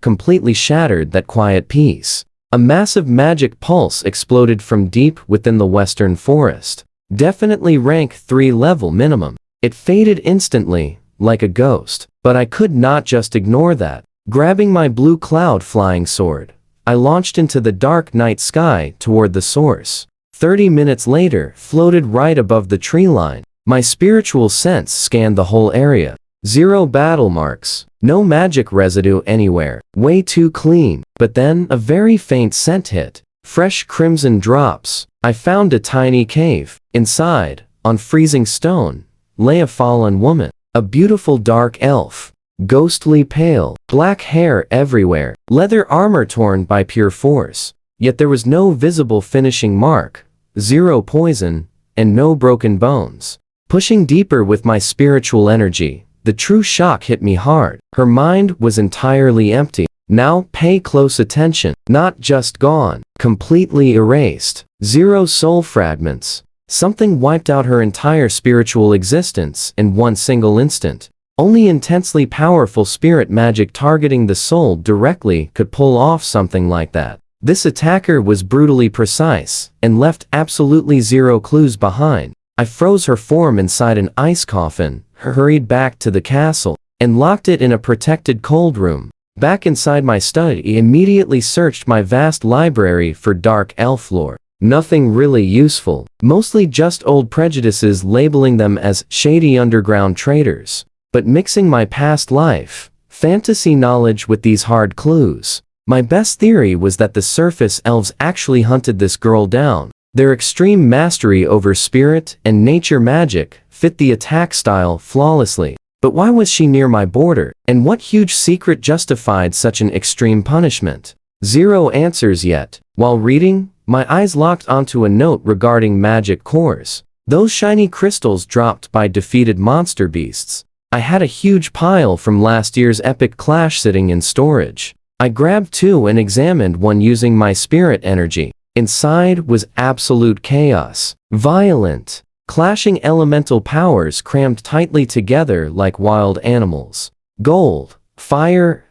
completely shattered that quiet peace. A massive magic pulse exploded from deep within the western forest. Definitely rank 3 level minimum. It faded instantly, like a ghost. But I could not just ignore that. Grabbing my blue cloud flying sword, I launched into the dark night sky toward the source. 30 minutes later, floated right above the tree line. My spiritual sense scanned the whole area. 0 battle marks, no magic residue anywhere, way too clean. But then, a very faint scent hit. Fresh crimson drops. I found a tiny cave. Inside, on freezing stone, lay a fallen woman. A beautiful dark elf. Ghostly pale, black hair everywhere, leather armor torn by pure force. Yet there was no visible finishing mark, 0 poison, and no broken bones. Pushing deeper with my spiritual energy, the true shock hit me hard. Her mind was entirely empty. Now pay close attention. Not just gone, completely erased. 0 soul fragments. Something wiped out her entire spiritual existence in one single instant. Only intensely powerful spirit magic targeting the soul directly could pull off something like that. This attacker was brutally precise and left absolutely 0 clues behind. I froze her form inside an ice coffin, hurried back to the castle, and locked it in a protected cold room. Back inside my study, immediately searched my vast library for dark elf lore. Nothing really useful, mostly just old prejudices labeling them as shady underground traders. But mixing my past life, fantasy knowledge with these hard clues. My best theory was that the surface elves actually hunted this girl down. Their extreme mastery over spirit and nature magic fit the attack style flawlessly. But why was she near my border, and what huge secret justified such an extreme punishment? 0 answers yet. While reading, my eyes locked onto a note regarding magic cores. Those shiny crystals dropped by defeated monster beasts. I had a huge pile from last year's epic clash sitting in storage. I grabbed 2 and examined one using my spirit energy. Inside was absolute chaos. Violent, clashing elemental powers crammed tightly together like wild animals. Gold, fire,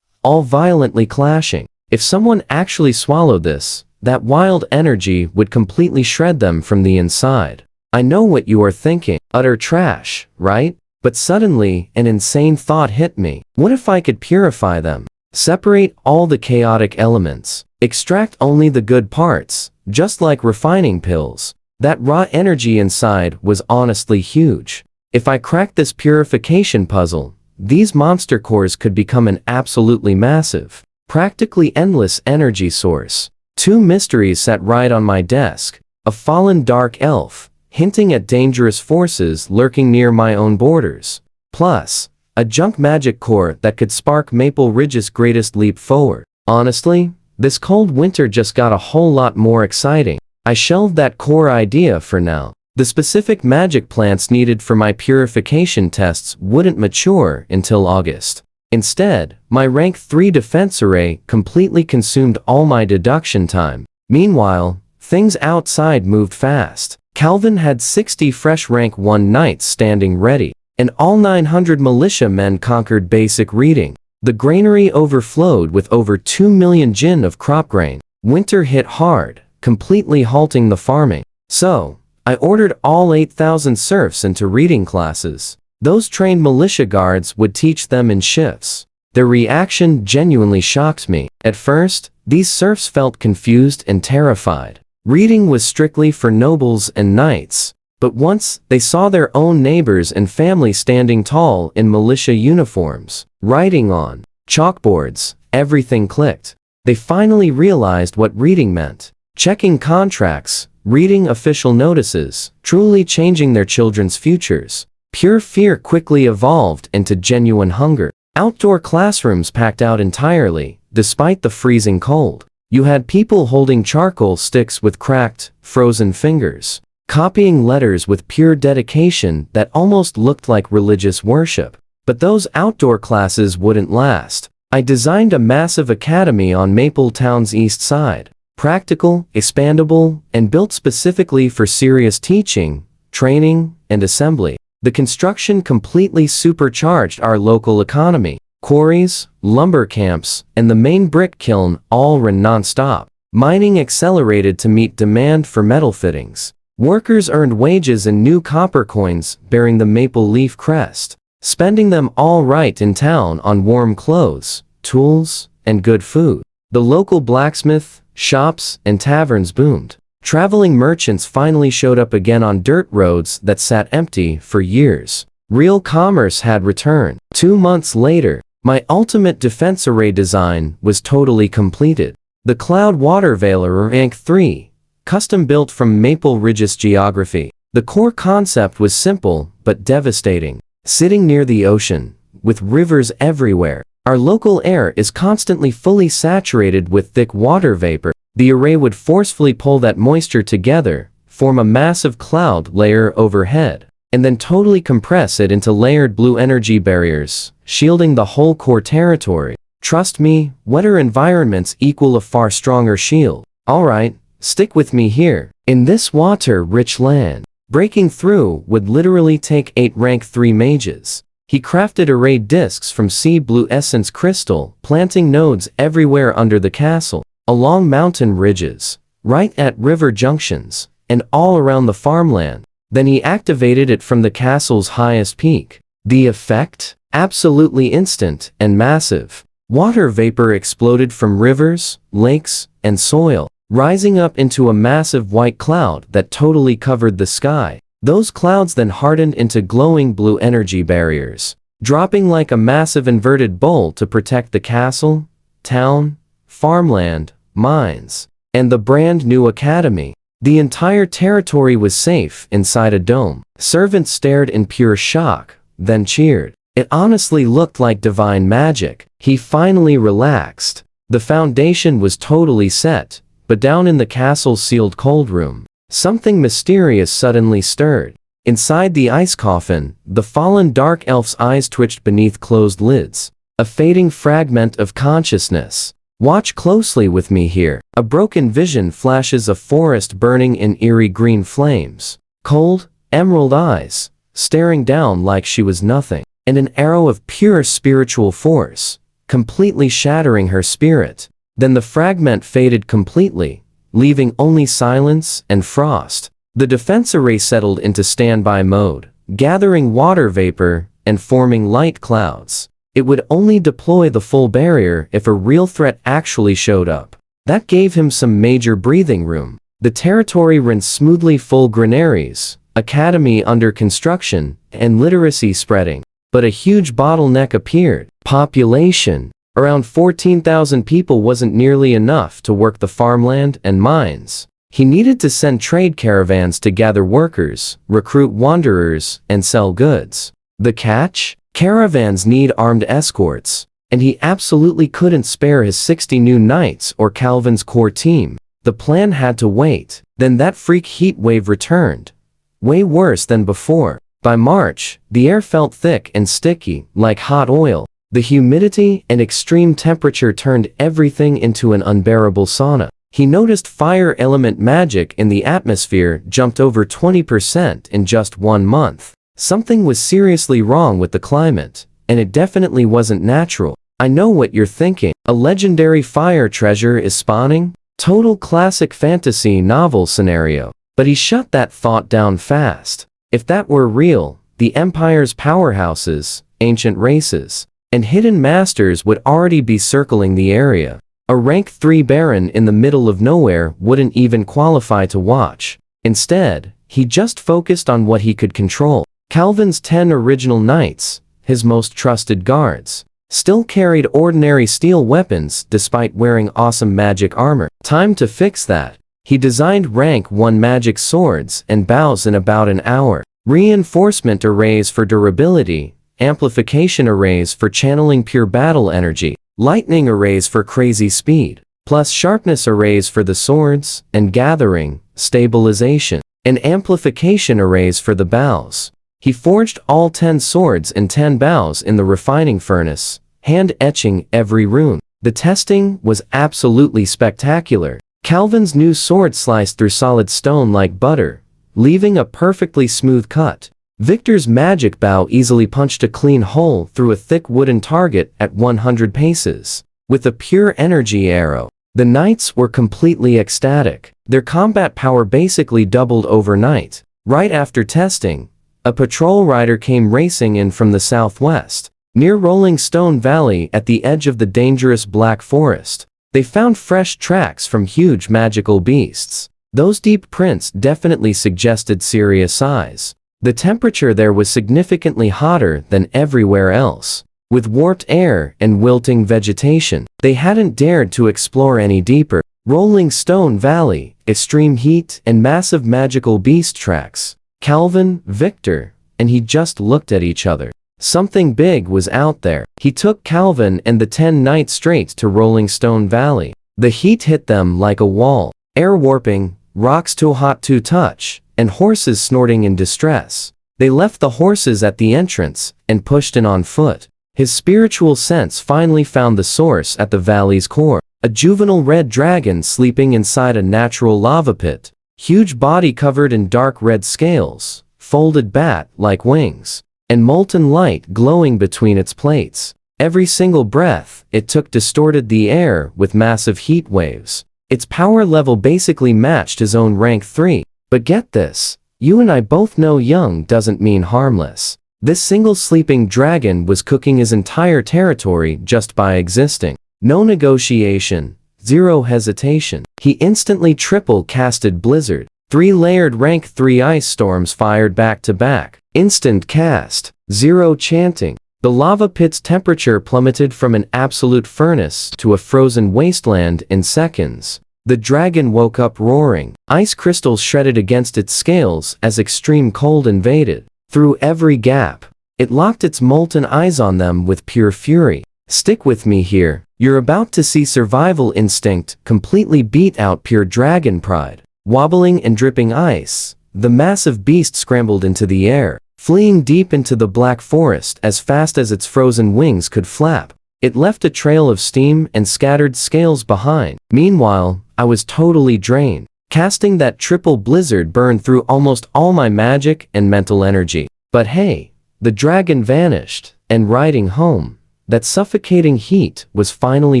all violently clashing. If someone actually swallowed this, that wild energy would completely shred them from the inside. I know what you are thinking. Utter trash, right? But suddenly, an insane thought hit me. What if I could purify them? Separate all the chaotic elements. Extract only the good parts, just like refining pills. That raw energy inside was honestly huge. If I cracked this purification puzzle, these monster cores could become an absolutely massive, practically endless energy source. 2 mysteries sat right on my desk. A fallen dark elf, hinting at dangerous forces lurking near my own borders. Plus, a junk magic core that could spark Maple Ridge's greatest leap forward. Honestly, this cold winter just got a whole lot more exciting. I shelved that core idea for now. The specific magic plants needed for my purification tests wouldn't mature until August. Instead, my rank 3 defense array completely consumed all my deduction time. Meanwhile, things outside moved fast. Calvin had 60 fresh rank 1 knights standing ready, and all 900 militia men conquered basic reading. The granary overflowed with over 2 million jin of crop grain. Winter hit hard, completely halting the farming. So, I ordered all 8,000 serfs into reading classes. Those trained militia guards would teach them in shifts. Their reaction genuinely shocked me. At first, these serfs felt confused and terrified. Reading was strictly for nobles and knights. But once they saw their own neighbors and family standing tall in militia uniforms, writing on chalkboards, everything clicked. They finally realized what reading meant. Checking contracts, reading official notices, truly changing their children's futures. Pure fear quickly evolved into genuine hunger. Outdoor classrooms packed out entirely, despite the freezing cold. You had people holding charcoal sticks with cracked, frozen fingers, copying letters with pure dedication that almost looked like religious worship. But those outdoor classes wouldn't last. I designed a massive academy on Mapletown's east side. Practical, expandable, and built specifically for serious teaching, training, and assembly. The construction completely supercharged our local economy. Quarries, lumber camps, and the main brick kiln all ran non-stop. Mining accelerated to meet demand for metal fittings. Workers earned wages in new copper coins bearing the maple leaf crest, spending them all right in town on warm clothes, tools, and good food. The local blacksmith, shops, and taverns boomed. Traveling merchants finally showed up again on dirt roads that sat empty for years. Real commerce had returned. 2 months later, my ultimate defense array design was totally completed. The Cloud Water Veiler Rank 3, custom built from Maple Ridge's geography. The core concept was simple but devastating. Sitting near the ocean, with rivers everywhere, our local air is constantly fully saturated with thick water vapor. The array would forcefully pull that moisture together, form a massive cloud layer overhead, and then totally compress it into layered blue energy barriers, shielding the whole core territory. Trust me, wetter environments equal a far stronger shield. Alright, stick with me here. In this water-rich land, breaking through would literally take 8 rank 3 mages. He crafted array discs from sea blue essence crystal, planting nodes everywhere under the castle, along mountain ridges, right at river junctions, and all around the farmland. Then he activated it from the castle's highest peak. The effect? Absolutely instant and massive. Water vapor exploded from rivers, lakes, and soil, rising up into a massive white cloud that totally covered the sky. Those clouds then hardened into glowing blue energy barriers, dropping like a massive inverted bowl to protect the castle, town, farmland, mines, and the brand new academy. The entire territory was safe inside a dome. Servants stared in pure shock, then cheered. It honestly looked like divine magic. He finally relaxed. The foundation was totally set, but down in the castle's sealed cold room, something mysterious suddenly stirred. Inside the ice coffin, the fallen dark elf's eyes twitched beneath closed lids. A fading fragment of consciousness. Watch closely with me here. A broken vision flashes a forest burning in eerie green flames. Cold, emerald eyes, staring down like she was nothing. And an arrow of pure spiritual force, completely shattering her spirit. Then the fragment faded completely, leaving only silence and frost. The defense array settled into standby mode, gathering water vapor and forming light clouds. It would only deploy the full barrier if a real threat actually showed up. That gave him some major breathing room. The territory ran smoothly, full granaries, academy under construction, and literacy spreading. But a huge bottleneck appeared. Population. Around 14,000 people wasn't nearly enough to work the farmland and mines. He needed to send trade caravans to gather workers, recruit wanderers, and sell goods. The catch? Caravans need armed escorts, and he absolutely couldn't spare his 60 new knights or Calvin's core team. The plan had to wait. Then that freak heat wave returned. Way worse than before. By March, the air felt thick and sticky, like hot oil. The humidity and extreme temperature turned everything into an unbearable sauna. He noticed fire element magic in the atmosphere jumped over 20% in just 1 month. Something was seriously wrong with the climate, and it definitely wasn't natural. I know what you're thinking. A legendary fire treasure is spawning? Total classic fantasy novel scenario. But he shut that thought down fast. If that were real, the Empire's powerhouses, ancient races, and hidden masters would already be circling the area. A rank 3 baron in the middle of nowhere wouldn't even qualify to watch. Instead, he just focused on what he could control. Calvin's 10 original knights, his most trusted guards, still carried ordinary steel weapons despite wearing awesome magic armor. Time to fix that. He designed rank 1 magic swords and bows in about an hour. Reinforcement arrays for durability, amplification arrays for channeling pure battle energy, lightning arrays for crazy speed, plus sharpness arrays for the swords, and gathering, stabilization, and amplification arrays for the bows. He forged all 10 swords and 10 bows in the refining furnace, hand-etching every rune. The testing was absolutely spectacular. Calvin's new sword sliced through solid stone like butter, leaving a perfectly smooth cut. Victor's magic bow easily punched a clean hole through a thick wooden target at 100 paces. With a pure energy arrow, the knights were completely ecstatic. Their combat power basically doubled overnight. Right after testing, a patrol rider came racing in from the southwest. Near Rolling Stone Valley at the edge of the dangerous Black Forest, they found fresh tracks from huge magical beasts. Those deep prints definitely suggested serious size. The temperature there was significantly hotter than everywhere else. With warped air and wilting vegetation, they hadn't dared to explore any deeper. Rolling Stone Valley, extreme heat and massive magical beast tracks. Calvin, Victor, and he just looked at each other. Something big was out there. He took Calvin and the 10 knights straight to Rolling Stone Valley. The heat hit them like a wall. Air warping, rocks too hot to touch, and horses snorting in distress. They left the horses at the entrance and pushed in on foot. His spiritual sense finally found the source at the valley's core. A juvenile red dragon sleeping inside a natural lava pit. Huge body covered in dark red scales, folded bat-like wings, and molten light glowing between its plates. Every single breath it took distorted the air with massive heat waves. Its power level basically matched his own rank 3. But get this, you and I both know young doesn't mean harmless. This single sleeping dragon was cooking his entire territory just by existing. No negotiation, zero hesitation. He instantly triple-casted Blizzard. 3-layered rank 3 ice storms fired back to back. Instant cast, zero chanting. The lava pit's temperature plummeted from an absolute furnace to a frozen wasteland in seconds. The dragon woke up roaring. Ice crystals shredded against its scales as extreme cold invaded. Through every gap, it locked its molten eyes on them with pure fury. Stick with me here. You're about to see survival instinct completely beat out pure dragon pride. Wobbling and dripping ice, the massive beast scrambled into the air, fleeing deep into the Black Forest as fast as its frozen wings could flap. It left a trail of steam and scattered scales behind. Meanwhile, I was totally drained. Casting that triple blizzard burned through almost all my magic and mental energy. But hey, the dragon vanished, and riding home, that suffocating heat was finally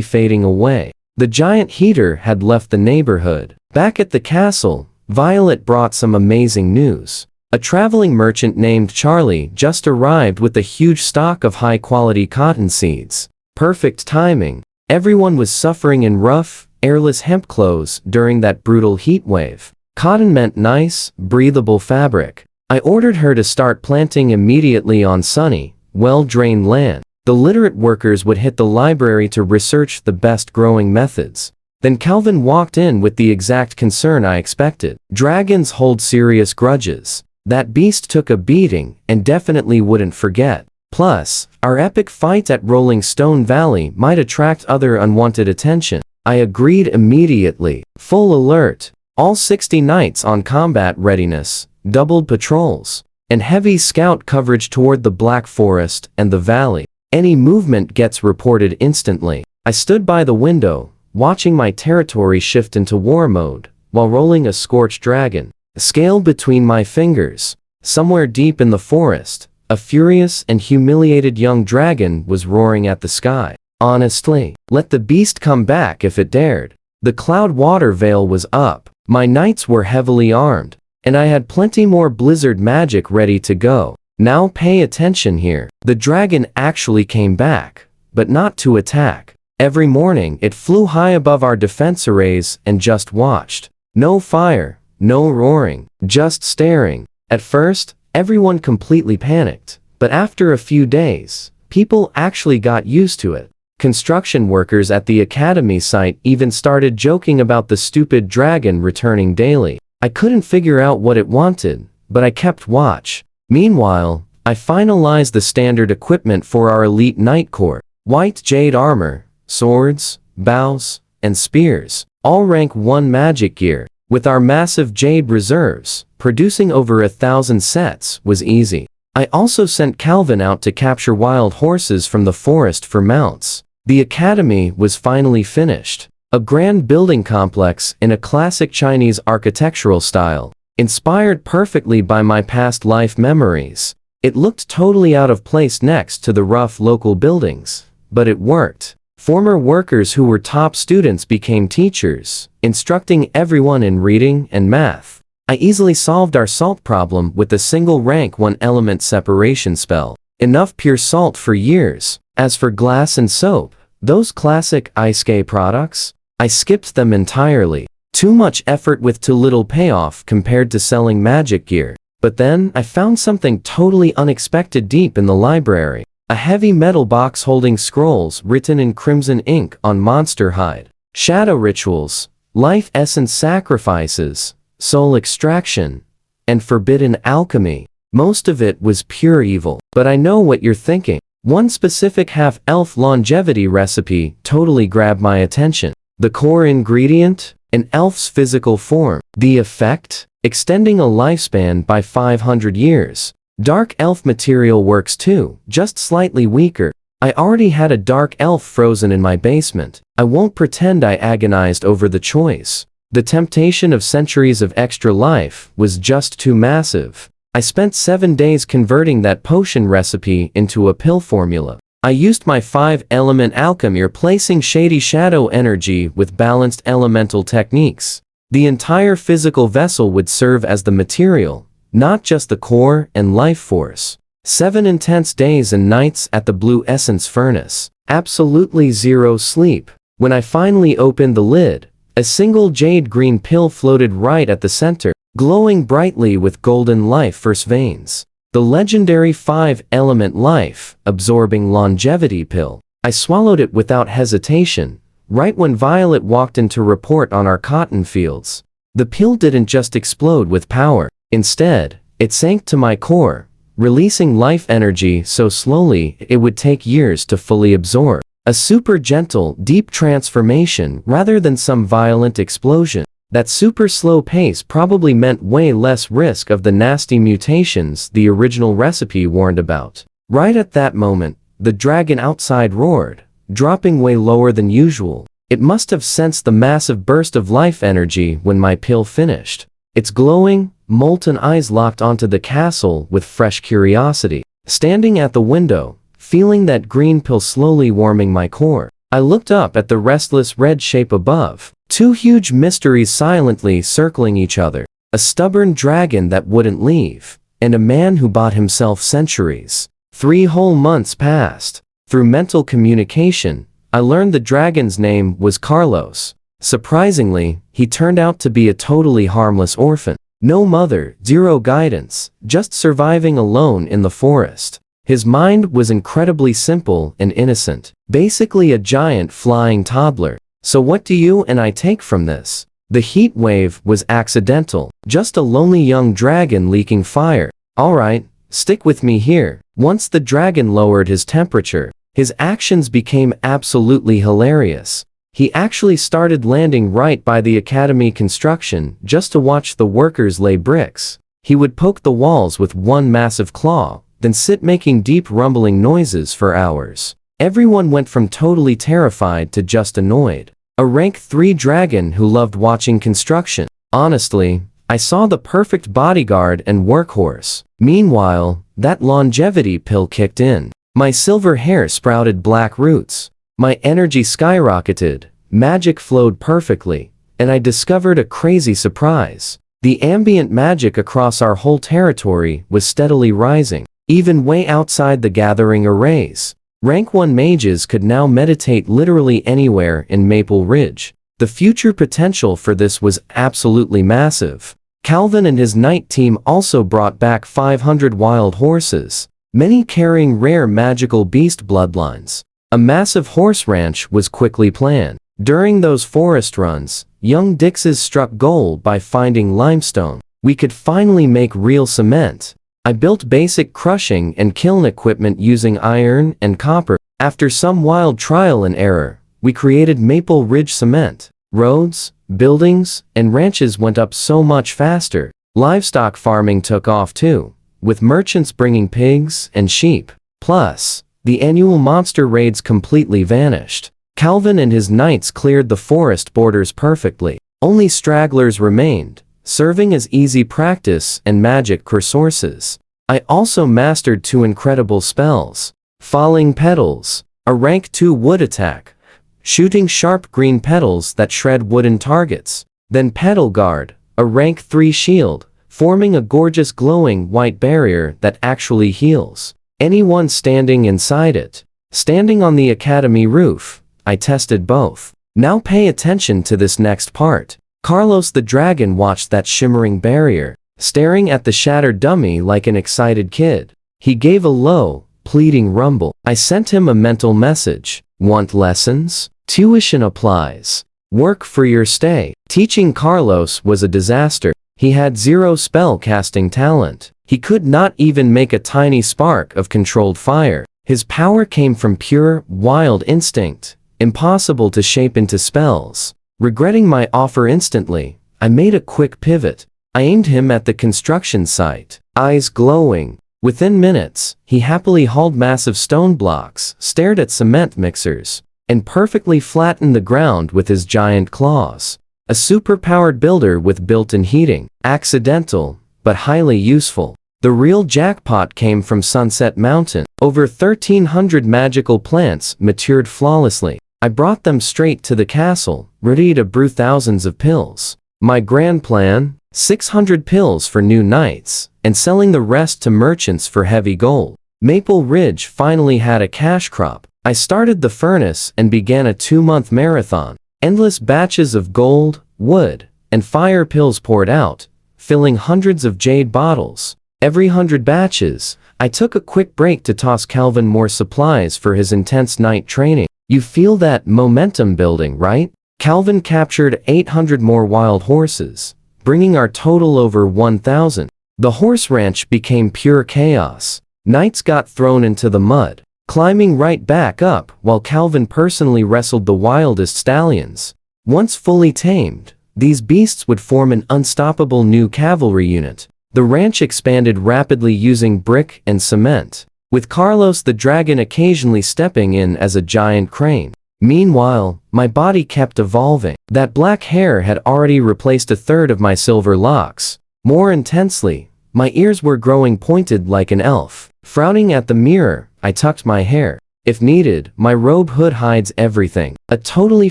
fading away. The giant heater had left the neighborhood. Back at the castle, Violet brought some amazing news. A traveling merchant named Charlie just arrived with a huge stock of high-quality cotton seeds. Perfect timing. Everyone was suffering in rough, airless hemp clothes during that brutal heat wave. Cotton meant nice, breathable fabric. I ordered her to start planting immediately on sunny, well-drained land. The literate workers would hit the library to research the best growing methods. Then Calvin walked in with the exact concern I expected. Dragons hold serious grudges. That beast took a beating and definitely wouldn't forget. Plus, our epic fight at Rolling Stone Valley might attract other unwanted attention. I agreed immediately. Full alert. All 60 knights on combat readiness, doubled patrols, and heavy scout coverage toward the Black Forest and the valley. Any movement gets reported instantly. I stood by the window, watching my territory shift into war mode, while rolling a scorched dragon. Scale between my fingers. Somewhere deep in the forest, a furious and humiliated young dragon was roaring at the sky. Honestly, let the beast come back if it dared. The cloud water veil was up. My knights were heavily armed, and I had plenty more blizzard magic ready to go. Now pay attention here. The dragon actually came back, but not to attack. Every morning it flew high above our defense arrays and just watched. No fire, no roaring, just staring. At first, everyone completely panicked, but after a few days, people actually got used to it. Construction workers at the academy site even started joking about the stupid dragon returning daily. I couldn't figure out what it wanted, but I kept watch. Meanwhile, I finalized the standard equipment for our elite knight corps. White jade armor, swords, bows, and spears, all rank 1 magic gear. With our massive jade reserves, producing over 1,000 sets was easy. I also sent Calvin out to capture wild horses from the forest for mounts. The academy was finally finished. A grand building complex in a classic Chinese architectural style, inspired perfectly by my past life memories. It looked totally out of place next to the rough local buildings, but it worked. Former workers who were top students became teachers, instructing everyone in reading and math. I easily solved our salt problem with a single rank 1 element separation spell. Enough pure salt for years. As for glass and soap, those classic Ice-K products, I skipped them entirely. Too much effort with too little payoff compared to selling magic gear. But then I found something totally unexpected deep in the library. A heavy metal box holding scrolls written in crimson ink on monster hide. Shadow rituals, life essence sacrifices, soul extraction, and forbidden alchemy. Most of it was pure evil. But I know what you're thinking. One specific half-elf longevity recipe totally grabbed my attention. The core ingredient? An elf's physical form. The effect? Extending a lifespan by 500 years. Dark elf material works too, just slightly weaker. I already had a dark elf frozen in my basement. I won't pretend I agonized over the choice. The temptation of centuries of extra life was just too massive. I spent 7 days converting that potion recipe into a pill formula. I used my 5-element alchemy, replacing shady shadow energy with balanced elemental techniques. The entire physical vessel would serve as the material, not just the core and life force. 7 intense days and nights at the blue essence furnace. Absolutely zero sleep. When I finally opened the lid, a single jade green pill floated right at the center, glowing brightly with golden life force veins. The legendary 5-element life-absorbing longevity pill. I swallowed it without hesitation, right when Violet walked in to report on our cotton fields. The pill didn't just explode with power. Instead, it sank to my core, releasing life energy so slowly it would take years to fully absorb. A super gentle, deep transformation rather than some violent explosion. That super slow pace probably meant way less risk of the nasty mutations the original recipe warned about. Right at that moment, the dragon outside roared, dropping way lower than usual. It must have sensed the massive burst of life energy when my pill finished. Its glowing, molten eyes locked onto the castle with fresh curiosity. Standing at the window, feeling that green pill slowly warming my core, I looked up at the restless red shape above. 2 huge mysteries silently circling each other. A stubborn dragon that wouldn't leave, and a man who bought himself centuries. 3 whole months passed. Through mental communication, I learned the dragon's name was Carlos. Surprisingly, he turned out to be a totally harmless orphan. No mother, zero guidance, just surviving alone in the forest. His mind was incredibly simple and innocent. Basically a giant flying toddler. So what do you and I take from this? The heat wave was accidental, just a lonely young dragon leaking fire. Alright, stick with me here. Once the dragon lowered his temperature, his actions became absolutely hilarious. He actually started landing right by the academy construction just to watch the workers lay bricks. He would poke the walls with one massive claw, then sit making deep rumbling noises for hours. Everyone went from totally terrified to just annoyed. A rank 3 dragon who loved watching construction. Honestly, I saw the perfect bodyguard and workhorse. Meanwhile, that longevity pill kicked in. My silver hair sprouted black roots. My energy skyrocketed, magic flowed perfectly, and I discovered a crazy surprise. The ambient magic across our whole territory was steadily rising, even way outside the gathering arrays. Rank 1 mages could now meditate literally anywhere in Maple Ridge. The future potential for this was absolutely massive. Calvin and his knight team also brought back 500 wild horses, many carrying rare magical beast bloodlines. A massive horse ranch was quickly planned. During those forest runs, young Dixes struck gold by finding limestone. We could finally make real cement. I built basic crushing and kiln equipment using iron and copper. After some wild trial and error, we created Maple Ridge cement. Roads, buildings, and ranches went up so much faster. Livestock farming took off too, with merchants bringing pigs and sheep. Plus, the annual monster raids completely vanished. Calvin and his knights cleared the forest borders perfectly. Only stragglers remained, serving as easy practice and magic resources. I also mastered 2 incredible spells. Falling Petals, a rank 2 wood attack, shooting sharp green petals that shred wooden targets. Then Petal Guard, a rank 3 shield, forming a gorgeous glowing white barrier that actually heals anyone standing inside it. Standing on the academy roof, I tested both. Now pay attention to this next part. Carlos the dragon watched that shimmering barrier, staring at the shattered dummy like an excited kid. He gave a low, pleading rumble. I sent him a mental message. Want lessons? Tuition applies. Work for your stay. Teaching Carlos was a disaster. He had 0 spell casting talent. He could not even make a tiny spark of controlled fire. His power came from pure, wild instinct, impossible to shape into spells. Regretting my offer instantly, I made a quick pivot. I aimed him at the construction site, eyes glowing. Within minutes, he happily hauled massive stone blocks, stared at cement mixers, and perfectly flattened the ground with his giant claws. A super-powered builder with built-in heating. Accidental, but highly useful. The real jackpot came from Sunset Mountain. Over 1,300 magical plants matured flawlessly. I brought them straight to the castle, ready to brew thousands of pills. My grand plan? 600 pills for new knights, and selling the rest to merchants for heavy gold. Maple Ridge finally had a cash crop. I started the furnace and began a 2-month marathon. Endless batches of gold, wood, and fire pills poured out, filling hundreds of jade bottles. Every 100 batches, I took a quick break to toss Calvin more supplies for his intense night training. You feel that momentum building, right? Calvin captured 800 more wild horses, bringing our total over 1,000. The horse ranch became pure chaos. Knights got thrown into the mud, climbing right back up while Calvin personally wrestled the wildest stallions. Once fully tamed, these beasts would form an unstoppable new cavalry unit. The ranch expanded rapidly using brick and cement, with Carlos the dragon occasionally stepping in as a giant crane. Meanwhile, my body kept evolving. That black hair had already replaced 1/3 of my silver locks. More intensely, my ears were growing pointed like an elf. Frowning at the mirror, I tucked my hair. If needed, my robe hood hides everything. A totally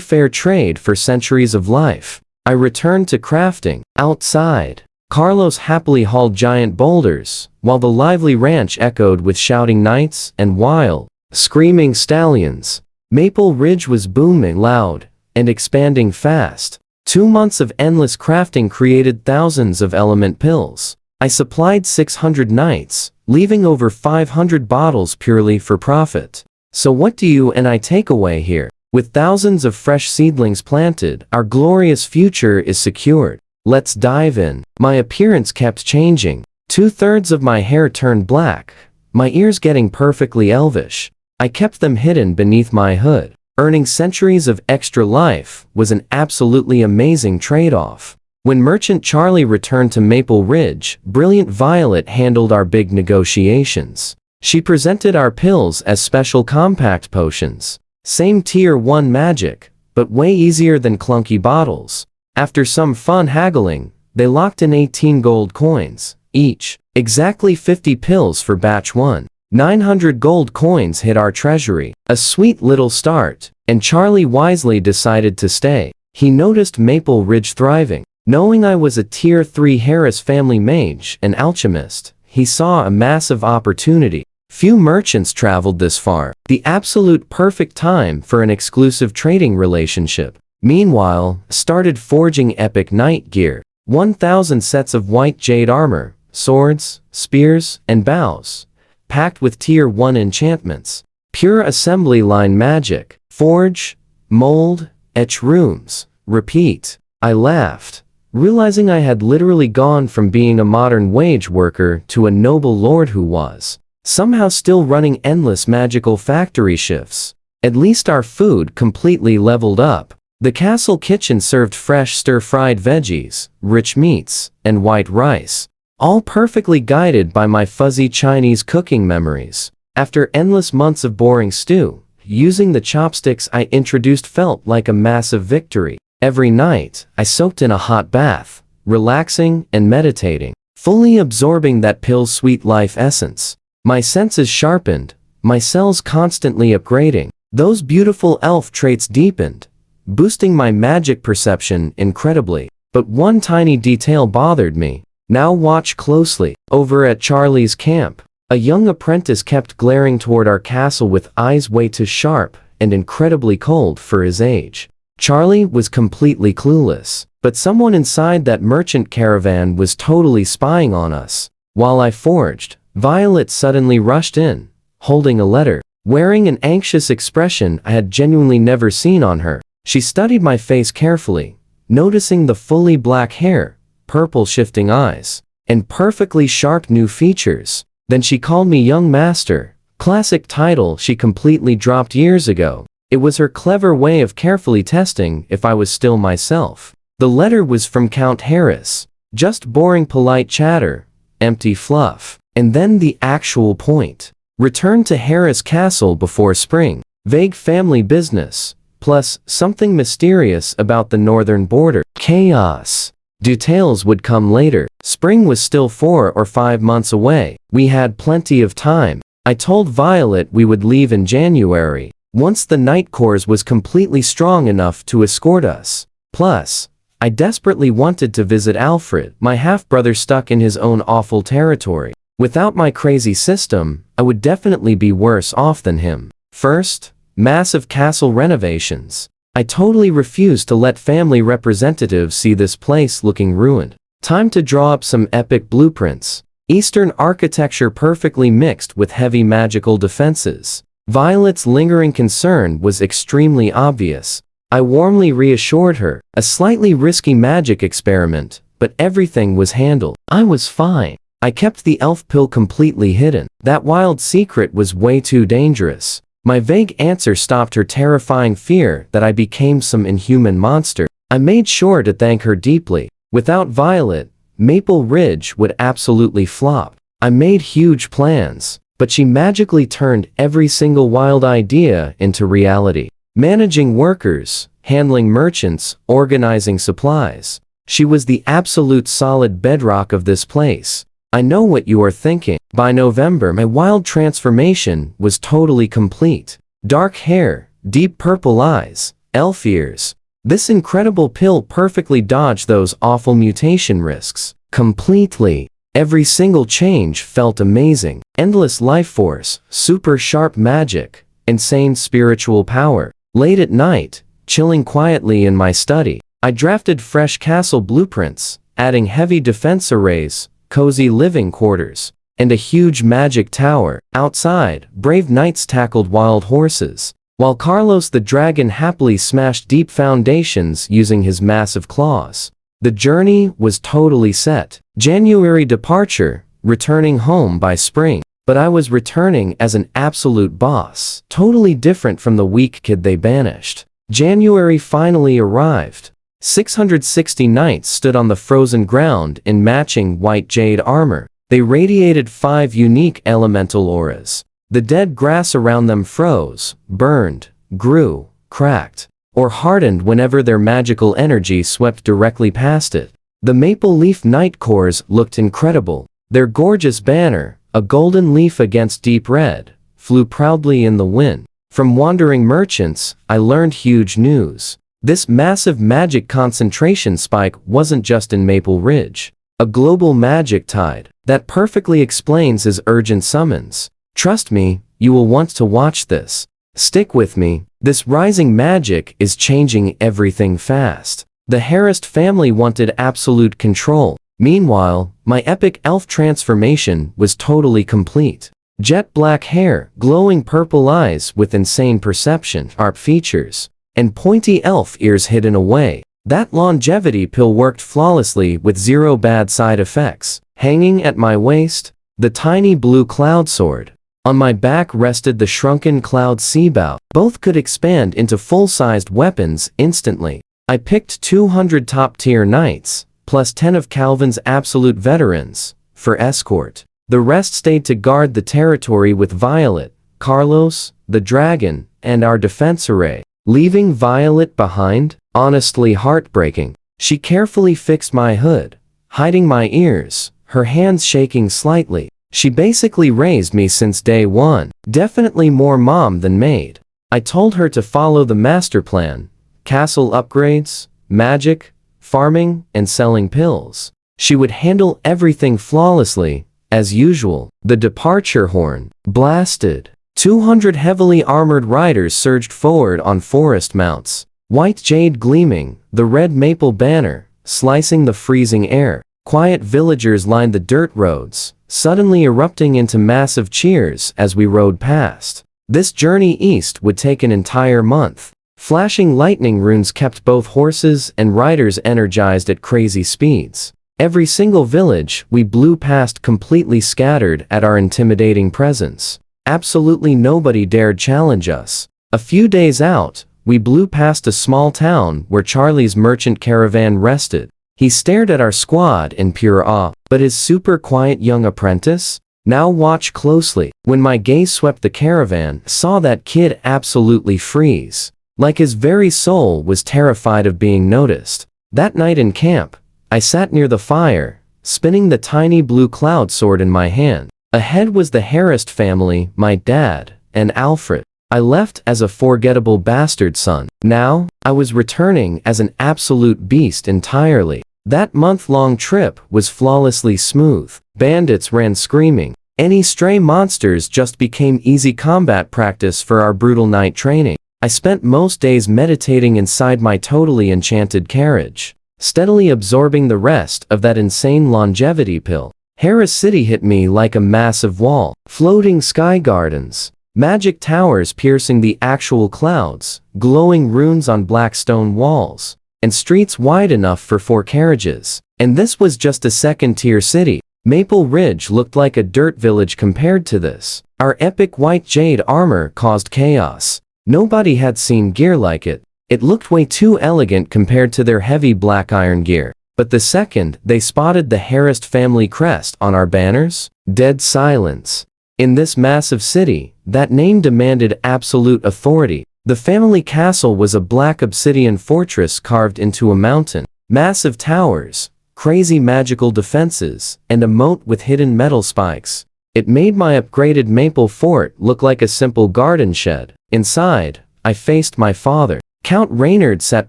fair trade for centuries of life. I returned to crafting. Outside, Carlos happily hauled giant boulders, while the lively ranch echoed with shouting knights and wild, screaming stallions. Maple Ridge was booming loud and expanding fast. 2 months of endless crafting created thousands of element pills. I supplied 600 knights, leaving over 500 bottles purely for profit. So what do you and I take away here? With thousands of fresh seedlings planted, our glorious future is secured. Let's dive in. My appearance kept changing. 2/3 of my hair turned black, my ears getting perfectly elvish. I kept them hidden beneath my hood. Earning centuries of extra life was an absolutely amazing trade-off. When Merchant Charlie returned to Maple Ridge, Brilliant Violet handled our big negotiations. She presented our pills as special compact potions. Same tier 1 magic, but way easier than clunky bottles. After some fun haggling, they locked in 18 gold coins, each. Exactly 50 pills for batch 1. 900 gold coins hit our treasury. A sweet little start, and Charlie wisely decided to stay. He noticed Maple Ridge thriving. Knowing I was a tier 3 Harris family mage and alchemist, he saw a massive opportunity. Few merchants traveled this far. The absolute perfect time for an exclusive trading relationship. Meanwhile, started forging epic knight gear. 1,000 sets of white jade armor, swords, spears, and bows, packed with tier 1 enchantments. Pure assembly line magic. Forge, mold, etch runes, repeat. I laughed. realizing I had literally gone from being a modern wage worker to a noble lord who was somehow still running endless magical factory shifts. At least our food completely leveled up. The castle kitchen served fresh stir-fried veggies, rich meats, and white rice, all perfectly guided by my fuzzy Chinese cooking memories. After endless months of boring stew, using the chopsticks I introduced felt like a massive victory. Every night, I soaked in a hot bath, relaxing and meditating, fully absorbing that pill's sweet life essence. My senses sharpened, my cells constantly upgrading, those beautiful elf traits deepened, boosting my magic perception incredibly. But one tiny detail bothered me. Now watch closely. Over at Charlie's camp, a young apprentice kept glaring toward our castle with eyes way too sharp and incredibly cold for his age. Charlie was completely clueless, but someone inside that merchant caravan was totally spying on us. While I forged, Violet suddenly rushed in, holding a letter. Wearing an anxious expression I had genuinely never seen on her, she studied my face carefully, noticing the fully black hair, purple shifting eyes, and perfectly sharp new features. Then she called me young master, classic title she completely dropped years ago. It was her clever way of carefully testing if I was still myself. The letter was from Count Harris. Just boring polite chatter, empty fluff. And then the actual point. Return to Harris Castle before spring. Vague family business. Plus, something mysterious about the northern border. Chaos. Details would come later. Spring was still 4 or 5 months away. We had plenty of time. I told Violet we would leave in January, once the Night Corps was completely strong enough to escort us. Plus, I desperately wanted to visit Alfred, my half-brother stuck in his own awful territory. Without my crazy system, I would definitely be worse off than him. First, massive castle renovations. I totally refused to let family representatives see this place looking ruined. Time to draw up some epic blueprints. Eastern architecture perfectly mixed with heavy magical defenses. Violet's lingering concern was extremely obvious. I warmly reassured her, a slightly risky magic experiment, but everything was handled. I was fine. I kept the elf pill completely hidden. That wild secret was way too dangerous. My vague answer stopped her terrifying fear that I became some inhuman monster. I made sure to thank her deeply. Without Violet, Maple Ridge would absolutely flop. I made huge plans, but she magically turned every single wild idea into reality. Managing workers, handling merchants, organizing supplies. She was the absolute solid bedrock of this place. I know what you are thinking. By November, my wild transformation was totally complete. Dark hair, deep purple eyes, elf ears. This incredible pill perfectly dodged those awful mutation risks. Completely. Every single change felt amazing. Endless life force, super sharp magic, insane spiritual power. Late at night, chilling quietly in my study, I drafted fresh castle blueprints, adding heavy defense arrays, cozy living quarters, and a huge magic tower. Outside, brave knights tackled wild horses, while Carlos the dragon happily smashed deep foundations using his massive claws. The journey was totally set. January departure, returning home by spring. But I was returning as an absolute boss, totally different from the weak kid they banished. January finally arrived. 660 knights stood on the frozen ground in matching white jade armor. They radiated 5 unique elemental auras. The dead grass around them froze, burned, grew, cracked, or hardened whenever their magical energy swept directly past it. The Maple Leaf Night Corps looked incredible. Their gorgeous banner, a golden leaf against deep red, flew proudly in the wind. From wandering merchants, I learned huge news. This massive magic concentration spike wasn't just in Maple Ridge. A global magic tide that perfectly explains his urgent summons. Trust me, you will want to watch this. Stick with me. This rising magic is changing everything fast. The Harris family wanted absolute control. Meanwhile, my epic elf transformation was totally complete. Jet black hair, glowing purple eyes with insane perception, sharp features, and pointy elf ears hidden away. That longevity pill worked flawlessly with zero bad side effects. Hanging at my waist, the tiny blue cloud sword. On my back rested the shrunken cloud seabow. Both could expand into full-sized weapons instantly. I picked 200 top-tier knights, plus 10 of Calvin's absolute veterans, for escort. The rest stayed to guard the territory with Violet, Carlos, the dragon, and our defense array. Leaving Violet behind? Honestly heartbreaking. She carefully fixed my hood, hiding my ears, her hands shaking slightly. She basically raised me since day one. Definitely more mom than maid. I told her to follow the master plan: castle upgrades, magic, farming, and selling pills. She would handle everything flawlessly, as usual. The departure horn blasted. 200 heavily armored riders surged forward on forest mounts. White jade gleaming, the red maple banner, slicing the freezing air. Quiet villagers lined the dirt roads, suddenly erupting into massive cheers as we rode past. This journey east would take an entire month. Flashing lightning runes kept both horses and riders energized at crazy speeds. Every single village we blew past completely scattered at our intimidating presence. Absolutely nobody dared challenge us. A few days out, we blew past a small town where Charlie's merchant caravan rested. He stared at our squad in pure awe. But his super quiet young apprentice? Now watch closely. When my gaze swept the caravan, saw that kid absolutely freeze. Like his very soul was terrified of being noticed. That night in camp, I sat near the fire, spinning the tiny blue cloud sword in my hand. Ahead was the Harrist family, my dad, and Alfred. I left as a forgettable bastard son. Now, I was returning as an absolute beast entirely. That month-long trip was flawlessly smooth. Bandits ran screaming. Any stray monsters just became easy combat practice for our brutal night training. I spent most days meditating inside my totally enchanted carriage, steadily absorbing the rest of that insane longevity pill. Harris City hit me like a massive wall. Floating sky gardens, magic towers piercing the actual clouds, glowing runes on black stone walls, and streets wide enough for 4 carriages. And this was just a second-tier city. Maple Ridge looked like a dirt village compared to this. Our epic white jade armor caused chaos. Nobody had seen gear like it. It looked way too elegant compared to their heavy black iron gear. But the second they spotted the Harrist family crest on our banners, dead silence. In this massive city, that name demanded absolute authority. The family castle was a black obsidian fortress carved into a mountain. Massive towers, crazy magical defenses, and a moat with hidden metal spikes. It made my upgraded maple fort look like a simple garden shed. Inside, I faced my father. Count Reynard sat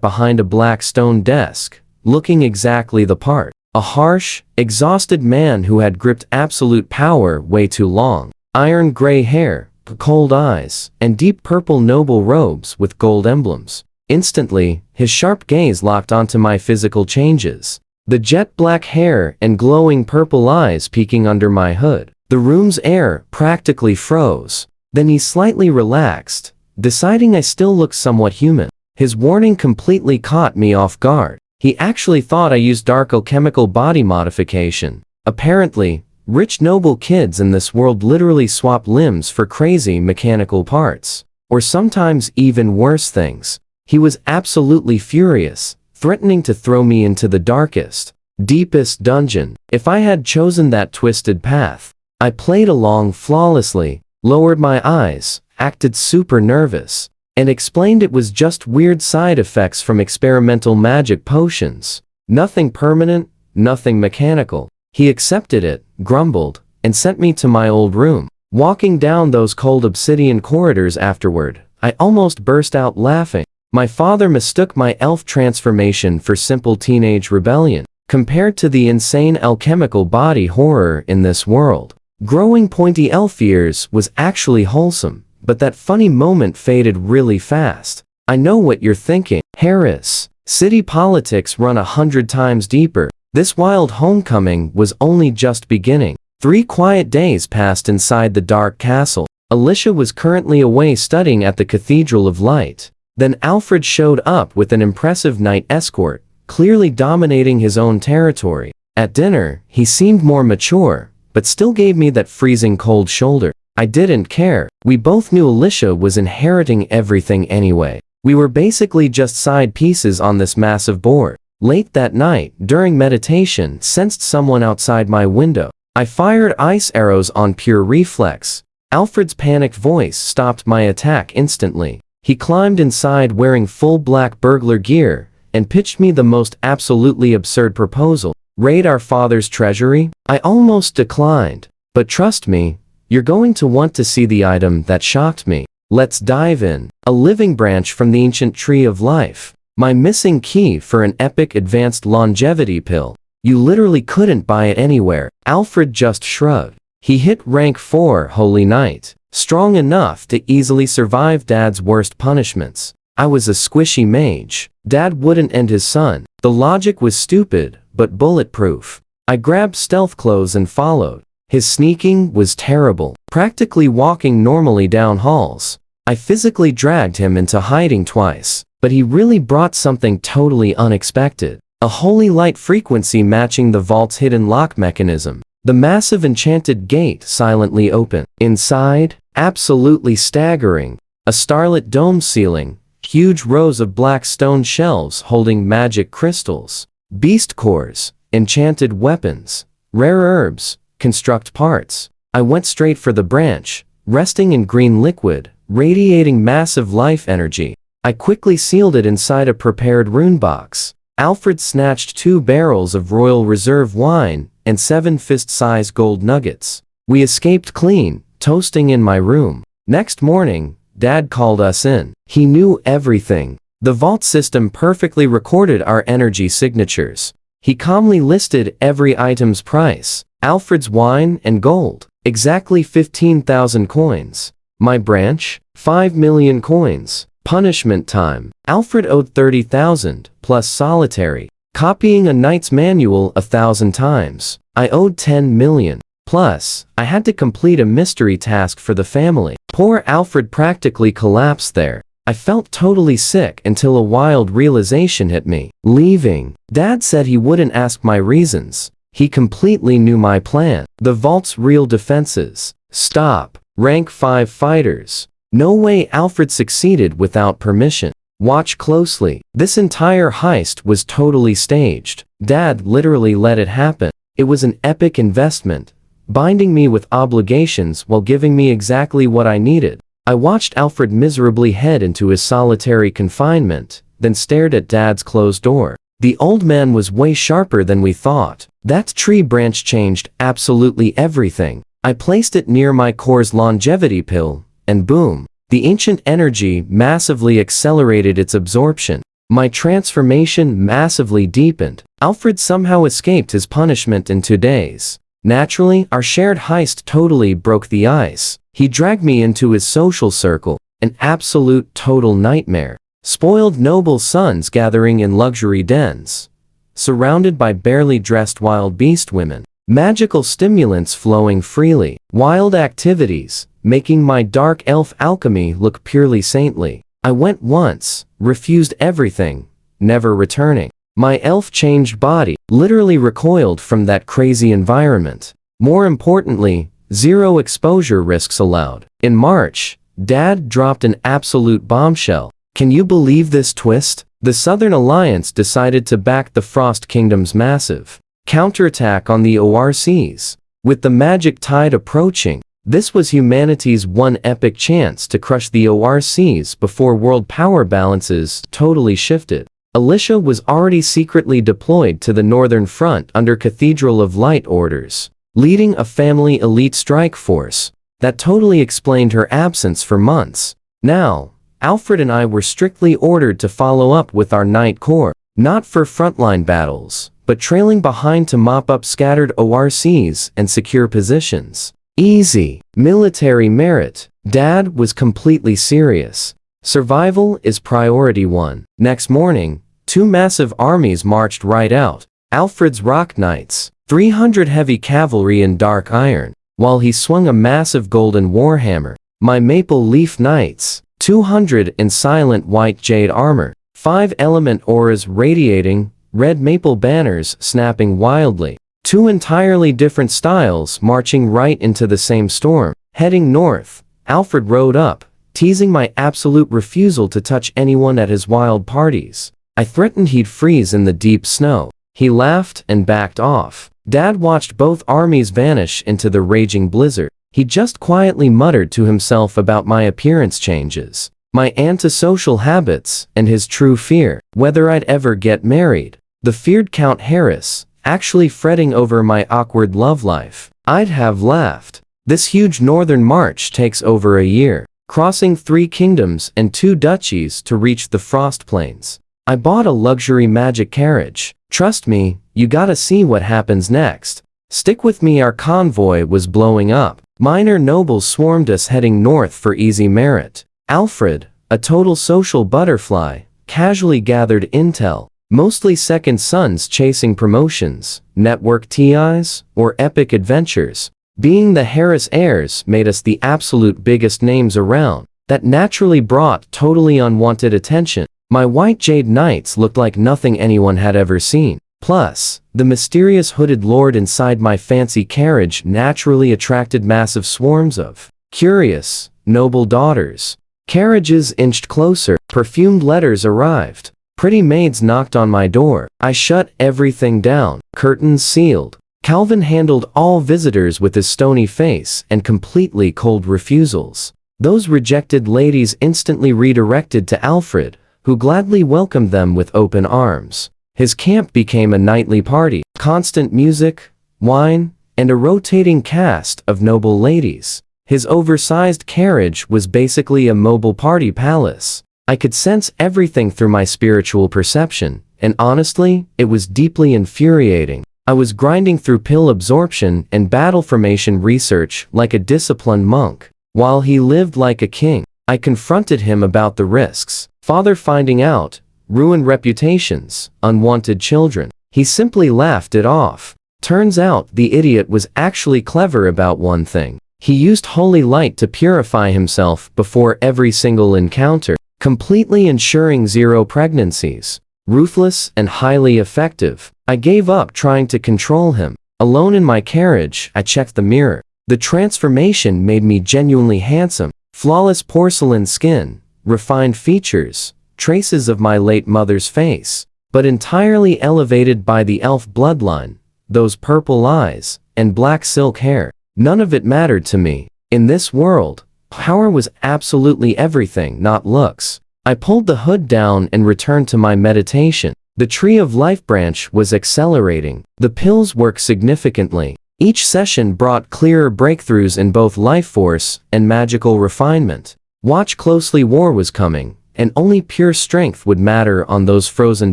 behind a black stone desk, looking exactly the part. A harsh, exhausted man who had gripped absolute power way too long. Iron gray hair, cold eyes, and deep purple noble robes with gold emblems. Instantly, his sharp gaze locked onto my physical changes. The jet black hair and glowing purple eyes peeking under my hood. The room's air practically froze. Then he slightly relaxed, deciding I still looked somewhat human. His warning completely caught me off guard. He actually thought I used dark alchemical body modification. Apparently, rich noble kids in this world literally swap limbs for crazy mechanical parts. Or sometimes even worse things. He was absolutely furious, threatening to throw me into the darkest, deepest dungeon. If I had chosen that twisted path, I played along flawlessly, lowered my eyes, acted super nervous, and explained it was just weird side effects from experimental magic potions. Nothing permanent, nothing mechanical. He accepted it, grumbled, and sent me to my old room. Walking down those cold obsidian corridors afterward, I almost burst out laughing. My father mistook my elf transformation for simple teenage rebellion, compared to the insane alchemical body horror in this world. Growing pointy elf ears was actually wholesome, but that funny moment faded really fast. I know what you're thinking. Harris, city politics run 100 times deeper. This wild homecoming was only just beginning. 3 quiet days passed inside the dark castle. Alicia was currently away studying at the Cathedral of Light. Then Alfred showed up with an impressive knight escort, clearly dominating his own territory. At dinner, he seemed more mature, but still gave me that freezing cold shoulder. I didn't care. We both knew Alicia was inheriting everything anyway. We were basically just side pieces on this massive board. Late that night, during meditation, sensed someone outside my window. I fired ice arrows on pure reflex. Alfred's panicked voice stopped my attack instantly. He climbed inside wearing full black burglar gear and pitched me the most absolutely absurd proposal. Raid our father's treasury? I almost declined. But trust me, you're going to want to see the item that shocked me. Let's dive in. A living branch from the ancient tree of life. My missing key for an epic advanced longevity pill. You literally couldn't buy it anywhere. Alfred just shrugged. He hit rank 4 Holy Knight, strong enough to easily survive Dad's worst punishments. I was a squishy mage. Dad wouldn't end his son. The logic was stupid, but bulletproof. I grabbed stealth clothes and followed. His sneaking was terrible, practically walking normally down halls. I physically dragged him into hiding twice, but he really brought something totally unexpected. A holy light frequency matching the vault's hidden lock mechanism. The massive enchanted gate silently opened. Inside, absolutely staggering. A starlit dome ceiling, huge rows of black stone shelves holding magic crystals, beast cores, enchanted weapons, rare herbs, construct parts. I went straight for the branch, resting in green liquid, radiating massive life energy. I quickly sealed it inside a prepared rune box. Alfred snatched 2 barrels of Royal Reserve wine and 7 fist-sized gold nuggets. We escaped clean, toasting in my room. Next morning, Dad called us in. He knew everything. The vault system perfectly recorded our energy signatures. He calmly listed every item's price. Alfred's wine and gold, exactly 15,000 coins. My branch, 5 million coins. Punishment time. Alfred owed 30,000, plus solitary. Copying a knight's manual 1,000 times. I owed 10 million. Plus, I had to complete a mystery task for the family. Poor Alfred practically collapsed there. I felt totally sick until a wild realization hit me. Leaving. Dad said he wouldn't ask my reasons. He completely knew my plan. The vault's real defenses. Stop. Rank 5 fighters. No way Alfred succeeded without permission. Watch closely. This entire heist was totally staged. Dad literally let it happen. It was an epic investment, binding me with obligations while giving me exactly what I needed. I watched Alfred miserably head into his solitary confinement, then stared at Dad's closed door. The old man was way sharper than we thought. That tree branch changed absolutely everything. I placed it near my core's longevity pill, and boom, the ancient energy massively accelerated its absorption. My transformation massively deepened. Alfred somehow escaped his punishment in 2 days. Naturally, our shared heist totally broke the ice. He dragged me into his social circle, an absolute total nightmare. Spoiled noble sons gathering in luxury dens, surrounded by barely dressed wild beast women. Magical stimulants flowing freely. Wild activities, making my dark elf alchemy look purely saintly. I went once, refused everything, never returning. My elf-changed body literally recoiled from that crazy environment. More importantly, 0 exposure risks allowed. In March, Dad dropped an absolute bombshell. Can you believe this twist? The Southern Alliance decided to back the Frost Kingdom's massive counterattack on the ORCs. With the magic tide approaching, this was humanity's one epic chance to crush the ORCs before world power balances totally shifted. Alicia was already secretly deployed to the Northern Front under Cathedral of Light orders, leading a family elite strike force. That totally explained her absence for months. Now, Alfred and I were strictly ordered to follow up with our Knight Corps, not for frontline battles, but trailing behind to mop up scattered ORCs and secure positions. Easy. Military merit. Dad was completely serious. Survival is priority 1. Next morning, 2 massive armies marched right out. Alfred's Rock Knights, 300 heavy cavalry in dark iron, while he swung a massive golden warhammer. My Maple Leaf Knights, 200 in silent white jade armor, 5 element auras radiating, red maple banners snapping wildly. Two entirely different styles marching right into the same storm. Heading north, Alfred rode up, teasing my absolute refusal to touch anyone at his wild parties. I threatened he'd freeze in the deep snow. He laughed and backed off. Dad watched both armies vanish into the raging blizzard. He just quietly muttered to himself about my appearance changes, my antisocial habits, and his true fear, whether I'd ever get married. The feared Count Harris, actually fretting over my awkward love life. I'd have laughed. This huge northern march takes over a year, crossing 3 kingdoms and 2 duchies to reach the Frost Plains. I bought a luxury magic carriage. Trust me, you gotta see what happens next. Stick with me. Our convoy was blowing up. Minor nobles swarmed us heading north for easy merit. Alfred, a total social butterfly, casually gathered intel, mostly second sons chasing promotions, network TIs, or epic adventures. Being the Harris heirs made us the absolute biggest names around. That naturally brought totally unwanted attention. My white jade knights looked like nothing anyone had ever seen. Plus, the mysterious hooded lord inside my fancy carriage naturally attracted massive swarms of curious, noble daughters. Carriages inched closer, perfumed letters arrived. Pretty maids knocked on my door. I shut everything down, curtains sealed. Calvin handled all visitors with his stony face and completely cold refusals. Those rejected ladies instantly redirected to Alfred, who gladly welcomed them with open arms. His camp became a nightly party, constant music, wine, and a rotating cast of noble ladies. His oversized carriage was basically a mobile party palace. I could sense everything through my spiritual perception, and honestly, it was deeply infuriating. I was grinding through pill absorption and battle formation research like a disciplined monk. While he lived like a king, I confronted him about the risks. Father finding out, ruin reputations, unwanted children. He simply laughed it off. Turns out the idiot was actually clever about one thing. He used holy light to purify himself before every single encounter, completely ensuring 0 pregnancies. Ruthless and highly effective. I gave up trying to control him. Alone in my carriage, I checked the mirror. The transformation made me genuinely handsome. Flawless porcelain skin, refined features, traces of my late mother's face, but entirely elevated by the elf bloodline, those purple eyes, and black silk hair. None of it mattered to me. In this world, power was absolutely everything, not looks. I pulled the hood down and returned to my meditation. The Tree of Life branch was accelerating. The pills worked significantly. Each session brought clearer breakthroughs in both life force and magical refinement. Watch closely, war was coming, and only pure strength would matter on those frozen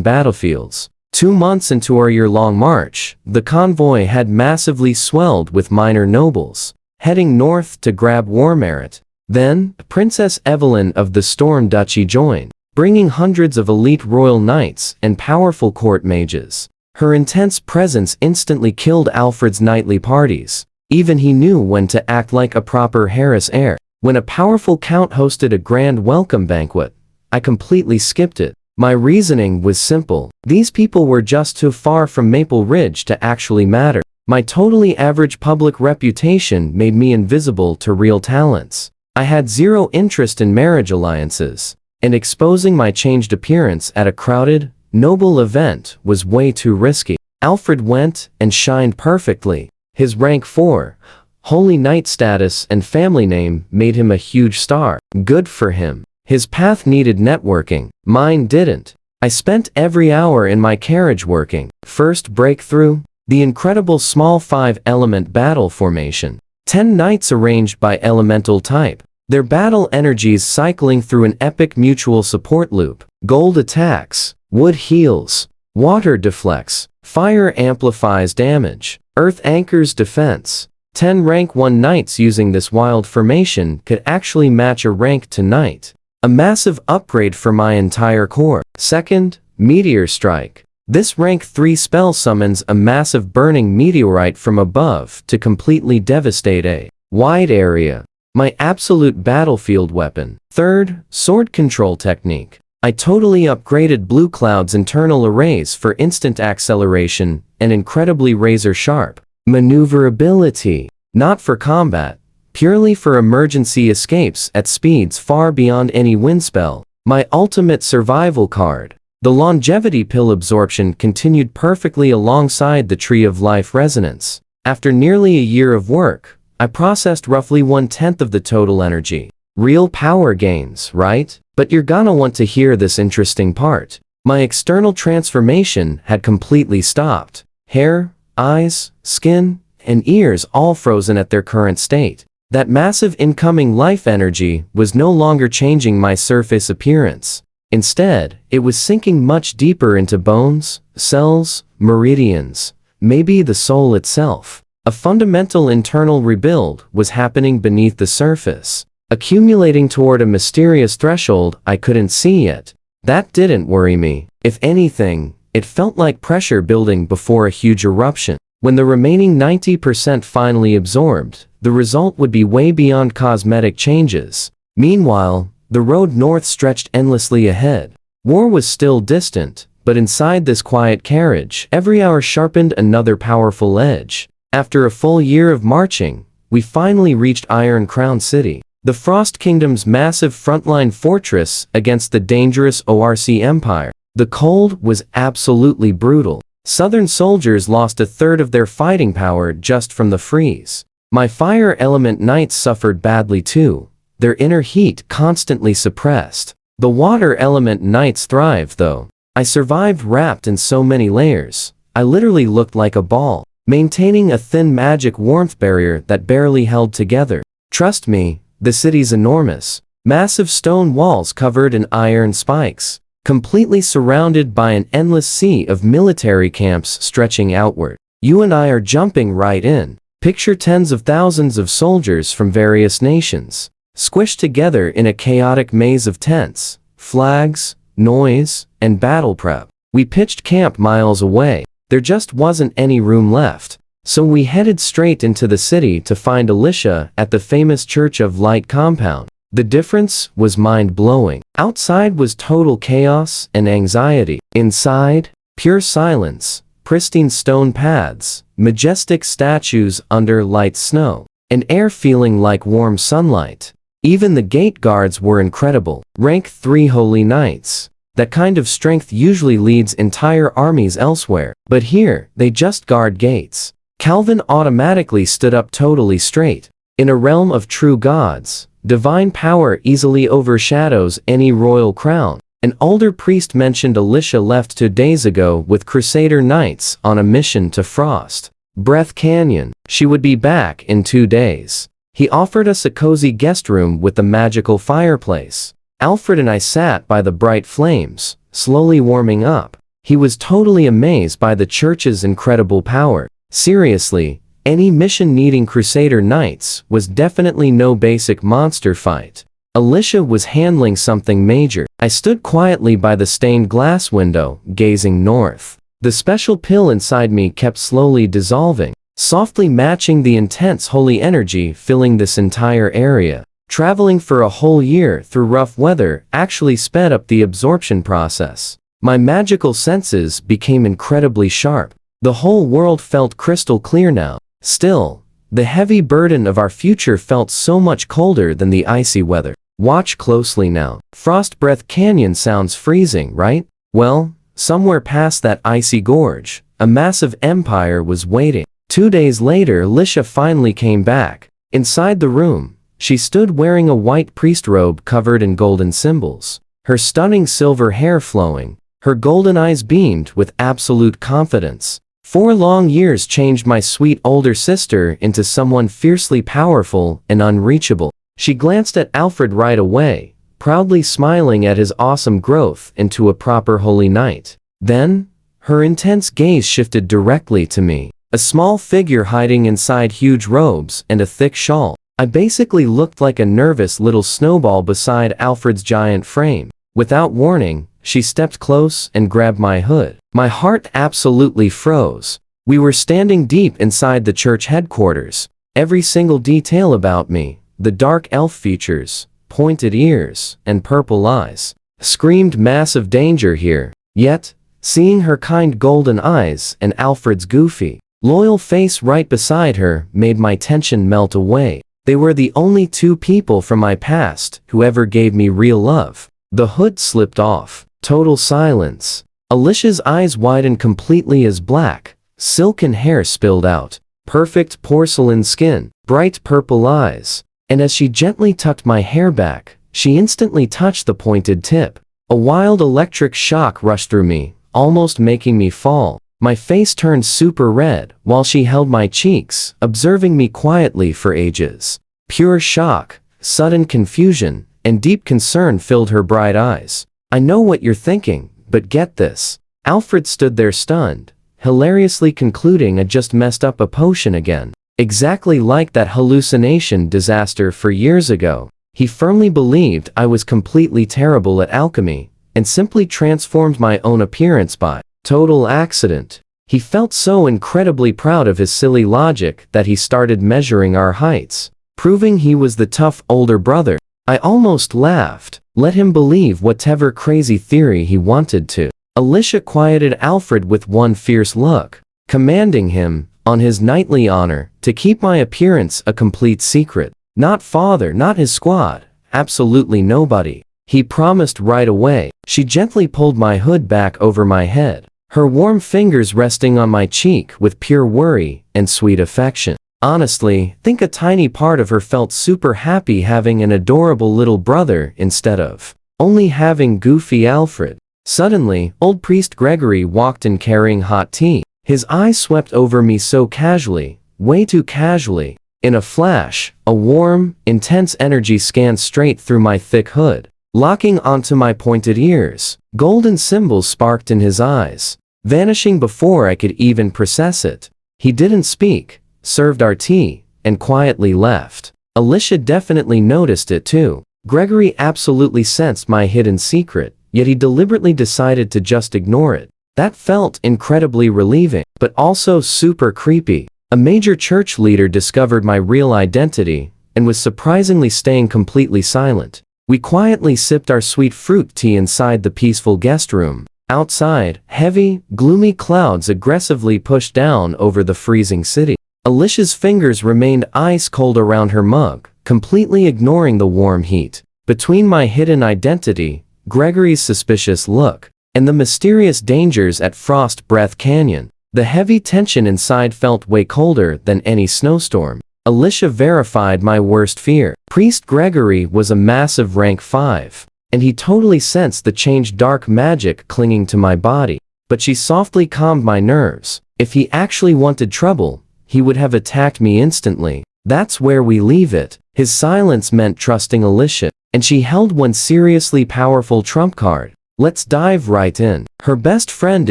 battlefields. 2 months into our year-long march, the convoy had massively swelled with minor nobles, heading north to grab war merit. Then, Princess Evelyn of the Storm Duchy joined, bringing hundreds of elite royal knights and powerful court mages. Her intense presence instantly killed Alfred's nightly parties. Even he knew when to act like a proper Harris heir. When a powerful count hosted a grand welcome banquet, I completely skipped it. My reasoning was simple. These people were just too far from Maple Ridge to actually matter. My totally average public reputation made me invisible to real talents. I had 0 interest in marriage alliances, and exposing my changed appearance at a crowded, noble event was way too risky. Alfred went and shined perfectly. His rank 4, Holy Knight status and family name made him a huge star. Good for him. His path needed networking. Mine didn't. I spent every hour in my carriage working. First breakthrough, the incredible small 5-element battle formation. 10 knights arranged by elemental type. Their battle energies cycling through an epic mutual support loop. Gold attacks, wood heals, water deflects, fire amplifies damage, earth anchors defense. 10 rank 1 knights using this wild formation could actually match a rank 2 knight. A massive upgrade for my entire corps. Second, Meteor Strike. This rank 3 spell summons a massive burning meteorite from above to completely devastate a wide area. My absolute battlefield weapon. Third, Sword Control Technique. I totally upgraded Blue Cloud's internal arrays for instant acceleration and incredibly razor-sharp maneuverability, not for combat, purely for emergency escapes at speeds far beyond any wind spell. My ultimate survival card. The longevity pill absorption continued perfectly alongside the Tree of Life resonance. After nearly a year of work, I processed roughly 1/10 of the total energy. Real power gains, right? But you're gonna want to hear this interesting part. My external transformation had completely stopped. Hair, eyes, skin, and ears all frozen at their current state. That massive incoming life energy was no longer changing my surface appearance. Instead, it was sinking much deeper into bones, cells, meridians, maybe the soul itself. A fundamental internal rebuild was happening beneath the surface, accumulating toward a mysterious threshold I couldn't see yet. That didn't worry me. If anything, it felt like pressure building before a huge eruption. When the remaining 90% finally absorbed, the result would be way beyond cosmetic changes. Meanwhile, the road north stretched endlessly ahead. War was still distant, but inside this quiet carriage, every hour sharpened another powerful edge. After a full year of marching, we finally reached Iron Crown City, the Frost Kingdom's massive frontline fortress against the dangerous ORC Empire. The cold was absolutely brutal. Southern soldiers lost a third of their fighting power just from the freeze. My fire element knights suffered badly too, their inner heat constantly suppressed. The water element knights thrived though. I survived wrapped in so many layers. I literally looked like a ball, maintaining a thin magic warmth barrier that barely held together. Trust me, the city's enormous. Massive stone walls covered in iron spikes, completely surrounded by an endless sea of military camps stretching outward. You and I are jumping right in. Picture tens of thousands of soldiers from various nations, squished together in a chaotic maze of tents, flags, noise, and battle prep. We pitched camp miles away. There just wasn't any room left. So we headed straight into the city to find Alicia at the famous Church of Light compound. The difference was mind-blowing. Outside was total chaos and anxiety. Inside, pure silence, pristine stone paths, majestic statues under light snow, and air feeling like warm sunlight. Even the gate guards were incredible. Rank 3 holy knights. That kind of strength usually leads entire armies elsewhere, but here, they just guard gates. Calvin automatically stood up totally straight. In a realm of true gods, divine power easily overshadows any royal crown. An older priest mentioned Alicia left 2 days ago with Crusader Knights on a mission to Frost Breath Canyon. She would be back in 2 days. He offered us a cozy guest room with a magical fireplace. Alfred and I sat by the bright flames, slowly warming up. He was totally amazed by the church's incredible power. Seriously, any mission needing Crusader Knights was definitely no basic monster fight. Alicia was handling something major. I stood quietly by the stained glass window, gazing north. The special pill inside me kept slowly dissolving, softly matching the intense holy energy filling this entire area. Traveling for a whole year through rough weather actually sped up the absorption process. My magical senses became incredibly sharp. The whole world felt crystal clear now. Still, the heavy burden of our future felt so much colder than the icy weather. Watch closely now. Frost Breath Canyon sounds freezing, right? Well, somewhere past that icy gorge, a massive empire was waiting. 2 days later, Alicia finally came back. Inside the room, she stood wearing a white priest robe covered in golden symbols, her stunning silver hair flowing. Her golden eyes beamed with absolute confidence. 4 long years changed my sweet older sister into someone fiercely powerful and unreachable. She glanced at Alfred right away, proudly smiling at his awesome growth into a proper holy knight. Then, her intense gaze shifted directly to me, a small figure hiding inside huge robes and a thick shawl. I basically looked like a nervous little snowball beside Alfred's giant frame. Without warning, she stepped close and grabbed my hood. My heart absolutely froze. We were standing deep inside the church headquarters. Every single detail about me, the dark elf features, pointed ears, and purple eyes, screamed massive danger here. Yet, seeing her kind golden eyes and Alfred's goofy, loyal face right beside her made my tension melt away. They were the only two people from my past who ever gave me real love. The hood slipped off. Total silence. Alicia's eyes widened completely as black. Silken hair spilled out. Perfect porcelain skin. Bright purple eyes. And as she gently tucked my hair back, she instantly touched the pointed tip. A wild electric shock rushed through me, almost making me fall. My face turned super red while she held my cheeks, observing me quietly for ages. Pure shock, sudden confusion, and deep concern filled her bright eyes. I know what you're thinking, but get this. Alfred stood there stunned, hilariously concluding I just messed up a potion again. Exactly like that hallucination disaster for years ago. He firmly believed I was completely terrible at alchemy, and simply transformed my own appearance by total accident. He felt so incredibly proud of his silly logic that he started measuring our heights, proving he was the tough older brother. I almost laughed. Let him believe whatever crazy theory he wanted to. Alicia quieted Alfred with one fierce look, commanding him, on his knightly honor, to keep my appearance a complete secret. Not father, not his squad, absolutely nobody. He promised right away. She gently pulled my hood back over my head, her warm fingers resting on my cheek with pure worry and sweet affection. Honestly, think a tiny part of her felt super happy having an adorable little brother instead of only having goofy Alfred. Suddenly, old priest Gregory walked in carrying hot tea. His eyes swept over me so casually, way too casually. In a flash, a warm, intense energy scanned straight through my thick hood, locking onto my pointed ears. Golden symbols sparked in his eyes, vanishing before I could even process it. He didn't speak, served our tea, and quietly left. Alicia definitely noticed it too. Gregory absolutely sensed my hidden secret, yet he deliberately decided to just ignore it. That felt incredibly relieving, but also super creepy. A major church leader discovered my real identity, and was surprisingly staying completely silent. We quietly sipped our sweet fruit tea inside the peaceful guest room. Outside, heavy, gloomy clouds aggressively pushed down over the freezing city. Alicia's fingers remained ice cold around her mug, completely ignoring the warm heat. Between my hidden identity, Gregory's suspicious look, and the mysterious dangers at Frost Breath Canyon, the heavy tension inside felt way colder than any snowstorm. Alicia verified my worst fear. Priest Gregory was a massive rank 5, and he totally sensed the changed dark magic clinging to my body. But she softly calmed my nerves. If he actually wanted trouble, he would have attacked me instantly. That's where we leave it. His silence meant trusting Alicia, and she held one seriously powerful trump card. Let's dive right in. Her best friend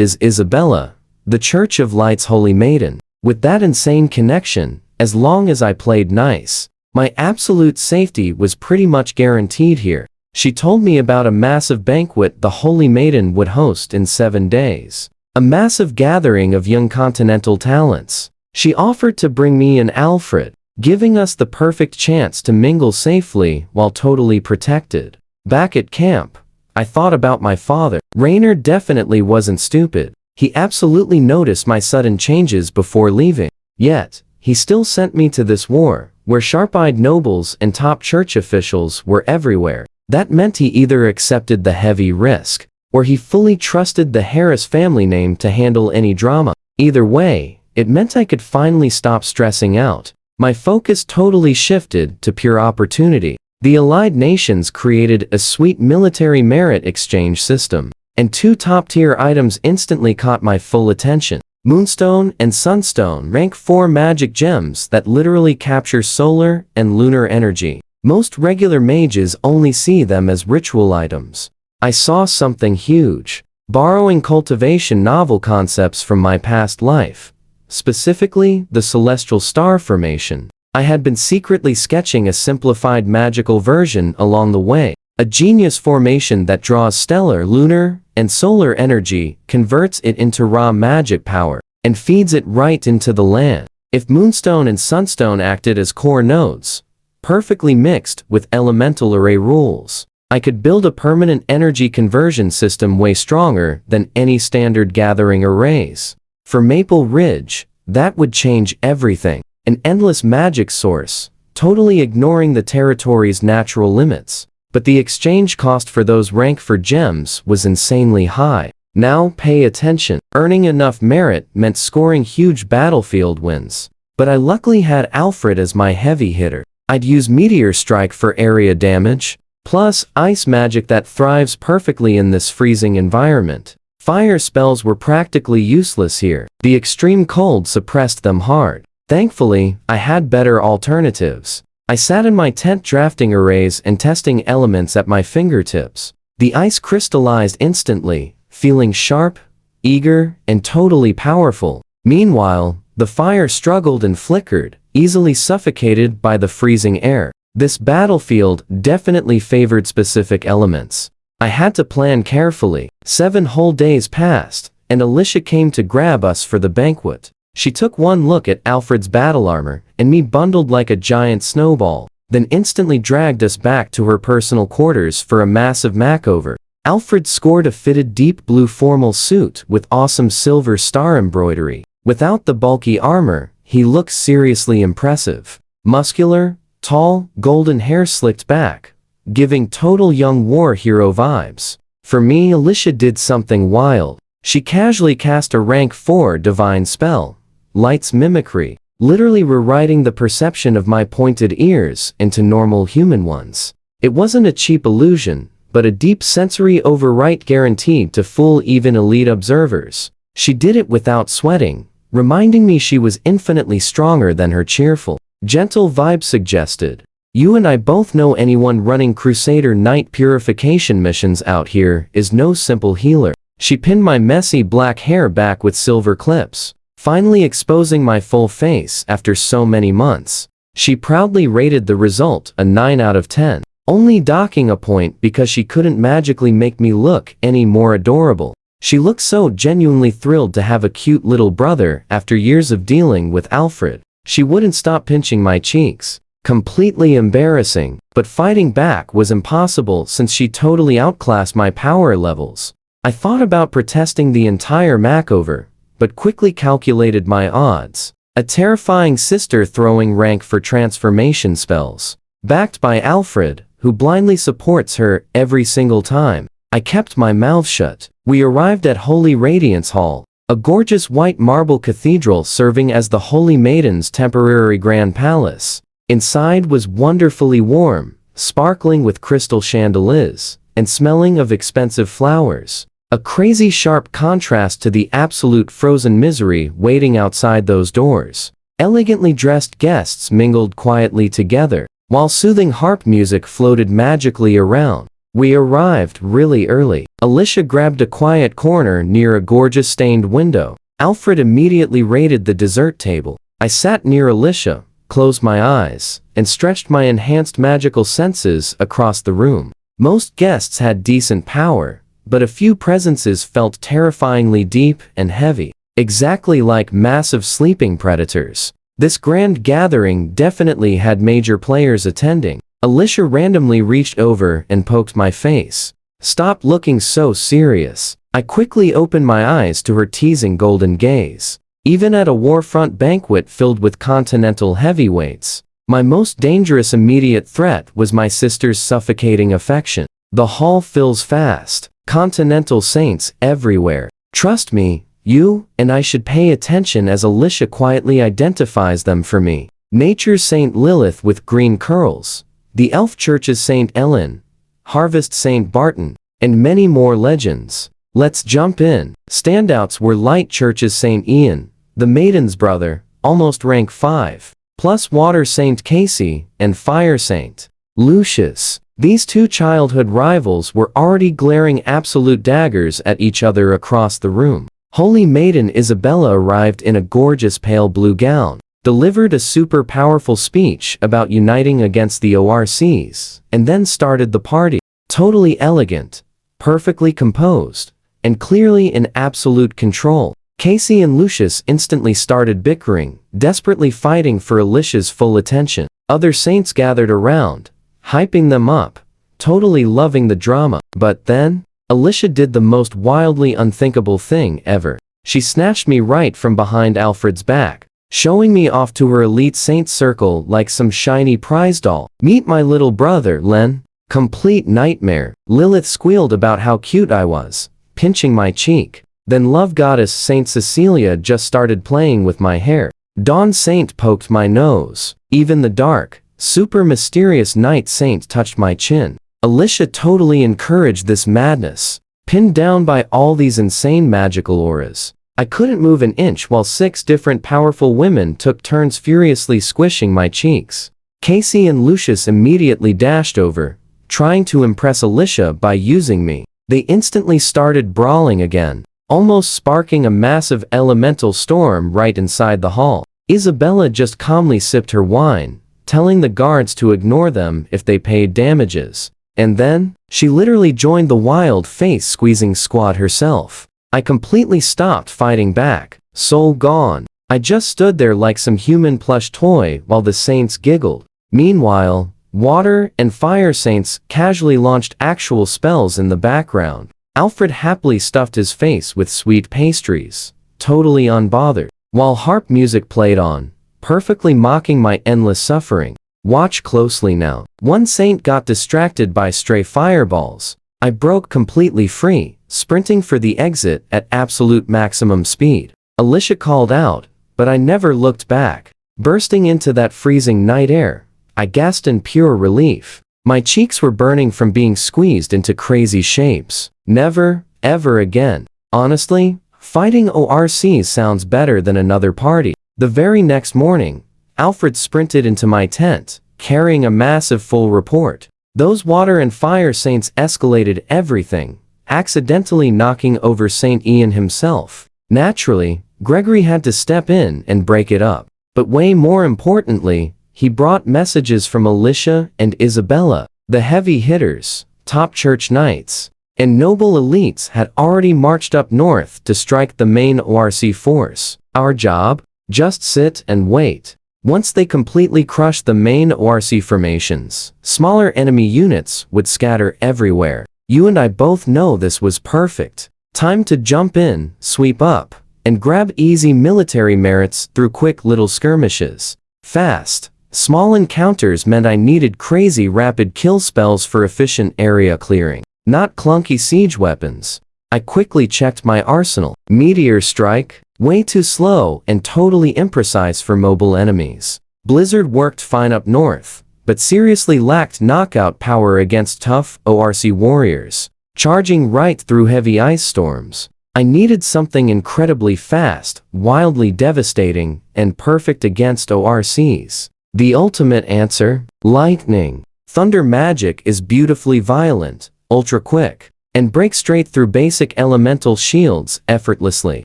is Isabella, the Church of Light's Holy Maiden. With that insane connection, as long as I played nice, my absolute safety was pretty much guaranteed here. She told me about a massive banquet the Holy Maiden would host in 7 days. A massive gathering of young continental talents. She offered to bring me and Alfred, giving us the perfect chance to mingle safely while totally protected. Back at camp, I thought about my father. Rainer definitely wasn't stupid. He absolutely noticed my sudden changes before leaving. Yet, he still sent me to this war, where sharp-eyed nobles and top church officials were everywhere. That meant he either accepted the heavy risk, or he fully trusted the Harris family name to handle any drama. Either way, it meant I could finally stop stressing out. My focus totally shifted to pure opportunity. The Allied Nations created a sweet military merit exchange system, and 2 top-tier items instantly caught my full attention. Moonstone and Sunstone, rank 4 magic gems that literally capture solar and lunar energy. Most regular mages only see them as ritual items. I saw something huge. Borrowing cultivation novel concepts from my past life, specifically the celestial star formation. I had been secretly sketching a simplified magical version along the way. A genius formation that draws stellar, lunar, and solar energy, converts it into raw magic power, and feeds it right into the land. If Moonstone and Sunstone acted as core nodes, perfectly mixed with elemental array rules, I could build a permanent energy conversion system way stronger than any standard gathering arrays. For Maple Ridge, that would change everything. An endless magic source, totally ignoring the territory's natural limits. But the exchange cost for those rank 4 gems was insanely high. Now pay attention. Earning enough merit meant scoring huge battlefield wins. But I luckily had Alfred as my heavy hitter. I'd use Meteor Strike for area damage, plus ice magic that thrives perfectly in this freezing environment. Fire spells were practically useless here. The extreme cold suppressed them hard. Thankfully, I had better alternatives. I sat in my tent drafting arrays and testing elements at my fingertips. The ice crystallized instantly, feeling sharp, eager, and totally powerful. Meanwhile, the fire struggled and flickered, easily suffocated by the freezing air. This battlefield definitely favored specific elements. I had to plan carefully. 7 whole days passed, and Alicia came to grab us for the banquet. She took one look at Alfred's battle armor, and me bundled like a giant snowball, then instantly dragged us back to her personal quarters for a massive makeover. Alfred scored a fitted deep blue formal suit with awesome silver star embroidery. Without the bulky armor, he looked seriously impressive. Muscular, tall, golden hair slicked back, giving total young war hero vibes. For me, Alicia did something wild. She casually cast a rank 4 divine spell, Light's Mimicry, literally rewriting the perception of my pointed ears into normal human ones. It wasn't a cheap illusion, but a deep sensory overwrite guaranteed to fool even elite observers. She did it without sweating, reminding me she was infinitely stronger than her cheerful, gentle vibe suggested. You and I both know anyone running Crusader Knight purification missions out here is no simple healer. She pinned my messy black hair back with silver clips, finally exposing my full face after so many months. She proudly rated the result a 9 out of 10, only docking a point because she couldn't magically make me look any more adorable. She looked so genuinely thrilled to have a cute little brother after years of dealing with Alfred. She wouldn't stop pinching my cheeks. Completely embarrassing, but fighting back was impossible since she totally outclassed my power levels. I thought about protesting the entire makeover, but quickly calculated my odds. A terrifying sister throwing rank for transformation spells, backed by Alfred, who blindly supports her every single time. I kept my mouth shut. We arrived at Holy Radiance Hall, a gorgeous white marble cathedral serving as the Holy Maiden's temporary grand palace. Inside was wonderfully warm, sparkling with crystal chandeliers, and smelling of expensive flowers. A crazy sharp contrast to the absolute frozen misery waiting outside those doors. Elegantly dressed guests mingled quietly together, while soothing harp music floated magically around. We arrived really early. Alicia grabbed a quiet corner near a gorgeous stained window. Alfred immediately raided the dessert table. I sat near Alicia, closed my eyes, and stretched my enhanced magical senses across the room. Most guests had decent power, but a few presences felt terrifyingly deep and heavy, exactly like massive sleeping predators. This grand gathering definitely had major players attending. Alicia randomly reached over and poked my face. "Stop looking so serious." I quickly opened my eyes to her teasing golden gaze. Even at a warfront banquet filled with continental heavyweights, my most dangerous immediate threat was my sister's suffocating affection. The hall fills fast. Continental saints everywhere. Trust me, you and I should pay attention as Alicia quietly identifies them for me. Nature's Saint Lilith with green curls, the Elf Church's Saint Ellen, Harvest Saint Barton, and many more legends. Let's jump in. Standouts were Light Church's Saint Ian, the Maiden's brother, almost rank 5, plus Water Saint Casey, and Fire Saint Lucius. These two childhood rivals were already glaring absolute daggers at each other across the room. Holy Maiden Isabella arrived in a gorgeous pale blue gown, delivered a super powerful speech about uniting against the ORCs, and then started the party. Totally elegant, perfectly composed, and clearly in absolute control. Casey and Lucius instantly started bickering, desperately fighting for Alicia's full attention. Other saints gathered around, hyping them up, totally loving the drama. But then, Alicia did the most wildly unthinkable thing ever. She snatched me right from behind Alfred's back, showing me off to her elite saint circle like some shiny prize doll. "Meet my little brother, Len." Complete nightmare. Lilith squealed about how cute I was, pinching my cheek. Then love goddess Saint Cecilia just started playing with my hair. Dawn Saint poked my nose. Even the dark, super mysterious Night Saint touched my chin. Alicia totally encouraged this madness, pinned down by all these insane magical auras. I couldn't move an inch while 6 different powerful women took turns furiously squishing my cheeks. Casey and Lucius immediately dashed over, trying to impress Alicia by using me. They instantly started brawling again, almost sparking a massive elemental storm right inside the hall. Isabella just calmly sipped her wine, telling the guards to ignore them if they paid damages. And then, she literally joined the wild face-squeezing squad herself. I completely stopped fighting back, soul gone. I just stood there like some human plush toy while the saints giggled. Meanwhile, water and fire saints casually launched actual spells in the background. Alfred happily stuffed his face with sweet pastries, totally unbothered, while harp music played on, perfectly mocking my endless suffering. Watch closely now. One saint got distracted by stray fireballs. I broke completely free, sprinting for the exit at absolute maximum speed. Alicia called out, but I never looked back. Bursting into that freezing night air, I gasped in pure relief. My cheeks were burning from being squeezed into crazy shapes. Never, ever again. Honestly, fighting ORCs sounds better than another party. The very next morning, Alfred sprinted into my tent, carrying a massive full report. Those water and fire saints escalated everything, accidentally knocking over Saint Ian himself. Naturally, Gregory had to step in and break it up. But way more importantly, he brought messages from Alicia and Isabella. The heavy hitters, top church knights, and noble elites had already marched up north to strike the main ORC force. Our job? Just sit and wait. Once they completely crushed the main ORC formations, smaller enemy units would scatter everywhere. You and I both know this was perfect. Time to jump in, sweep up, and grab easy military merits through quick little skirmishes. Fast, small encounters meant I needed crazy rapid kill spells for efficient area clearing, not clunky siege weapons. I quickly checked my arsenal. Meteor Strike, way too slow and totally imprecise for mobile enemies. Blizzard worked fine up north, but seriously lacked knockout power against tough ORC warriors, charging right through heavy ice storms. I needed something incredibly fast, wildly devastating, and perfect against ORCs. The ultimate answer? Lightning. Thunder magic is beautifully violent, ultra quick, and breaks straight through basic elemental shields effortlessly.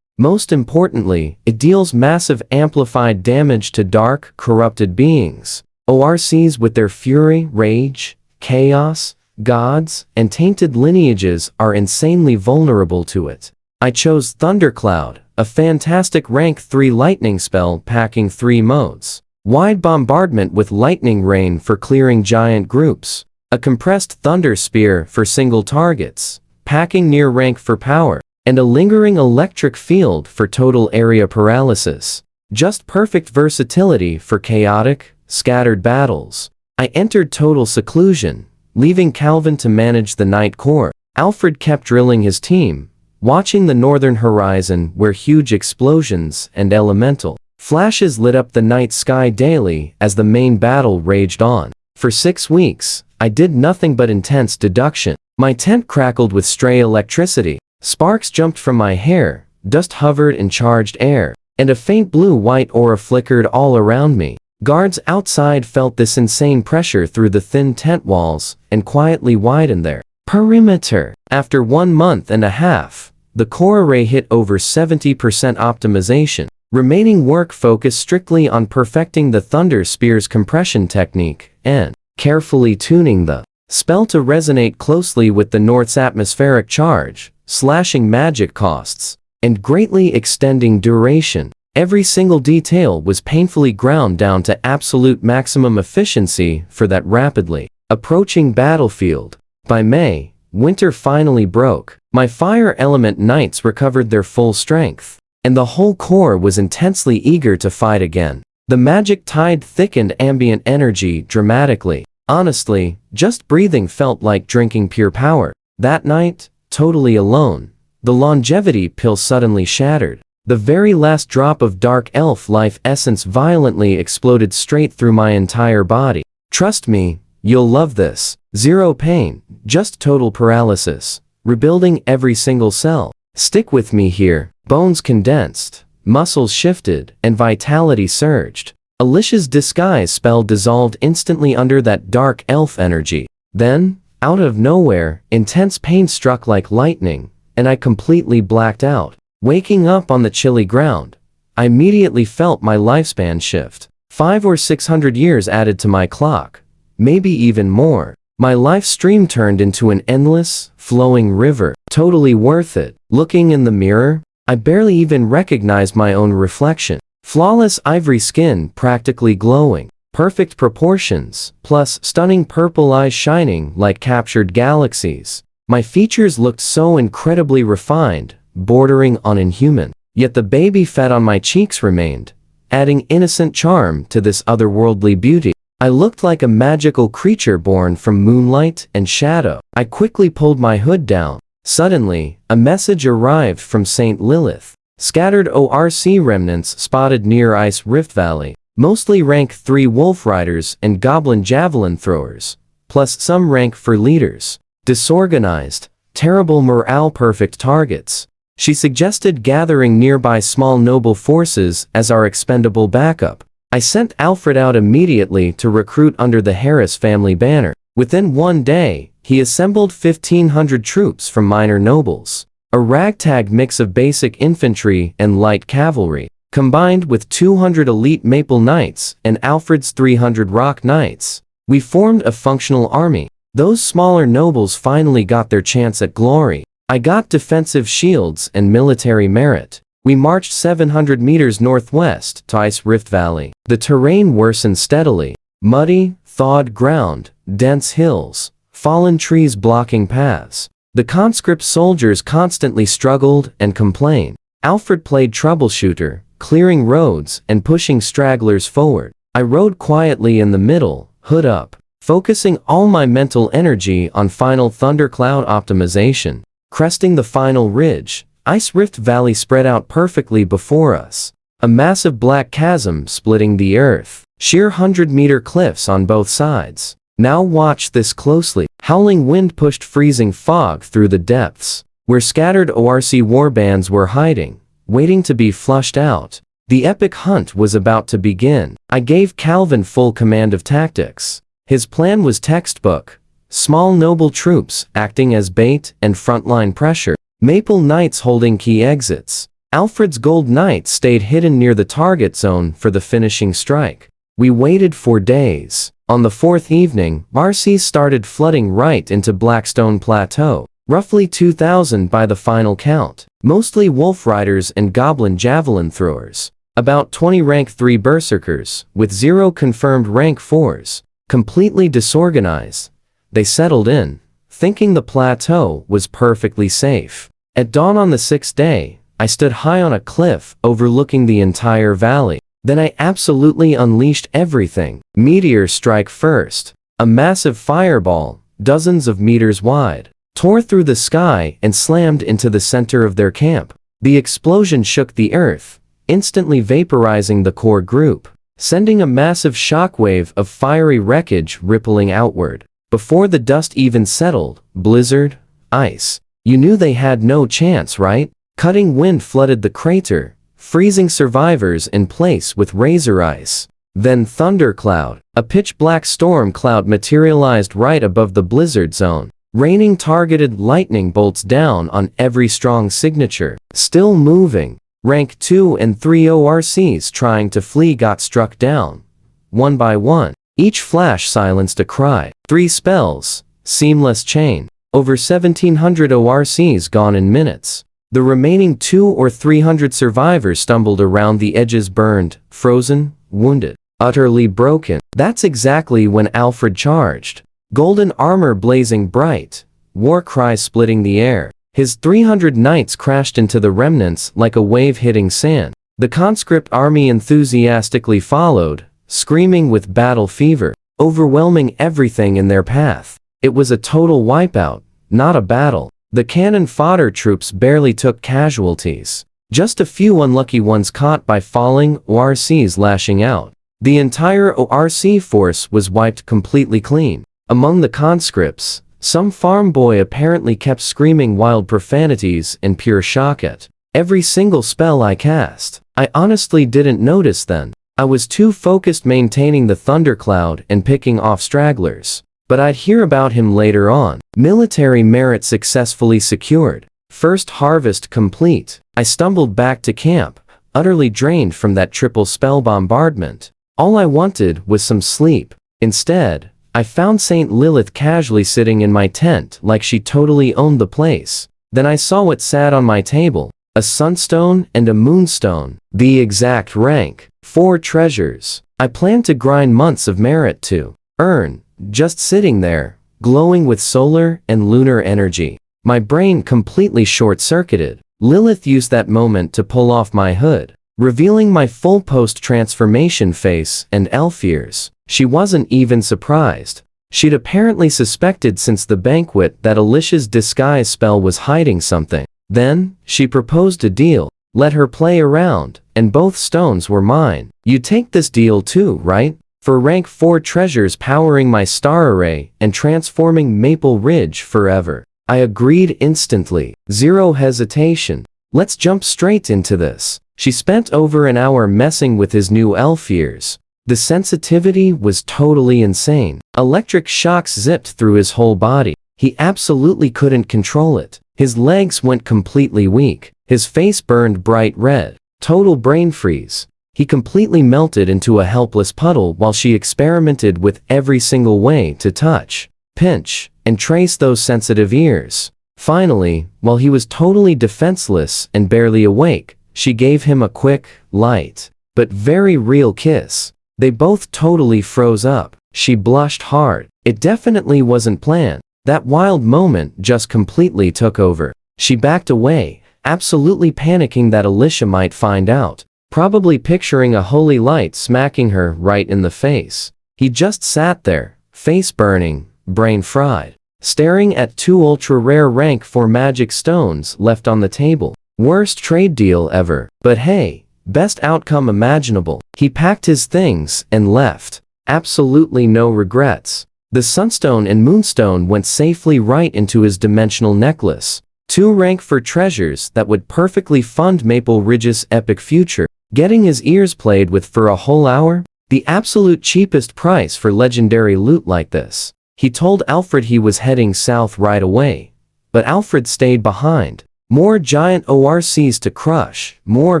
Most importantly, it deals massive amplified damage to dark, corrupted beings. ORCs with their fury, rage, chaos, gods, and tainted lineages are insanely vulnerable to it. I chose Thundercloud, a fantastic rank 3 lightning spell packing 3 modes. Wide bombardment with lightning rain for clearing giant groups. A compressed thunder spear for single targets, packing near rank for power. And a lingering electric field for total area paralysis. Just perfect versatility for chaotic, scattered battles. I entered total seclusion, leaving Calvin to manage the night core. Alfred kept drilling his team, watching the northern horizon where huge explosions and elemental flashes lit up the night sky daily as the main battle raged on. For 6 weeks, I did nothing but intense deduction. My tent crackled with stray electricity. Sparks jumped from my hair, dust hovered in charged air, and a faint blue-white aura flickered all around me. Guards outside felt this insane pressure through the thin tent walls and quietly widened their perimeter. After 1 month and a half, the core array hit over 70% optimization. Remaining work focused strictly on perfecting the Thunder Spear's compression technique and carefully tuning the spell to resonate closely with the North's atmospheric charge, slashing magic costs, and greatly extending duration. Every single detail was painfully ground down to absolute maximum efficiency for that rapidly Approaching battlefield. By May, winter finally broke. My fire element knights recovered their full strength, and the whole corps was intensely eager to fight again. The magic tide thickened ambient energy dramatically. Honestly, just breathing felt like drinking pure power. That night, totally alone, the longevity pill suddenly shattered. The very last drop of dark elf life essence violently exploded straight through my entire body. Trust me, you'll love this. Zero pain, just total paralysis. Rebuilding every single cell. Stick with me here. Bones condensed, muscles shifted, and vitality surged. Alicia's disguise spell dissolved instantly under that dark elf energy. Then, out of nowhere, intense pain struck like lightning, and I completely blacked out. Waking up on the chilly ground, I immediately felt my lifespan shift. 500 or 600 years added to my clock, maybe even more. My life stream turned into an endless, flowing river. Totally worth it. Looking in the mirror, I barely even recognized my own reflection. Flawless ivory skin practically glowing. Perfect proportions, plus stunning purple eyes shining like captured galaxies. My features looked so incredibly refined, bordering on inhuman. Yet the baby fat on my cheeks remained, adding innocent charm to this otherworldly beauty. I looked like a magical creature born from moonlight and shadow. I quickly pulled my hood down. Suddenly, a message arrived from Saint Lilith. Scattered ORC remnants spotted near Ice Rift Valley, mostly rank 3 wolf riders and goblin javelin throwers, plus some rank 4 leaders. Disorganized, terrible morale, perfect targets. She suggested gathering nearby small noble forces as our expendable backup. I sent Alfred out immediately to recruit under the Harris family banner. Within one day, he assembled 1,500 troops from minor nobles, a ragtag mix of basic infantry and light cavalry, combined with 200 elite maple knights and Alfred's 300 rock knights. We formed a functional army. Those smaller nobles finally got their chance at glory. I got defensive shields and military merit. We marched 700 meters northwest to Ice Rift Valley. The terrain worsened steadily. Muddy, thawed ground, dense hills, fallen trees blocking paths. The conscript soldiers constantly struggled and complained. Alfred played troubleshooter, clearing roads and pushing stragglers forward. I rode quietly in the middle, hood up, focusing all my mental energy on final thundercloud optimization. Cresting the final ridge, Ice Rift Valley spread out perfectly before us. A massive black chasm splitting the earth. Sheer 100-meter cliffs on both sides. Now watch this closely. Howling wind pushed freezing fog through the depths, where scattered ORC warbands were hiding, waiting to be flushed out. The epic hunt was about to begin. I gave Calvin full command of tactics. His plan was textbook. Small noble troops acting as bait and frontline pressure. Maple knights holding key exits. Alfred's gold knights stayed hidden near the target zone for the finishing strike. We waited for days. On the 4th evening, RCs started flooding right into Blackstone Plateau. Roughly 2,000 by the final count. Mostly wolf riders and goblin javelin throwers. About 20 rank 3 berserkers, with 0 confirmed rank 4s. Completely disorganized. They settled in, thinking the plateau was perfectly safe. At dawn on the 6th day, I stood high on a cliff overlooking the entire valley. Then I absolutely unleashed everything. Meteor strike first. A massive fireball, dozens of meters wide, tore through the sky and slammed into the center of their camp. The explosion shook the earth, instantly vaporizing the core group, sending a massive shockwave of fiery wreckage rippling outward. Before the dust even settled, blizzard, ice. You knew they had no chance, right? Cutting wind flooded the crater, freezing survivors in place with razor ice. Then thundercloud, a pitch-black storm cloud materialized right above the blizzard zone, raining targeted lightning bolts down on every strong signature. Still moving. Rank 2 and 3 ORCs trying to flee got struck down, one by one. Each flash silenced a cry. 3 spells, seamless chain. Over 1,700 ORCs gone in minutes. The remaining 200 or 300 survivors stumbled around the edges, burned, frozen, wounded, utterly broken. That's exactly when Alfred charged. golden armor blazing bright, war cries splitting the air. His 300 knights crashed into the remnants like a wave hitting sand. The conscript army enthusiastically followed, screaming with battle fever, overwhelming everything in their path. It was a total wipeout, not a battle. The cannon fodder troops barely took casualties. Just a few unlucky ones caught by falling ORCs lashing out. The entire ORC force was wiped completely clean. Among the conscripts, some farm boy apparently kept screaming wild profanities in pure shock at every single spell I cast. I honestly didn't notice then. I was too focused maintaining the thundercloud and picking off stragglers. But I'd hear about him later on. Military merit successfully secured. First harvest complete. I stumbled back to camp, utterly drained from that triple spell bombardment. All I wanted was some sleep. Instead, I found Saint Lilith casually sitting in my tent like she totally owned the place. Then I saw what sat on my table. A sunstone and a moonstone. The exact rank. 4 treasures. I planned to grind months of merit to earn, just sitting there, glowing with solar and lunar energy. My brain completely short-circuited. Lilith used that moment to pull off my hood, revealing my full post-transformation face and elf ears. She wasn't even surprised. She'd apparently suspected since the banquet that Alicia's disguise spell was hiding something. Then, she proposed a deal. Let her play around, and both stones were mine. You take this deal too, right? For rank 4 treasures powering my star array and transforming Maple Ridge forever. I agreed instantly. Zero hesitation. Let's jump straight into this. She spent over an hour messing with his new elf ears. The sensitivity was totally insane. Electric shocks zipped through his whole body. He absolutely couldn't control it. His legs went completely weak. His face burned bright red. Total brain freeze. He completely melted into a helpless puddle while she experimented with every single way to touch, pinch, and trace those sensitive ears. Finally, while he was totally defenseless and barely awake, she gave him a quick, light, but very real kiss. They both totally froze up. She blushed hard. It definitely wasn't planned. That wild moment just completely took over. She backed away, absolutely panicking that Alicia might find out, probably picturing a holy light smacking her right in the face. He just sat there, face burning, brain fried, staring at 2 ultra-rare rank 4 magic stones left on the table. Worst trade deal ever. But hey, best outcome imaginable. He packed his things and left. Absolutely no regrets. The sunstone and moonstone went safely right into his dimensional necklace. 2 rank 4 treasures that would perfectly fund Maple Ridge's epic future. Getting his ears played with for a whole hour? The absolute cheapest price for legendary loot like this. He told Alfred he was heading south right away. But Alfred stayed behind. More giant ORCs to crush, more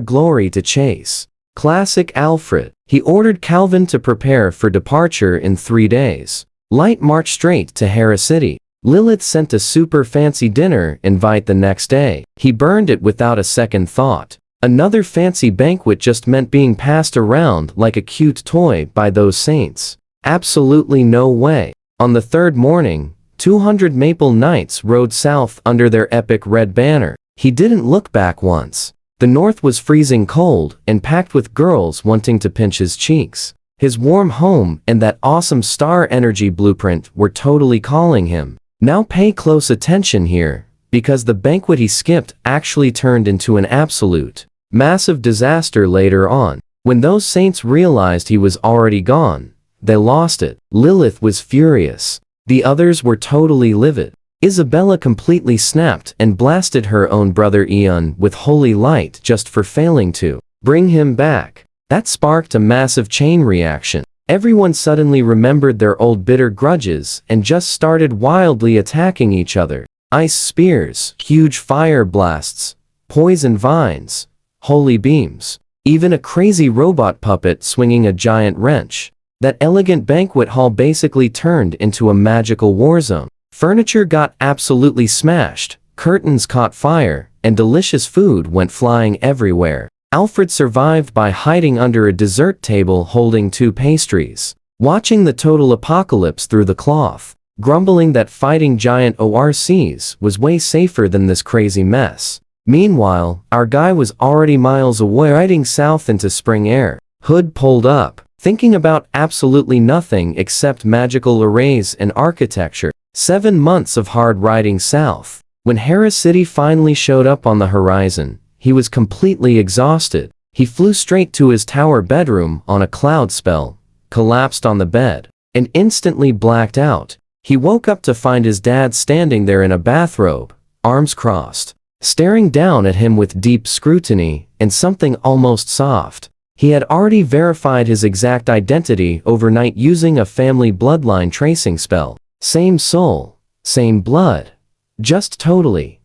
glory to chase. Classic Alfred. He ordered Calvin to prepare for departure in 3 days. Light marched straight to Hera City. Lilith sent a super fancy dinner invite the next day. He burned it without a second thought. Another fancy banquet just meant being passed around like a cute toy by those saints. Absolutely no way. On the 3rd morning, 200 Maple Knights rode south under their epic red banner. He didn't look back once. The north was freezing cold and packed with girls wanting to pinch his cheeks. His warm home and that awesome star energy blueprint were totally calling him. Now pay close attention here, because the banquet he skipped actually turned into an absolute, massive disaster later on. When those saints realized he was already gone, they lost it. Lilith was furious. The others were totally livid. Isabella completely snapped and blasted her own brother Ian with holy light just for failing to bring him back. That sparked a massive chain reaction. Everyone suddenly remembered their old bitter grudges and just started wildly attacking each other. Ice spears, huge fire blasts, poison vines, holy beams, even a crazy robot puppet swinging a giant wrench. That elegant banquet hall basically turned into a magical war zone. Furniture got absolutely smashed, curtains caught fire, and delicious food went flying everywhere. Alfred survived by hiding under a dessert table holding 2 pastries, watching the total apocalypse through the cloth. grumbling that fighting giant ORCs was way safer than this crazy mess. Meanwhile, our guy was already miles away riding south into spring air, hood pulled up, thinking about absolutely nothing except magical arrays and architecture. 7 months of hard riding south. When Hera City finally showed up on the horizon, he was completely exhausted. He flew straight to his tower bedroom on a cloud spell, collapsed on the bed, and instantly blacked out. He woke up to find his dad standing there in a bathrobe, arms crossed, staring down at him with deep scrutiny and something almost soft. He had already verified his exact identity overnight using a family bloodline tracing spell. Same soul, same blood, just totally,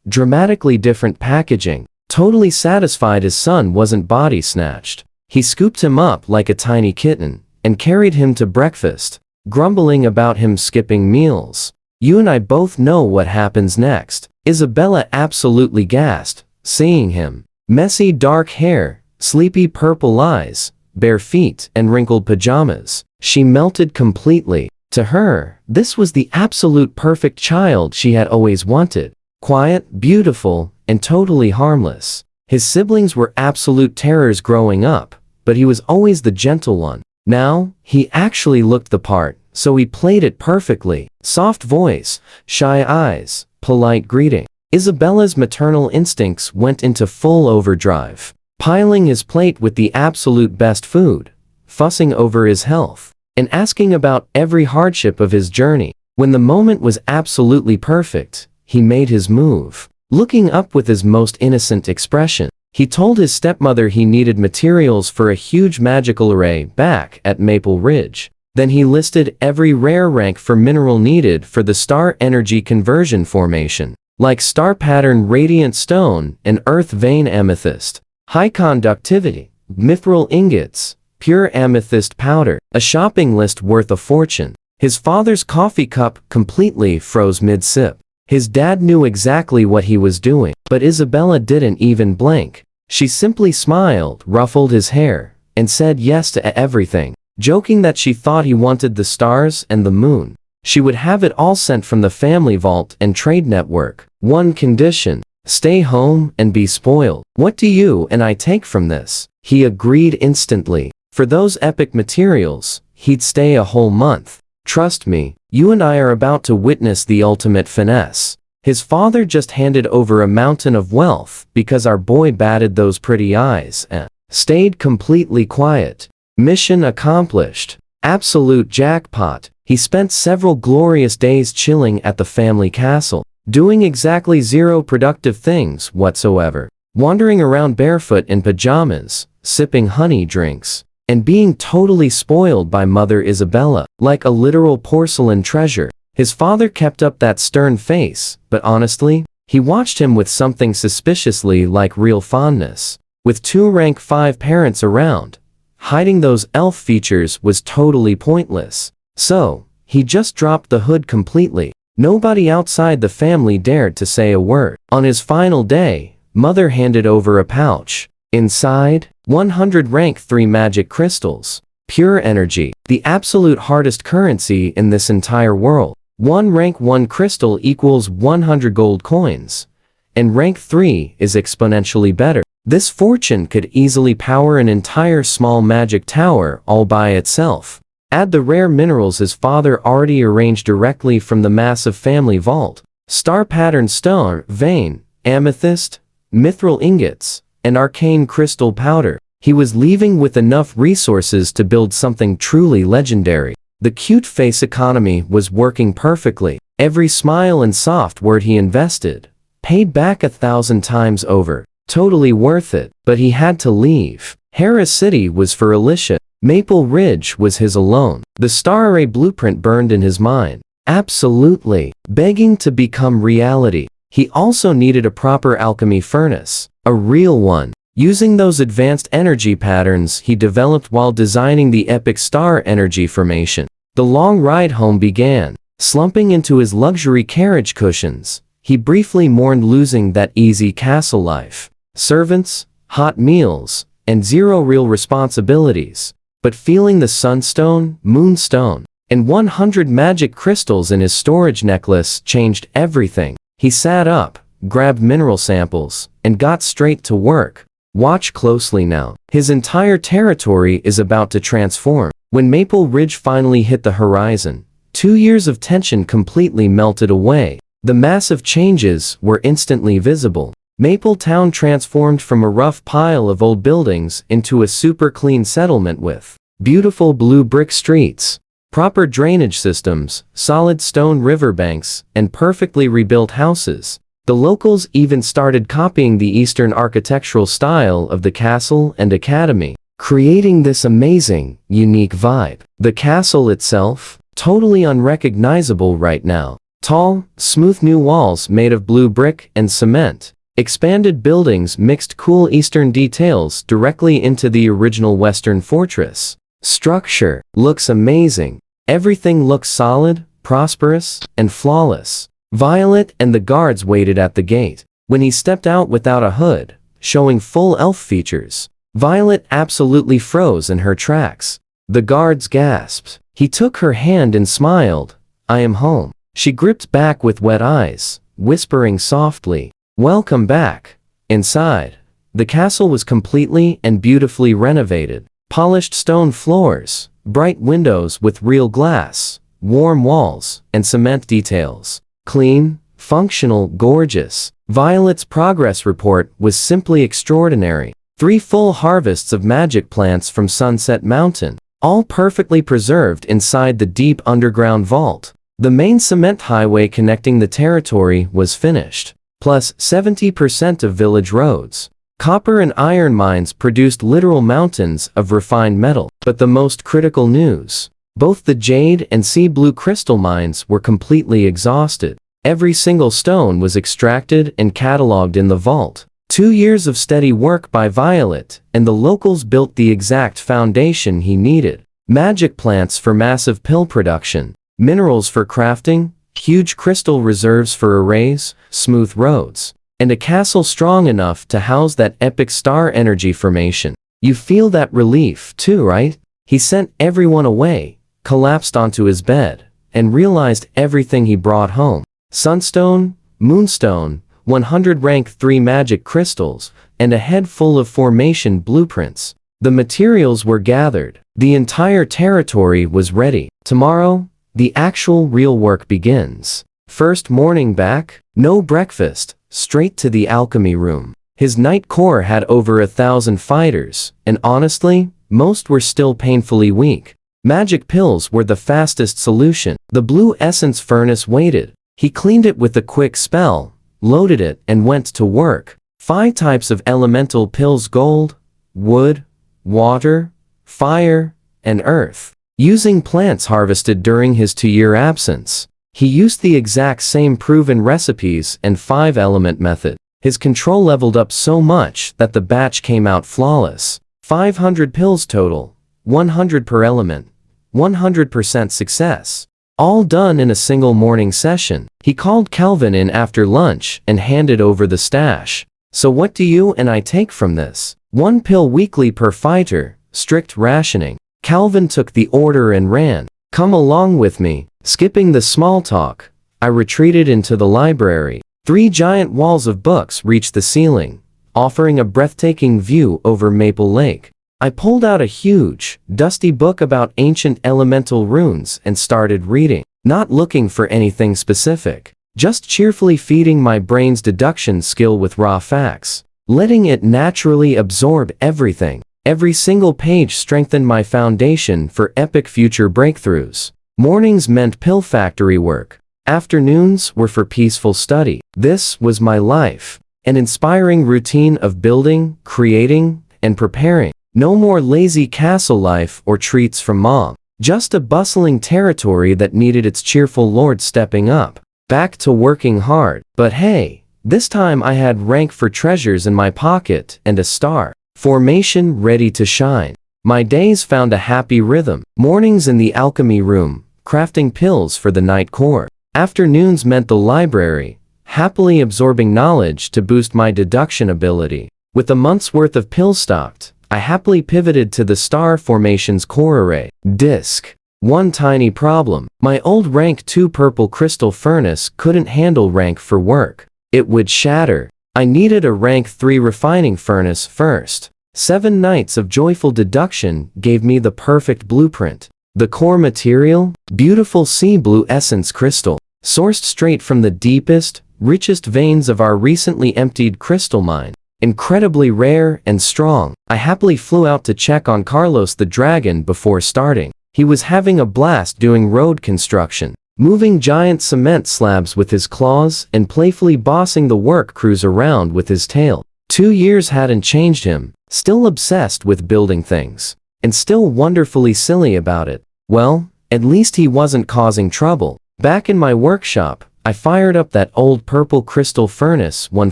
dramatically different packaging. Totally satisfied his son wasn't body snatched. He scooped him up like a tiny kitten and carried him to breakfast, grumbling about him skipping meals. You and I both know what happens next. Isabella absolutely gasped, seeing him. Messy dark hair, sleepy purple eyes, bare feet and wrinkled pajamas. She melted completely. To her, this was the absolute perfect child she had always wanted. Quiet, beautiful, and totally harmless. His siblings were absolute terrors growing up, but he was always the gentle one. Now, he actually looked the part, so he played it perfectly. Soft voice, shy eyes, polite greeting. Isabella's maternal instincts went into full overdrive, piling his plate with the absolute best food, fussing over his health, and asking about every hardship of his journey. When the moment was absolutely perfect, he made his move. Looking up with his most innocent expression, he told his stepmother he needed materials for a huge magical array back at Maple Ridge. Then he listed every rare rank for mineral needed for the star energy conversion formation, like star pattern radiant stone and earth vein amethyst, high conductivity, mithril ingots, pure amethyst powder, a shopping list worth a fortune. His father's coffee cup completely froze mid-sip. His dad knew exactly what he was doing, but Isabella didn't even blink. She simply smiled, ruffled his hair, and said yes to everything, joking that she thought he wanted the stars and the moon. She would have it all sent from the family vault and trade network. One condition: stay home and be spoiled. What do you and I take from this? He agreed instantly. For those epic materials, he'd stay a whole month. Trust me, you and I are about to witness the ultimate finesse. His father just handed over a mountain of wealth because our boy batted those pretty eyes and stayed completely quiet. Mission accomplished. Absolute jackpot. He spent several glorious days chilling at the family castle, doing exactly zero productive things whatsoever, wandering around barefoot in pajamas, sipping honey drinks, and being totally spoiled by Mother Isabella, like a literal porcelain treasure. His father kept up that stern face, but honestly, he watched him with something suspiciously like real fondness. With 2 rank 5 parents around, hiding those elf features was totally pointless. So, he just dropped the hood completely. Nobody outside the family dared to say a word. On his final day, Mother handed over a pouch. Inside, 100 rank 3 magic crystals. Pure energy, the absolute hardest currency in this entire world. 1 rank 1 crystal equals 100 gold coins, and rank 3 is exponentially better. This fortune could easily power an entire small magic tower all by itself. Add the rare minerals his father already arranged directly from the massive family vault. Star pattern stone, vein, amethyst, mithril ingots, and arcane crystal powder. He was leaving with enough resources to build something truly legendary. The cute face economy was working perfectly. Every smile and soft word he invested paid back 1,000 times over. Totally worth it. But he had to leave. Hera City was for Alicia. Maple Ridge was his alone. The star array blueprint burned in his mind, absolutely begging to become reality. He also needed a proper alchemy furnace, a real one, using those advanced energy patterns he developed while designing the epic star energy formation. The long ride home began. Slumping into his luxury carriage cushions, he briefly mourned losing that easy castle life. Servants, hot meals, and zero real responsibilities. But feeling the sunstone, moonstone, And 100 magic crystals in his storage necklace changed everything. He sat up, grabbed mineral samples, and got straight to work. Watch closely now. His entire territory is about to transform. When Maple Ridge finally hit the horizon, 2 years of tension completely melted away. The massive changes were instantly visible. Maple Town transformed from a rough pile of old buildings into a super clean settlement with beautiful blue brick streets, proper drainage systems, solid stone riverbanks, and perfectly rebuilt houses. The locals even started copying the Eastern architectural style of the castle and academy, creating this amazing, unique vibe. The castle itself, totally unrecognizable right now. Tall, smooth new walls made of blue brick and cement. Expanded buildings mixed cool Eastern details directly into the original Western fortress. Structure looks amazing. Everything looks solid, prosperous, and flawless. Violet and the guards waited at the gate. When he stepped out without a hood, showing full elf features, Violet absolutely froze in her tracks. The guards gasped. He took her hand and smiled. "I am home." She gripped back with wet eyes, whispering softly, "Welcome back." Inside, the castle was completely and beautifully renovated. Polished stone floors, bright windows with real glass, warm walls, and cement details. Clean, functional, gorgeous. Violet's progress report was simply extraordinary. 3 full harvests of magic plants from Sunset Mountain, all perfectly preserved inside the deep underground vault. The main cement highway connecting the territory was finished, plus 70% of village roads. Copper and iron mines produced literal mountains of refined metal. But the most critical news: both the jade and sea blue crystal mines were completely exhausted. Every single stone was extracted and cataloged in the vault. 2 years of steady work by Violet, and the locals built the exact foundation he needed. Magic plants for massive pill production, minerals for crafting, huge crystal reserves for arrays, smooth roads, and a castle strong enough to house that epic star energy formation. You feel that relief too, right? He sent everyone away, collapsed onto his bed, and realized everything he brought home. Sunstone, Moonstone, 100 rank 3 magic crystals, and a head full of formation blueprints. The materials were gathered. The entire territory was ready. Tomorrow, the actual real work begins. First morning back, no breakfast, straight to the alchemy room. His Knight Corps had over 1,000 fighters, and honestly, most were still painfully weak. Magic pills were the fastest solution. The blue essence furnace waited. He cleaned it with a quick spell, loaded it, and went to work. 5 types of elemental pills: gold, wood, water, fire, and earth. Using plants harvested during his 2-year absence, he used the exact same proven recipes and 5-element method. His control leveled up so much that the batch came out flawless. 500 pills total, 100 per element, 100% success. All done in a single morning session. He called Calvin in after lunch and handed over the stash. "So what do you and I take from this?" "1 pill weekly per fighter, strict rationing." Calvin took the order and ran. "Come along with me." Skipping the small talk, I retreated into the library. 3 giant walls of books reached the ceiling, offering a breathtaking view over Maple Lake. I pulled out a huge, dusty book about ancient elemental runes and started reading, not looking for anything specific, just cheerfully feeding my brain's deduction skill with raw facts, letting it naturally absorb everything. Every single page strengthened my foundation for epic future breakthroughs. Mornings meant pill factory work. Afternoons were for peaceful study. This was my life, an inspiring routine of building, creating, and preparing. No more lazy castle life or treats from mom. Just a bustling territory that needed its cheerful lord stepping up. Back to working hard. But hey, this time I had rank for treasures in my pocket and a star formation ready to shine. My days found a happy rhythm. Mornings in the alchemy room, crafting pills for the Knight Corps. Afternoons meant the library, happily absorbing knowledge to boost my deduction ability. With a month's worth of pills stocked, I happily pivoted to the star formation's core array. Disc. One tiny problem. My old rank 2 purple crystal furnace couldn't handle rank 4 work. It would shatter. I needed a rank 3 refining furnace first. 7 nights of joyful deduction gave me the perfect blueprint. The core material? Beautiful sea blue essence crystal, sourced straight from the deepest, richest veins of our recently emptied crystal mine. Incredibly rare and strong. I happily flew out to check on Carlos the dragon before starting. He was having a blast doing road construction, moving giant cement slabs with his claws and playfully bossing the work crews around with his tail. 2 years hadn't changed him, still obsessed with building things, and still wonderfully silly about it. Well, at least he wasn't causing trouble. Back in my workshop, I fired up that old purple crystal furnace one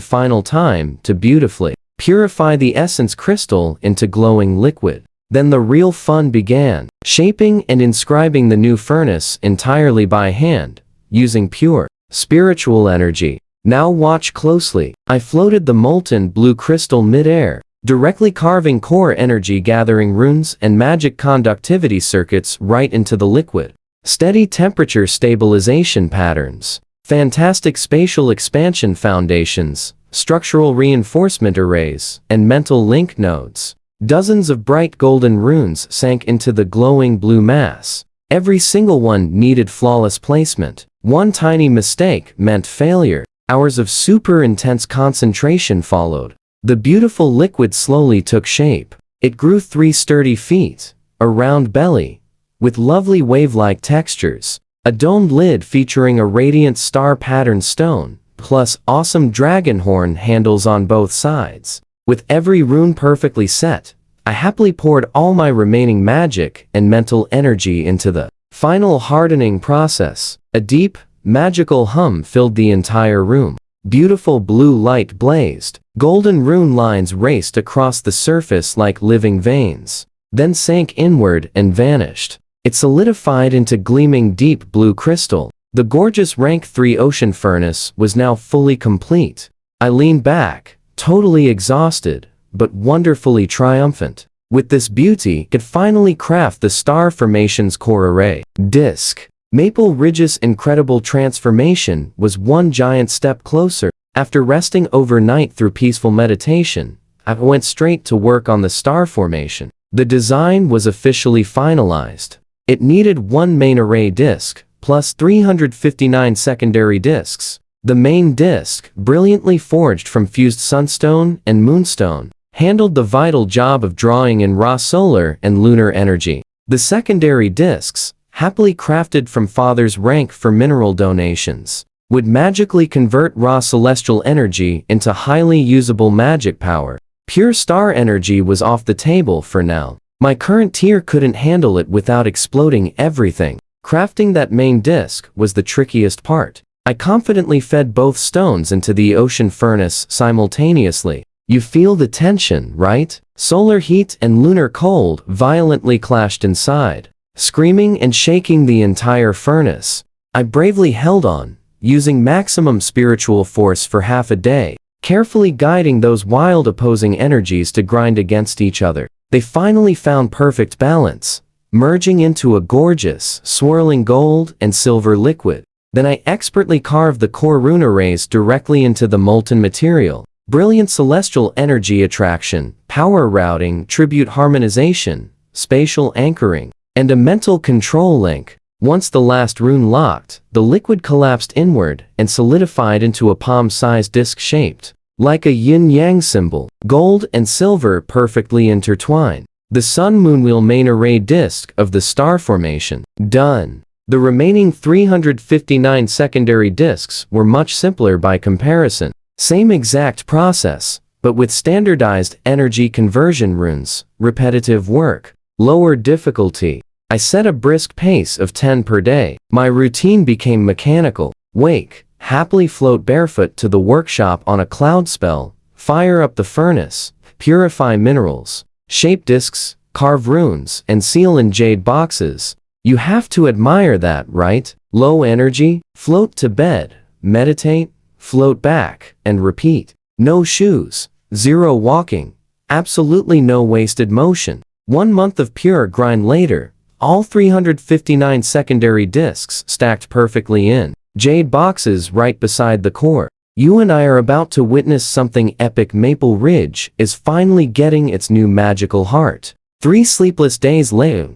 final time to beautifully purify the essence crystal into glowing liquid. Then the real fun began, shaping and inscribing the new furnace entirely by hand, using pure spiritual energy. Now watch closely. I floated the molten blue crystal mid-air, directly carving core energy gathering runes and magic conductivity circuits right into the liquid. Steady temperature stabilization patterns, fantastic spatial expansion foundations, structural reinforcement arrays, and mental link nodes. Dozens of bright golden runes sank into the glowing blue mass. Every single one needed flawless placement. One tiny mistake meant failure. Hours of super intense concentration followed. The beautiful liquid slowly took shape. It grew 3 sturdy feet, a round belly, with lovely wave-like textures, a domed lid featuring a radiant star-patterned stone, plus awesome dragon horn handles on both sides. With every rune perfectly set, I happily poured all my remaining magic and mental energy into the final hardening process. A deep, magical hum filled the entire room. Beautiful blue light blazed. Golden rune lines raced across the surface like living veins, then sank inward and vanished. It solidified into gleaming deep blue crystal. The gorgeous rank 3 ocean furnace was now fully complete. I leaned back, totally exhausted, but wonderfully triumphant. With this beauty, could finally craft the star formation's core array. Disc. Maple Ridge's incredible transformation was one giant step closer. After resting overnight through peaceful meditation, I went straight to work on the star formation. The design was officially finalized. It needed one main array disc, plus 359 secondary discs. The main disc, brilliantly forged from fused sunstone and moonstone, handled the vital job of drawing in raw solar and lunar energy. The secondary discs, happily crafted from Father's rank for mineral donations, would magically convert raw celestial energy into highly usable magic power. Pure star energy was off the table for now. My current tier couldn't handle it without exploding everything. Crafting that main disc was the trickiest part. I confidently fed both stones into the ocean furnace simultaneously. You feel the tension, right? Solar heat and lunar cold violently clashed inside, screaming and shaking the entire furnace. I bravely held on, using maximum spiritual force for half a day, carefully guiding those wild opposing energies to grind against each other. They finally found perfect balance, merging into a gorgeous, swirling gold and silver liquid. Then I expertly carved the core rune arrays directly into the molten material. Brilliant celestial energy attraction, power routing, tribute harmonization, spatial anchoring, and a mental control link. Once the last rune locked, the liquid collapsed inward and solidified into a palm-sized disc shaped like a yin-yang symbol. Gold and silver perfectly intertwined. The sun-moonwheel main array disc of the star formation. Done. The remaining 359 secondary discs were much simpler by comparison. Same exact process, but with standardized energy conversion runes, repetitive work, lower difficulty. I set a brisk pace of 10 per day. My routine became mechanical. Wake, happily float barefoot to the workshop on a cloud spell, fire up the furnace, purify minerals, shape discs, carve runes, and seal in jade boxes. You have to admire that, right? Low energy, float to bed, meditate, float back, and repeat. No shoes, zero walking, absolutely no wasted motion. 1 month of pure grind later, all 359 secondary discs stacked perfectly in jade boxes right beside the core. You and I are about to witness something epic. Maple Ridge is finally getting its new magical heart. 3 sleepless days later,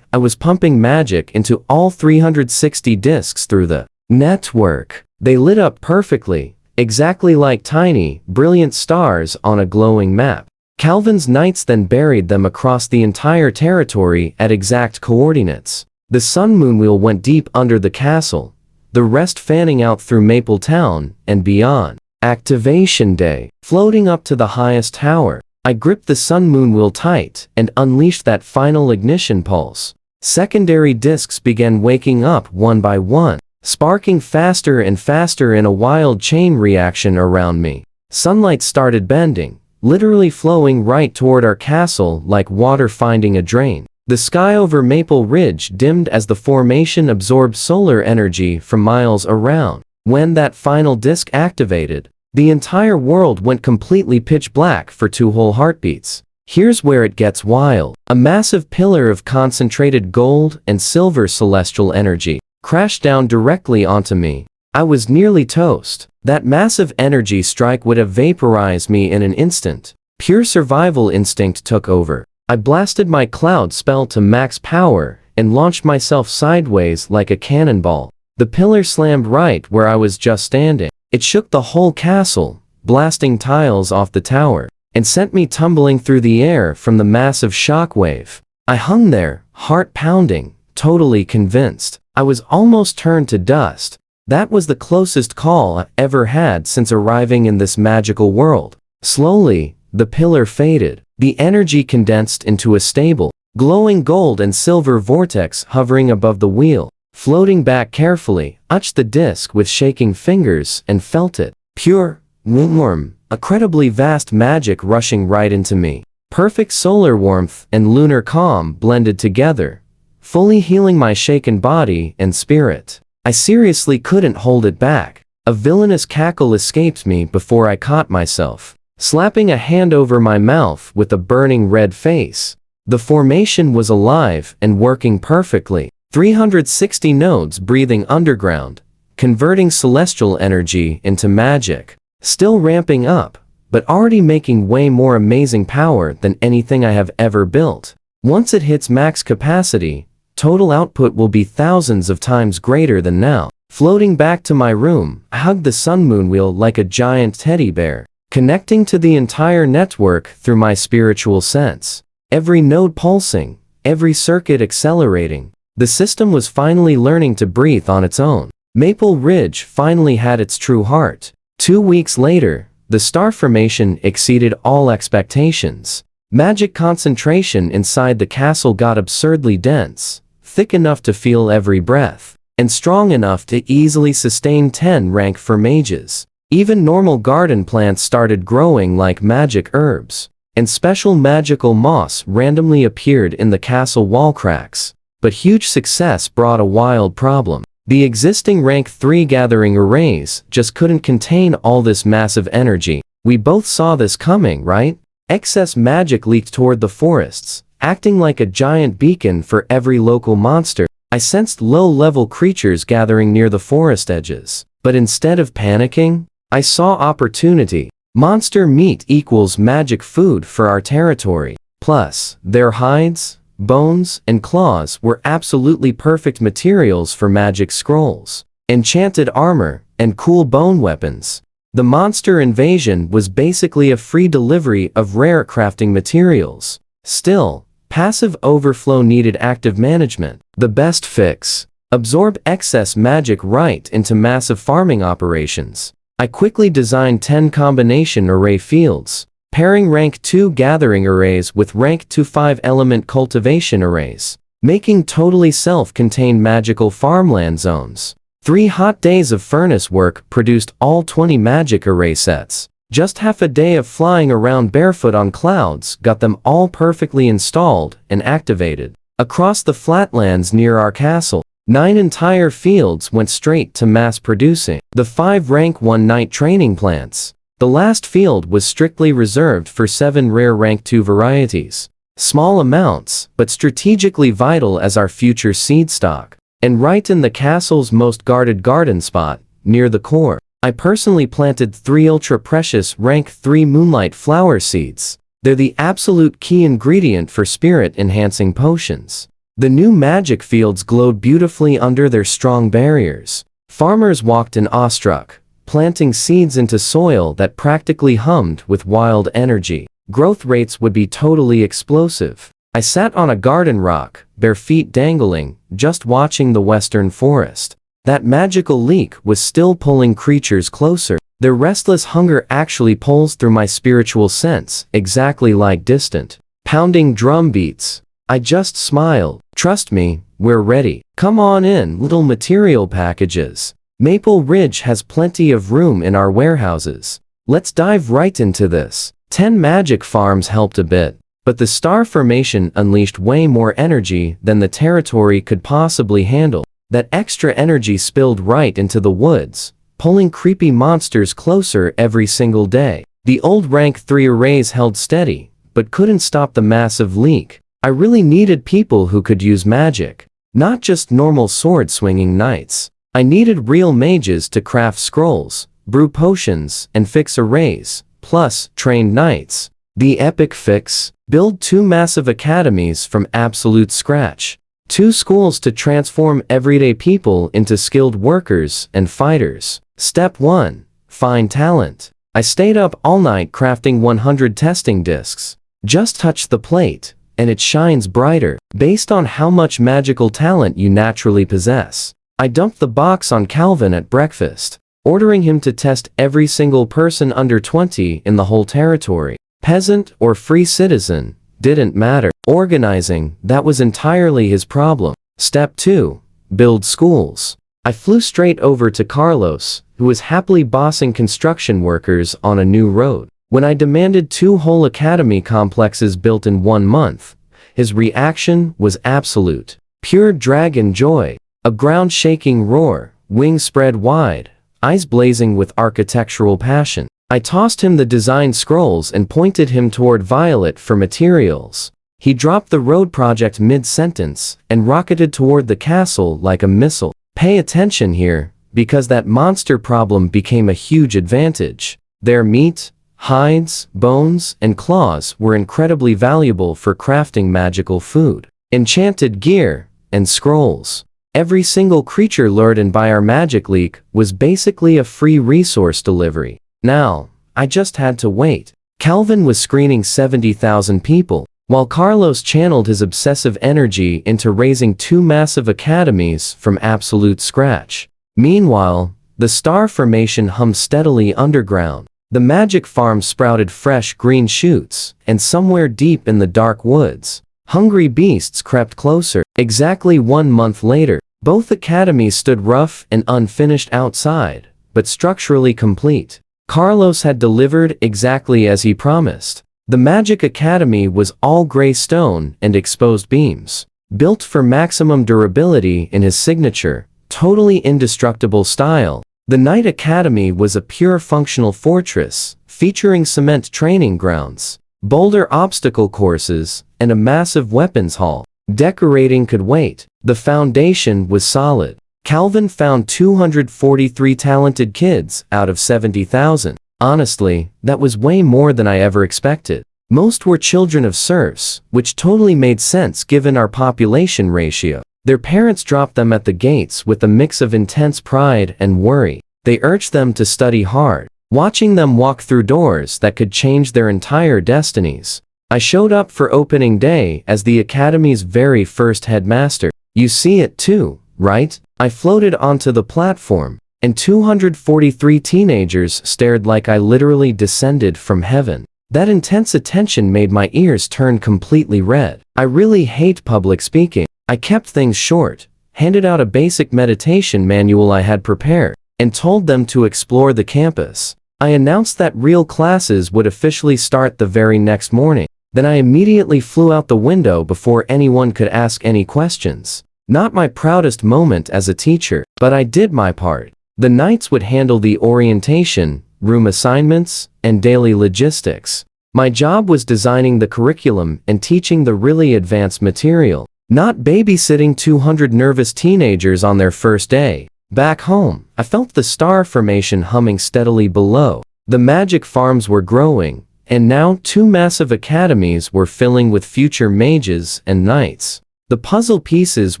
I was pumping magic into all 360 discs through the network. They lit up perfectly, exactly like tiny, brilliant stars on a glowing map. Calvin's knights then buried them across the entire territory at exact coordinates. The sun moon wheel went deep under the castle, the rest fanning out through Maple Town and beyond. Activation day. Floating up to the highest tower, I gripped the sun moon wheel tight and unleashed that final ignition pulse. Secondary discs began waking up one by one, sparking faster and faster in a wild chain reaction around me. Sunlight started bending, literally flowing right toward our castle like water finding a drain. The sky over Maple Ridge dimmed as the formation absorbed solar energy from miles around. When that final disc activated, the entire world went completely pitch black for 2 whole heartbeats. Here's where it gets wild. A massive pillar of concentrated gold and silver celestial energy crashed down directly onto me. I was nearly toast. That massive energy strike would have vaporized me in an instant. Pure survival instinct took over. I blasted my cloud spell to max power and launched myself sideways like a cannonball. The pillar slammed right where I was just standing. It shook the whole castle, blasting tiles off the tower, and sent me tumbling through the air from the massive shockwave. I hung there, heart pounding, totally convinced. I was almost turned to dust. That was the closest call I ever had since arriving in this magical world. Slowly, the pillar faded. The energy condensed into a stable, glowing gold and silver vortex hovering above the wheel. Floating back carefully, I touched the disc with shaking fingers and felt it. Pure, warm, incredibly vast magic rushing right into me. Perfect solar warmth and lunar calm blended together, fully healing my shaken body and spirit. I seriously couldn't hold it back. A villainous cackle escaped me before I caught myself, slapping a hand over my mouth with a burning red face. The formation was alive and working perfectly. 360 nodes breathing underground, converting celestial energy into magic. Still ramping up, but already making way more amazing power than anything I have ever built. Once it hits max capacity, total output will be thousands of times greater than now. Floating back to my room, I hugged the sun moon wheel like a giant teddy bear, connecting to the entire network through my spiritual sense. Every node pulsing, every circuit accelerating. The system was finally learning to breathe on its own. Maple Ridge finally had its true heart. 2 weeks later, the star formation exceeded all expectations. Magic concentration inside the castle got absurdly dense, thick enough to feel every breath, and strong enough to easily sustain 10 rank for mages. Even normal garden plants started growing like magic herbs, and special magical moss randomly appeared in the castle wall cracks. But huge success brought a wild problem. The existing rank 3 gathering arrays just couldn't contain all this massive energy. We both saw this coming, right? Excess magic leaked toward the forests, acting like a giant beacon for every local monster. I sensed low-level creatures gathering near the forest edges. But instead of panicking, I saw opportunity. Monster meat equals magic food for our territory. Plus, their hides, bones, and claws were absolutely perfect materials for magic scrolls, enchanted armor, and cool bone weapons. The monster invasion was basically a free delivery of rare crafting materials. Still, passive overflow needed active management. The best fix: absorb excess magic right into massive farming operations. I quickly designed 10 combination array fields, pairing rank 2 gathering arrays with rank 2 5-element cultivation arrays, making totally self-contained magical farmland zones. 3 hot days of furnace work produced all 20 magic array sets. Just half a day of flying around barefoot on clouds got them all perfectly installed and activated. Across the flatlands near our castle, 9 entire fields went straight to mass producing. The 5 rank 1 night training plants. The last field was strictly reserved for 7 rare rank 2 varieties. Small amounts, but strategically vital as our future seed stock. And right in the castle's most guarded garden spot, near the core, I personally planted 3 ultra-precious rank 3 moonlight flower seeds. They're the absolute key ingredient for spirit-enhancing potions. The new magic fields glowed beautifully under their strong barriers. Farmers walked in awestruck, planting seeds into soil that practically hummed with wild energy. Growth rates would be totally explosive. I sat on a garden rock, bare feet dangling, just watching the western forest. That magical leak was still pulling creatures closer. Their restless hunger actually pulls through my spiritual sense, exactly like distant, pounding drum beats. I just smiled. Trust me, we're ready. Come on in, little material packages. Maple Ridge has plenty of room in our warehouses. Let's dive right into this. 10 magic farms helped a bit, but the star formation unleashed way more energy than the territory could possibly handle. That extra energy spilled right into the woods, pulling creepy monsters closer every single day. The old rank 3 arrays held steady, but couldn't stop the massive leak. I really needed people who could use magic, not just normal sword-swinging knights. I needed real mages to craft scrolls, brew potions, and fix arrays, plus trained knights. The epic fix: build 2 massive academies from absolute scratch. 2 schools to transform everyday people into skilled workers and fighters. Step 1. Find talent. I stayed up all night crafting 100 testing discs. Just touch the plate, and it shines brighter, based on how much magical talent you naturally possess. I dumped the box on Calvin at breakfast, ordering him to test every single person under 20 in the whole territory. Peasant or free citizen, didn't matter. Organizing, that was entirely his problem. Step 2. Build schools. I flew straight over to Carlos, who was happily bossing construction workers on a new road. When I demanded 2 whole academy complexes built in 1 month, his reaction was absolute, pure dragon joy. A ground-shaking roar, wings spread wide, eyes blazing with architectural passion. I tossed him the design scrolls and pointed him toward Violet for materials. He dropped the road project mid-sentence and rocketed toward the castle like a missile. Pay attention here, because that monster problem became a huge advantage. Their meat, hides, bones, and claws were incredibly valuable for crafting magical food, enchanted gear, and scrolls. Every single creature lured in by our magic leak was basically a free resource delivery. Now, I just had to wait. Calvin was screening 70,000 people, while Carlos channeled his obsessive energy into raising 2 massive academies from absolute scratch. Meanwhile, the star formation hummed steadily underground. The magic farm sprouted fresh green shoots, and somewhere deep in the dark woods, hungry beasts crept closer. Exactly 1 month later, both academies stood rough and unfinished outside, but structurally complete. Carlos had delivered exactly as he promised. The Magic Academy was all gray stone and exposed beams, built for maximum durability in his signature, totally indestructible style. The Knight Academy was a pure functional fortress, featuring cement training grounds, boulder obstacle courses, and a massive weapons hall. Decorating could wait. The foundation was solid. Calvin found 243 talented kids out of 70,000. Honestly, that was way more than I ever expected. Most were children of serfs, which totally made sense given our population ratio. Their parents dropped them at the gates with a mix of intense pride and worry. They urged them to study hard, watching them walk through doors that could change their entire destinies. I showed up for opening day as the academy's very first headmaster. You see it too, right? I floated onto the platform, and 243 teenagers stared like I literally descended from heaven. That intense attention made my ears turn completely red. I really hate public speaking. I kept things short, handed out a basic meditation manual I had prepared, and told them to explore the campus. I announced that real classes would officially start the very next morning. Then I immediately flew out the window before anyone could ask any questions. Not my proudest moment as a teacher, but I did my part. The knights would handle the orientation, room assignments, and daily logistics. My job was designing the curriculum and teaching the really advanced material, not babysitting 200 nervous teenagers on their first day. Back home, I felt the star formation humming steadily below. The magic farms were growing, and now 2 massive academies were filling with future mages and knights. The puzzle pieces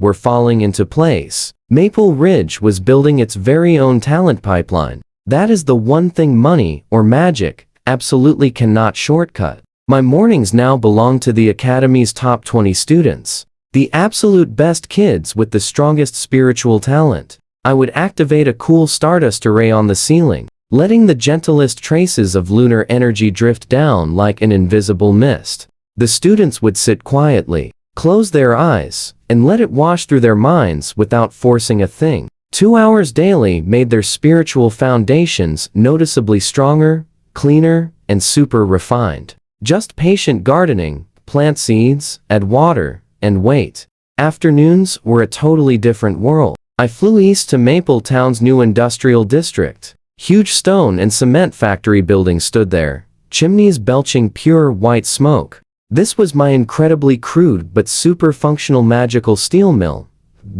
were falling into place. Maple Ridge was building its very own talent pipeline. That is the one thing money, or magic, absolutely cannot shortcut. My mornings now belong to the Academy's top 20 students. The absolute best kids with the strongest spiritual talent. I would activate a cool stardust array on the ceiling, letting the gentlest traces of lunar energy drift down like an invisible mist. The students would sit quietly, close their eyes, and let it wash through their minds without forcing a thing. 2 hours daily made their spiritual foundations noticeably stronger, cleaner, and super refined. Just patient gardening, plant seeds, add water, and wait. Afternoons were a totally different world. I flew east to Maple Town's new industrial district. Huge stone and cement factory buildings stood there, chimneys belching pure white smoke. This was my incredibly crude but super functional magical steel mill,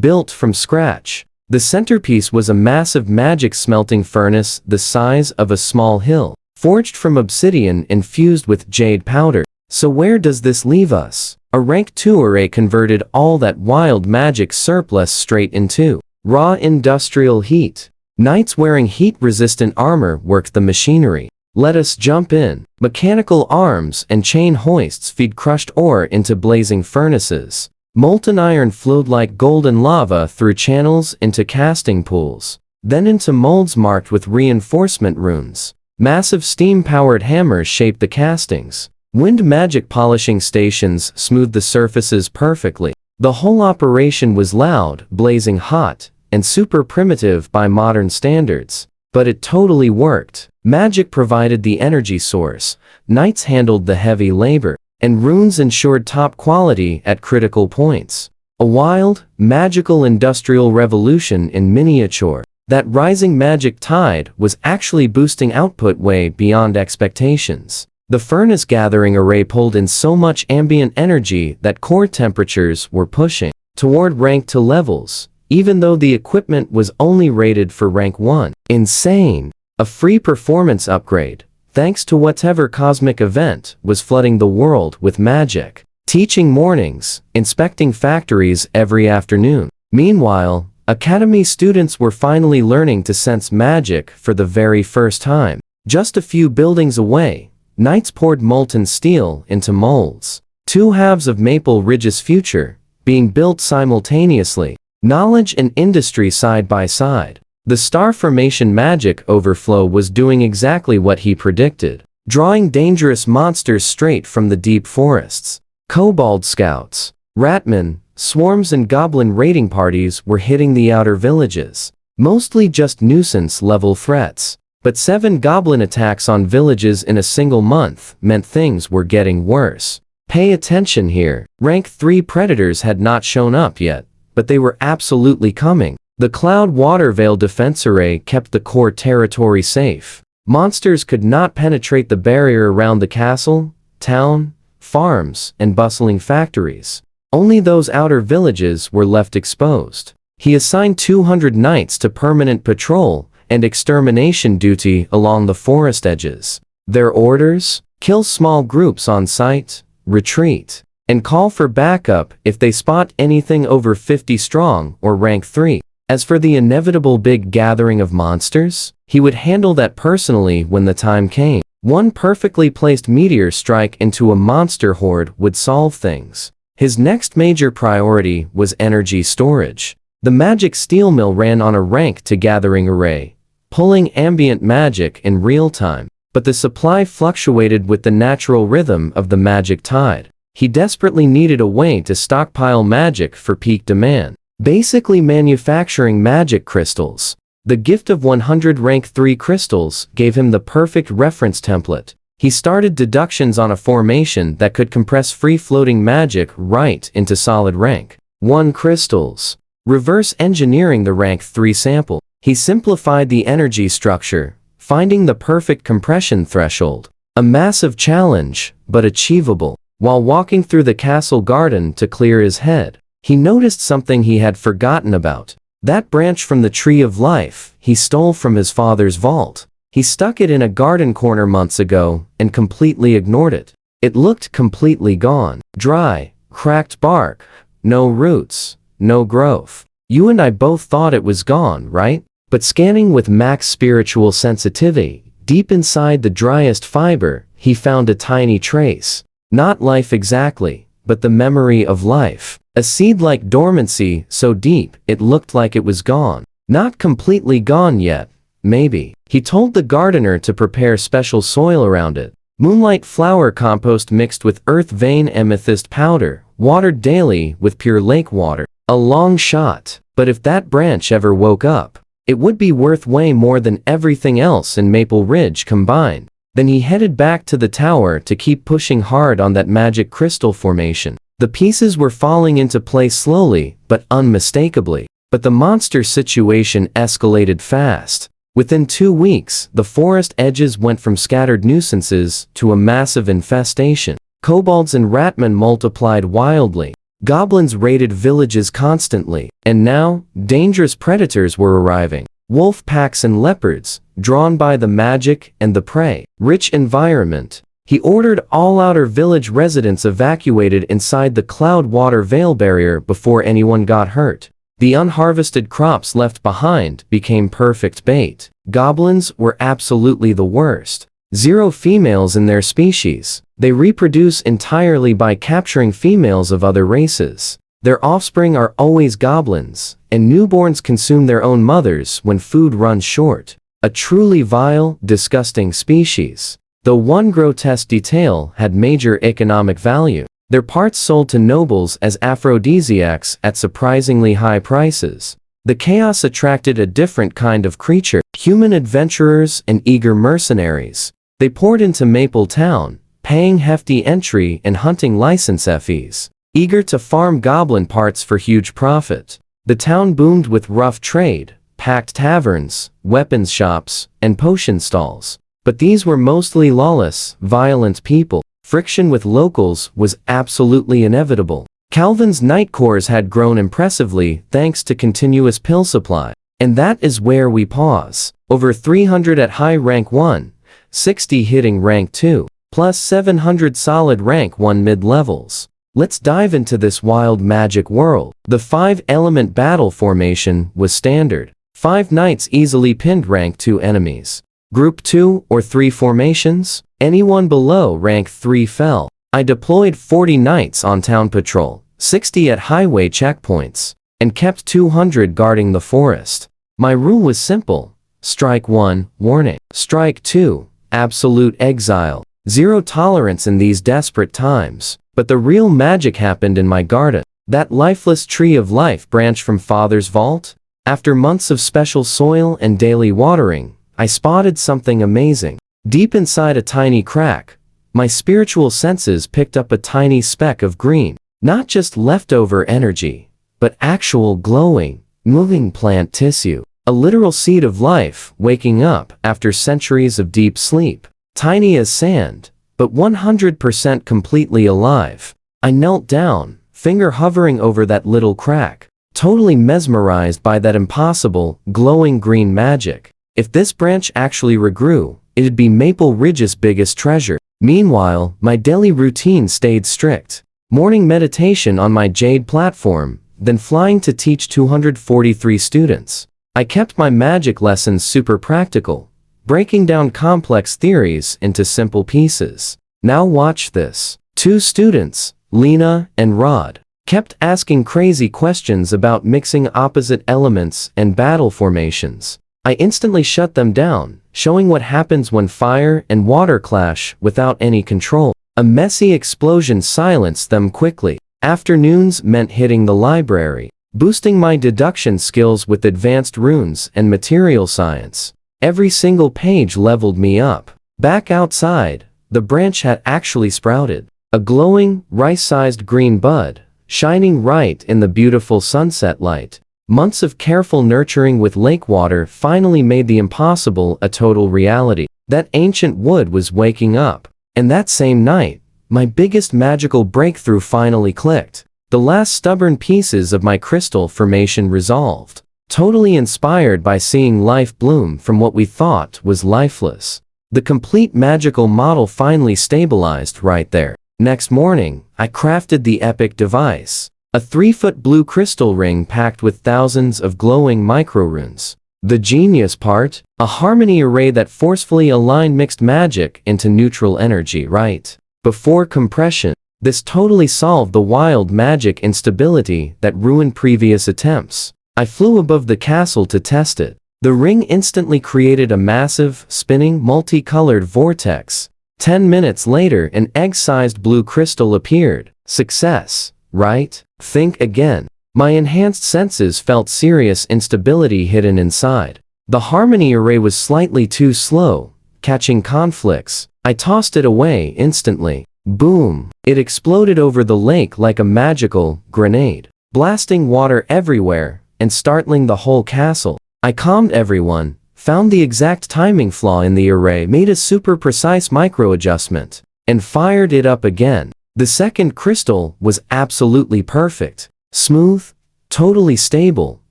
built from scratch. The centerpiece was a massive magic smelting furnace the size of a small hill, forged from obsidian infused with jade powder. So where does this leave us? A rank 2 array converted all that wild magic surplus straight into raw industrial heat. Knights wearing heat-resistant armor worked the machinery. Let us jump in. Mechanical arms and chain hoists feed crushed ore into blazing furnaces. Molten iron flowed like golden lava through channels into casting pools, then into molds marked with reinforcement runes. Massive steam-powered hammers shaped the castings. Wind magic polishing stations smoothed the surfaces perfectly. The whole operation was loud, blazing hot, and super primitive by modern standards. But it totally worked. Magic provided the energy source, knights handled the heavy labor, and runes ensured top quality at critical points. A wild, magical industrial revolution in miniature. That rising magic tide was actually boosting output way beyond expectations. The furnace gathering array pulled in so much ambient energy that core temperatures were pushing toward rank 2 levels, even though the equipment was only rated for rank 1. Insane! A free performance upgrade, thanks to whatever cosmic event was flooding the world with magic. Teaching mornings, inspecting factories every afternoon. Meanwhile, Academy students were finally learning to sense magic for the very first time. Just a few buildings away, knights poured molten steel into molds. 2 halves of Maple Ridge's future, being built simultaneously. Knowledge and industry side by side. The star formation magic overflow was doing exactly what he predicted, drawing dangerous monsters straight from the deep forests. Kobold scouts, ratmen, swarms and goblin raiding parties were hitting the outer villages, mostly just nuisance-level threats. But 7 goblin attacks on villages in a single month meant things were getting worse. Pay attention here. Rank 3 predators had not shown up yet, but they were absolutely coming. The Cloud Water Veil defense array kept the core territory safe. Monsters could not penetrate the barrier around the castle, town, farms, and bustling factories. Only those outer villages were left exposed. He assigned 200 knights to permanent patrol and extermination duty along the forest edges. Their orders? Kill small groups on sight, retreat, and call for backup if they spot anything over 50 strong or rank 3. As for the inevitable big gathering of monsters, he would handle that personally when the time came. One perfectly placed meteor strike into a monster horde would solve things. His next major priority was energy storage. The magic steel mill ran on a rank 2 gathering array, pulling ambient magic in real time, but the supply fluctuated with the natural rhythm of the magic tide. He desperately needed a way to stockpile magic for peak demand. Basically manufacturing magic crystals. The gift of 100 rank 3 crystals gave him the perfect reference template. He started deductions on a formation that could compress free-floating magic right into solid rank 1 crystals. Reverse engineering the rank 3 sample. He simplified the energy structure, finding the perfect compression threshold. A massive challenge, but achievable. While walking through the castle garden to clear his head, he noticed something he had forgotten about. That branch from the Tree of Life he stole from his father's vault. He stuck it in a garden corner months ago and completely ignored it. It looked completely gone. Dry, cracked bark, no roots, no growth. You and I both thought it was gone, right? But scanning with max spiritual sensitivity, deep inside the driest fiber, he found a tiny trace. Not life exactly, but the memory of life. A seed-like dormancy so deep it looked like it was gone. Not completely gone yet, maybe. He told the gardener to prepare special soil around it. Moonlight flower compost mixed with earth vein amethyst powder, watered daily with pure lake water. A long shot, but if that branch ever woke up, it would be worth way more than everything else in Maple Ridge combined. Then he headed back to the tower to keep pushing hard on that magic crystal formation. The pieces were falling into place slowly, but unmistakably. But the monster situation escalated fast. Within 2 weeks, the forest edges went from scattered nuisances to a massive infestation. Kobolds and ratmen multiplied wildly. Goblins raided villages constantly. And now, dangerous predators were arriving. Wolf packs and leopards, drawn by the magic and the prey. Rich environment. He ordered all outer village residents evacuated inside the cloud water veil barrier before anyone got hurt. The unharvested crops left behind became perfect bait. Goblins were absolutely the worst. 0 females in their species. They reproduce entirely by capturing females of other races. Their offspring are always goblins, and newborns consume their own mothers when food runs short. A truly vile, disgusting species. Though one grotesque detail had major economic value. Their parts sold to nobles as aphrodisiacs at surprisingly high prices. The chaos attracted a different kind of creature, human adventurers and eager mercenaries. They poured into Maple Town, paying hefty entry and hunting license fees, eager to farm goblin parts for huge profit. The town boomed with rough trade, packed taverns, weapons shops, and potion stalls. But these were mostly lawless, violent people. Friction with locals was absolutely inevitable. Calvin's night cores had grown impressively thanks to continuous pill supply. And that is where we pause. Over 300 at high rank 1, 60 hitting rank 2, plus 700 solid rank 1 mid-levels. Let's dive into this wild magic world. The 5-element battle formation was standard. 5 knights easily pinned rank 2 enemies. Group 2 or 3 formations, anyone below rank 3 fell. I deployed 40 knights on town patrol, 60 at highway checkpoints, and kept 200 guarding the forest. My rule was simple. Strike 1, warning. Strike 2, absolute exile. 0 tolerance in these desperate times. But the real magic happened in my garden. That lifeless Tree of Life branch from Father's vault. After months of special soil and daily watering, I spotted something amazing. Deep inside a tiny crack, my spiritual senses picked up a tiny speck of green. Not just leftover energy, but actual glowing, moving plant tissue. A literal seed of life waking up after centuries of deep sleep. Tiny as sand, but 100% completely alive. I knelt down, finger hovering over that little crack, totally mesmerized by that impossible, glowing green magic. If this branch actually regrew, it'd be Maple Ridge's biggest treasure. Meanwhile, my daily routine stayed strict. Morning meditation on my jade platform, then flying to teach 243 students. I kept my magic lessons super practical, breaking down complex theories into simple pieces. Now watch this. 2 students, Lena and Rod, kept asking crazy questions about mixing opposite elements and battle formations. I instantly shut them down, showing what happens when fire and water clash without any control. A messy explosion silenced them quickly. Afternoons meant hitting the library, boosting my deduction skills with advanced runes and material science. Every single page leveled me up. Back outside, the branch had actually sprouted. A glowing, rice-sized green bud, shining right in the beautiful sunset light. Months of careful nurturing with lake water finally made the impossible a total reality. That ancient wood was waking up. And that same night, my biggest magical breakthrough finally clicked. The last stubborn pieces of my crystal formation resolved. Totally inspired by seeing life bloom from what we thought was lifeless. The complete magical model finally stabilized right there. Next morning, I crafted the epic device. A 3-foot blue crystal ring packed with thousands of glowing microrunes. The genius part? A harmony array that forcefully aligned mixed magic into neutral energy right before compression. This totally solved the wild magic instability that ruined previous attempts. I flew above the castle to test it. The ring instantly created a massive, spinning, multicolored vortex. 10 minutes later, an egg-sized blue crystal appeared. Success, right? Think again. My enhanced senses felt serious instability hidden inside. The harmony array was slightly too slow, catching conflicts. I tossed it away instantly. Boom! It exploded over the lake like a magical grenade, blasting water everywhere and startling the whole castle. I calmed everyone, found the exact timing flaw in the array, made a super precise micro adjustment, and fired it up again. The second crystal was absolutely perfect. Smooth, totally stable,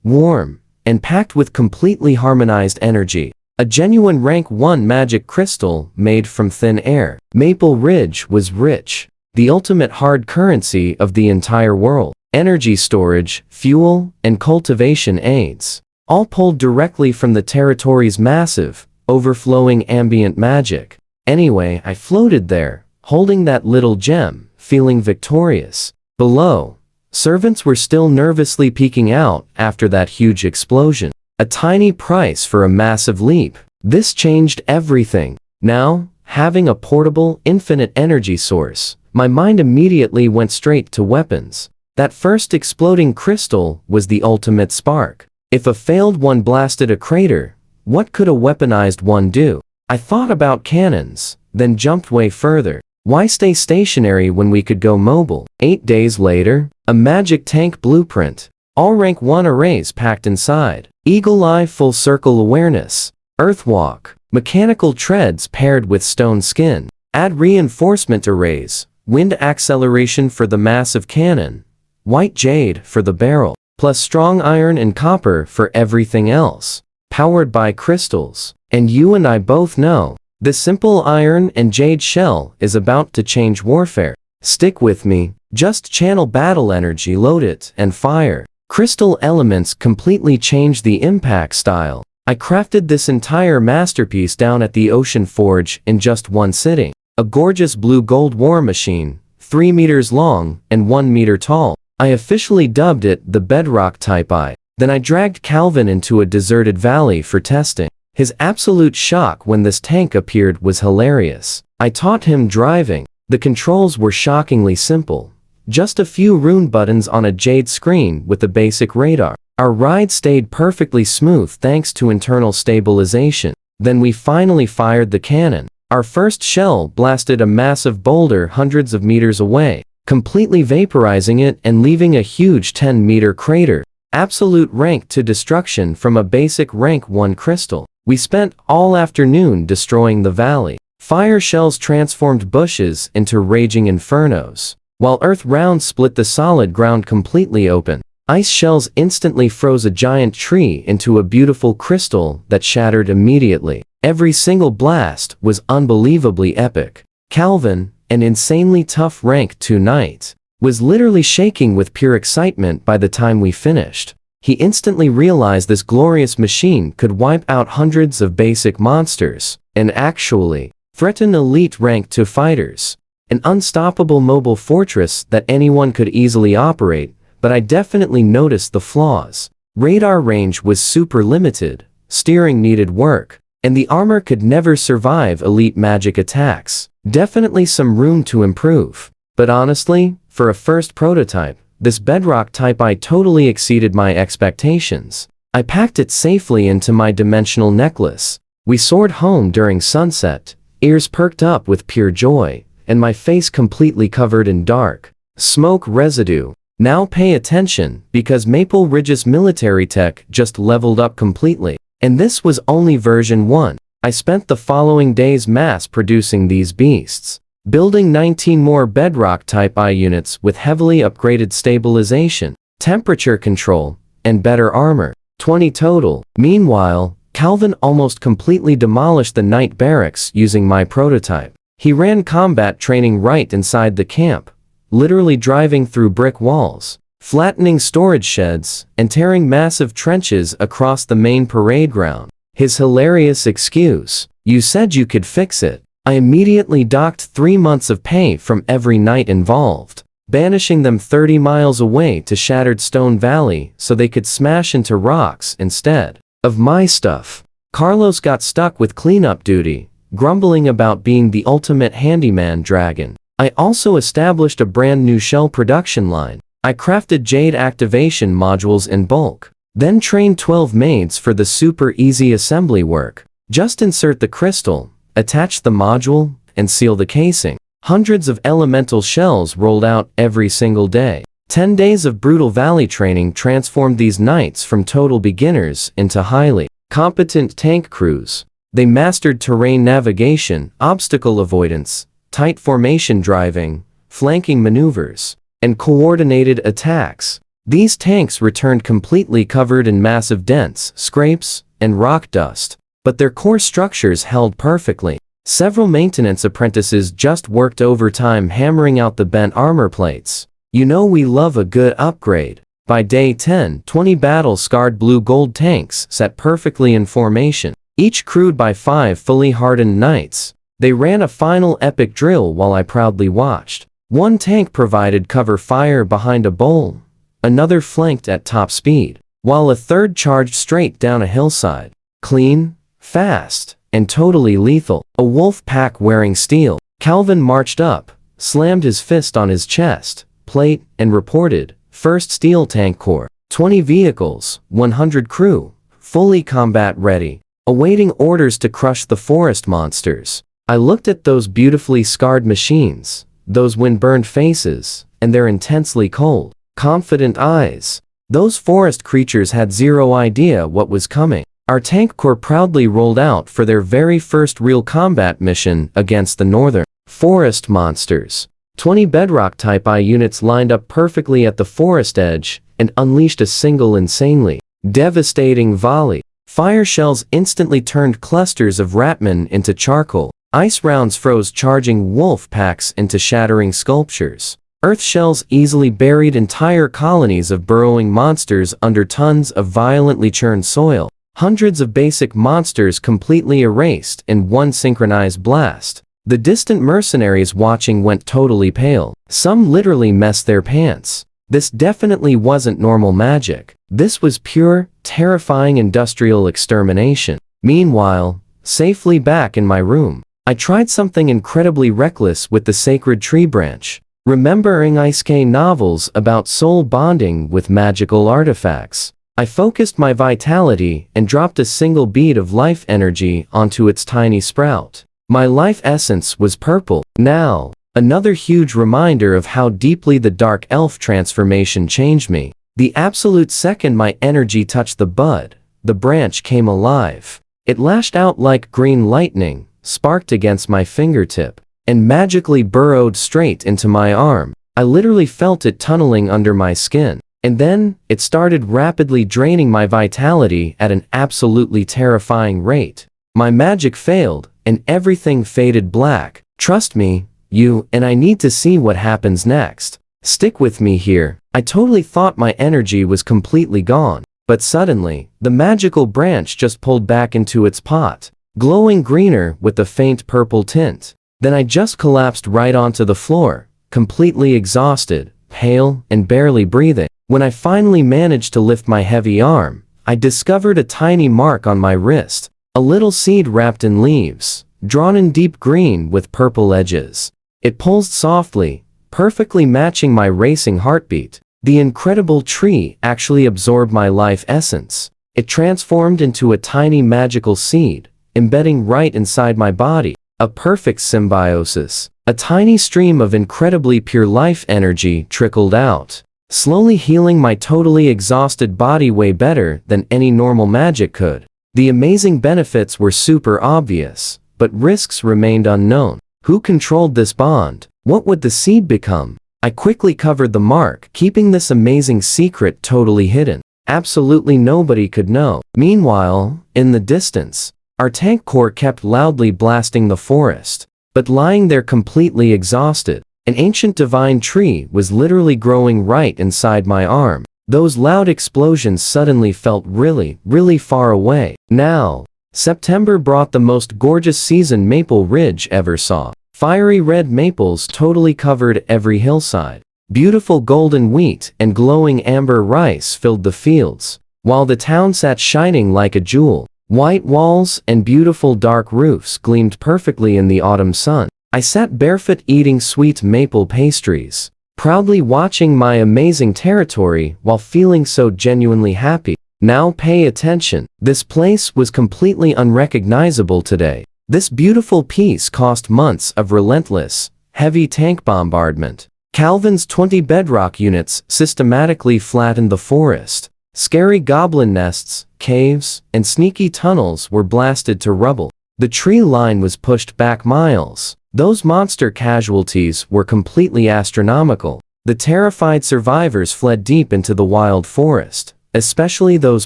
warm, and packed with completely harmonized energy. A genuine rank 1 magic crystal made from thin air. Maple Ridge was rich, the ultimate hard currency of the entire world. Energy storage, fuel, and cultivation aids, all pulled directly from the territory's massive, overflowing ambient magic. Anyway, I floated there, holding that little gem, feeling victorious. Below, servants were still nervously peeking out after that huge explosion. A tiny price for a massive leap. This changed everything. Now, having a portable, infinite energy source, my mind immediately went straight to weapons. That first exploding crystal was the ultimate spark. If a failed one blasted a crater, what could a weaponized one do? I thought about cannons, then jumped way further. Why stay stationary when we could go mobile? 8 days later, a magic tank blueprint. All rank 1 arrays packed inside. Eagle Eye full circle awareness. Earthwalk. Mechanical treads paired with stone skin. Add reinforcement arrays. Wind acceleration for the massive cannon. White jade for the barrel. Plus strong iron and copper for everything else. Powered by crystals. And you and I both know, the simple iron and jade shell is about to change warfare. Stick with me. Just channel battle energy, load it, and fire. Crystal elements completely change the impact style. I crafted this entire masterpiece down at the Ocean Forge in just one sitting. A gorgeous blue gold war machine, 3 meters long and 1 meter tall. I officially dubbed it the Bedrock Type I. Then I dragged Calvin into a deserted valley for testing. His absolute shock when this tank appeared was hilarious. I taught him driving. The controls were shockingly simple. Just a few rune buttons on a jade screen with the basic radar. Our ride stayed perfectly smooth thanks to internal stabilization. Then we finally fired the cannon. Our first shell blasted a massive boulder hundreds of meters away, completely vaporizing it and leaving a huge 10-meter crater. Absolute rank to destruction from a basic rank 1 crystal. We spent all afternoon destroying the valley. Fire shells transformed bushes into raging infernos, while earth rounds split the solid ground completely open. Ice shells instantly froze a giant tree into a beautiful crystal that shattered immediately. Every single blast was unbelievably epic. Calvin, an insanely tough rank 2 knight, was literally shaking with pure excitement by the time we finished. He instantly realized this glorious machine could wipe out hundreds of basic monsters, and actually threaten elite rank 2 fighters. An unstoppable mobile fortress that anyone could easily operate, but I definitely noticed the flaws. Radar range was super limited, steering needed work, and the armor could never survive elite magic attacks. Definitely some room to improve. But honestly, for a first prototype, this Bedrock Type I totally exceeded my expectations. I packed it safely into my dimensional necklace. We soared home during sunset, ears perked up with pure joy, and my face completely covered in dark smoke residue. Now pay attention, because Maple Ridge's military tech just leveled up completely. And this was only version 1. I spent the following days mass-producing these beasts, building 19 more bedrock-type I units with heavily upgraded stabilization, temperature control, and better armor. 20 total. Meanwhile, Calvin almost completely demolished the night barracks using my prototype. He ran combat training right inside the camp, literally driving through brick walls, flattening storage sheds, and tearing massive trenches across the main parade ground. His hilarious excuse, "You said you could fix it." I immediately docked 3 months of pay from every knight involved, banishing them 30 miles away to Shattered Stone Valley so they could smash into rocks instead of my stuff. Carlos got stuck with cleanup duty, grumbling about being the ultimate handyman dragon. I also established a brand new shell production line. I crafted jade activation modules in bulk, then trained 12 maids for the super easy assembly work. Just insert the crystal, attach the module, and seal the casing. Hundreds of elemental shells rolled out every single day. 10 days of brutal valley training transformed these knights from total beginners into highly competent tank crews. They mastered terrain navigation, obstacle avoidance, tight formation driving, flanking maneuvers, and coordinated attacks. These tanks returned completely covered in massive dents, scrapes, and rock dust, but their core structures held perfectly. Several maintenance apprentices just worked overtime hammering out the bent armor plates. You know we love a good upgrade. By day 10, 20 battle-scarred blue-gold tanks sat perfectly in formation, each crewed by 5 fully hardened knights. They ran a final epic drill while I proudly watched. One tank provided cover fire behind a bowl, another flanked at top speed, while a third charged straight down a hillside. Clean, fast, and totally lethal. A wolf pack wearing steel. Calvin marched up, slammed his fist on his chest plate, and reported, "First Steel Tank Corps, 20 vehicles, 100 crew, fully combat ready, awaiting orders to crush the forest monsters." I looked at those beautifully scarred machines, those wind-burned faces, and their intensely cold, confident eyes. Those forest creatures had zero idea what was coming. Our tank corps proudly rolled out for their very first real combat mission against the northern forest monsters. 20 bedrock-type I units lined up perfectly at the forest edge and unleashed a single insanely devastating volley. Fire shells instantly turned clusters of ratmen into charcoal. Ice rounds froze charging wolf packs into shattering sculptures. Earth shells easily buried entire colonies of burrowing monsters under tons of violently churned soil. Hundreds of basic monsters completely erased in one synchronized blast. The distant mercenaries watching went totally pale. Some literally messed their pants. This definitely wasn't normal magic. This was pure, terrifying industrial extermination. Meanwhile, safely back in my room, I tried something incredibly reckless with the sacred tree branch. Remembering Ice-K novels about soul bonding with magical artifacts, I focused my vitality and dropped a single bead of life energy onto its tiny sprout. My life essence was purple. Now, another huge reminder of how deeply the dark elf transformation changed me. The absolute second my energy touched the bud, the branch came alive. It lashed out like green lightning, sparked against my fingertip, and magically burrowed straight into my arm. I literally felt it tunneling under my skin. And then, it started rapidly draining my vitality at an absolutely terrifying rate. My magic failed, and everything faded black. Trust me, you and I need to see what happens next. Stick with me here. I totally thought my energy was completely gone. But suddenly, the magical branch just pulled back into its pot, glowing greener with a faint purple tint. Then I just collapsed right onto the floor, completely exhausted, pale, and barely breathing. When I finally managed to lift my heavy arm, I discovered a tiny mark on my wrist, a little seed wrapped in leaves, drawn in deep green with purple edges. It pulsed softly, perfectly matching my racing heartbeat. The incredible tree actually absorbed my life essence. It transformed into a tiny magical seed, embedding right inside my body. A perfect symbiosis. A tiny stream of incredibly pure life energy trickled out, slowly healing my totally exhausted body way better than any normal magic could. The amazing benefits were super obvious, but risks remained unknown. Who controlled this bond? What would the seed become? I quickly covered the mark, keeping this amazing secret totally hidden. Absolutely nobody could know. Meanwhile, in the distance, our tank corps kept loudly blasting the forest. But lying there completely exhausted, an ancient divine tree was literally growing right inside my arm. Those loud explosions suddenly felt really, really far away. Now, September brought the most gorgeous season Maple Ridge ever saw. Fiery red maples totally covered every hillside. Beautiful golden wheat and glowing amber rice filled the fields, while the town sat shining like a jewel. White walls and beautiful dark roofs gleamed perfectly in the autumn sun. I sat barefoot eating sweet maple pastries, proudly watching my amazing territory while feeling so genuinely happy. Now pay attention. This place was completely unrecognizable today. This beautiful piece cost months of relentless, heavy tank bombardment. Calvin's 20 bedrock units systematically flattened the forest. Scary goblin nests, caves, and sneaky tunnels were blasted to rubble. The tree line was pushed back miles. Those monster casualties were completely astronomical. The terrified survivors fled deep into the wild forest, especially those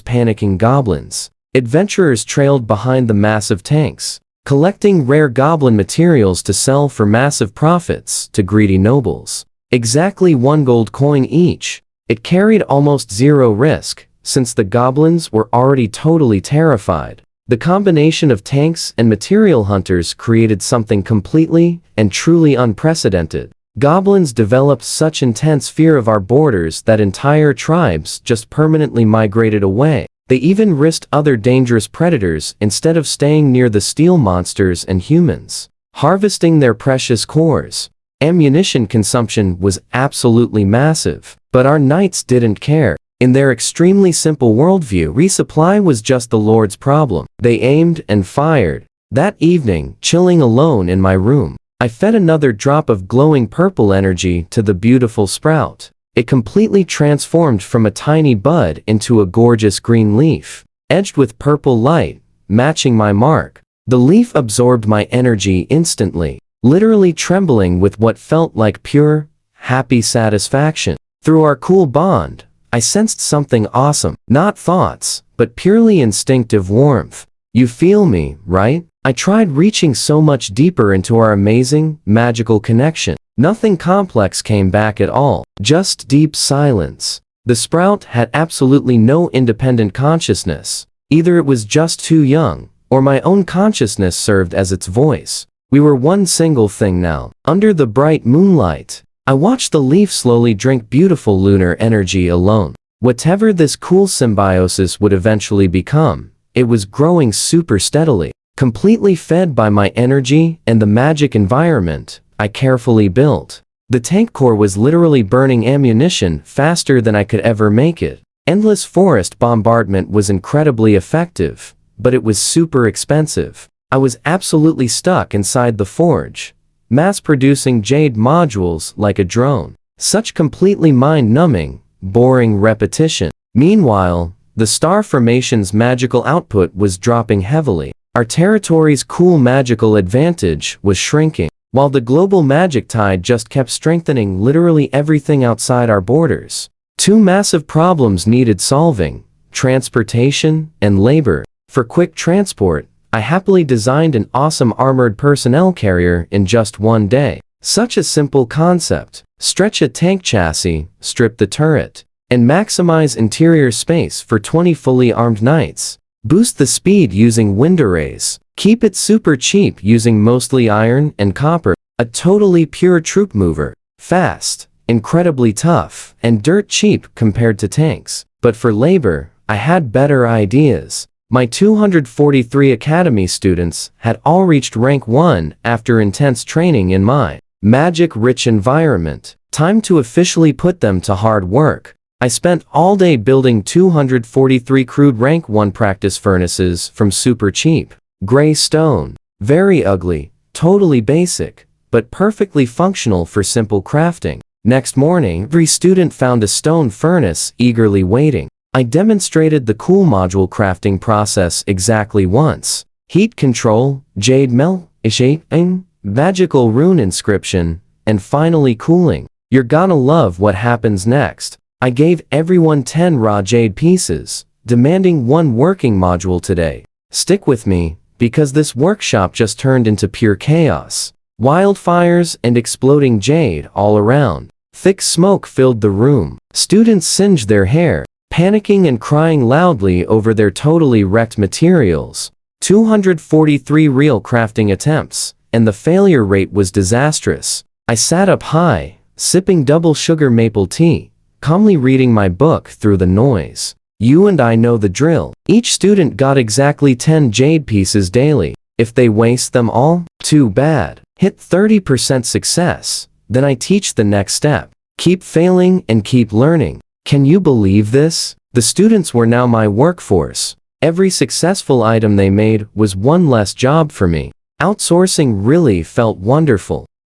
panicking goblins. Adventurers trailed behind the massive tanks, collecting rare goblin materials to sell for massive profits to greedy nobles. Exactly 1 gold coin each. It carried almost zero risk, since the goblins were already totally terrified. The combination of tanks and material hunters created something completely and truly unprecedented. Goblins developed such intense fear of our borders that entire tribes just permanently migrated away. They even risked other dangerous predators instead of staying near the steel monsters and humans, harvesting their precious cores. Ammunition consumption was absolutely massive, but our knights didn't care. In their extremely simple worldview, resupply was just the Lord's problem. They aimed and fired. That evening, chilling alone in my room, I fed another drop of glowing purple energy to the beautiful sprout. It completely transformed from a tiny bud into a gorgeous green leaf, edged with purple light, matching my mark. The leaf absorbed my energy instantly, literally trembling with what felt like pure, happy satisfaction. Through our cool bond, I sensed something awesome. Not thoughts, but purely instinctive warmth. You feel me, right? I tried reaching so much deeper into our amazing, magical connection. Nothing complex came back at all. Just deep silence. The sprout had absolutely no independent consciousness. Either it was just too young, or my own consciousness served as its voice. We were one single thing now. Under the bright moonlight, I watched the leaf slowly drink beautiful lunar energy alone. Whatever this cool symbiosis would eventually become, it was growing super steadily, completely fed by my energy and the magic environment I carefully built. The tank core was literally burning ammunition faster than I could ever make it. Endless forest bombardment was incredibly effective, but it was super expensive. I was absolutely stuck inside the forge, mass-producing jade modules like a drone. Such completely mind-numbing, boring repetition. Meanwhile, the star formation's magical output was dropping heavily. Our territory's cool magical advantage was shrinking, while the global magic tide just kept strengthening literally everything outside our borders. 2 massive problems needed solving: transportation and labor. For quick transport, I happily designed an awesome armored personnel carrier in just 1 day. Such a simple concept. Stretch a tank chassis, strip the turret, and maximize interior space for 20 fully armed knights. Boost the speed using wind arrays. Keep it super cheap using mostly iron and copper. A totally pure troop mover. Fast, incredibly tough, and dirt cheap compared to tanks. But for labor, I had better ideas. My 243 academy students had all reached rank 1 after intense training in my magic-rich environment. Time to officially put them to hard work. I spent all day building 243 crude rank 1 practice furnaces from super cheap gray stone. Very ugly, totally basic, but perfectly functional for simple crafting. Next morning, every student found a stone furnace eagerly waiting. I demonstrated the cool module crafting process exactly once. Heat control, jade melting, magical rune inscription, and finally cooling. You're gonna love what happens next. I gave everyone 10 raw jade pieces, demanding one working module today. Stick with me, because this workshop just turned into pure chaos. Wildfires and exploding jade all around. Thick smoke filled the room. Students singed their hair, panicking and crying loudly over their totally wrecked materials. 243 real crafting attempts, and the failure rate was disastrous. I sat up high, sipping double sugar maple tea, calmly reading my book through the noise. You and I know the drill. Each student got exactly 10 jade pieces daily. If they waste them all, too bad. Hit 30% success, then I teach the next step. Keep failing and keep learning. Can you believe this? The students were now my workforce. Every successful item they made was one less job for me. Outsourcing really felt wonderful.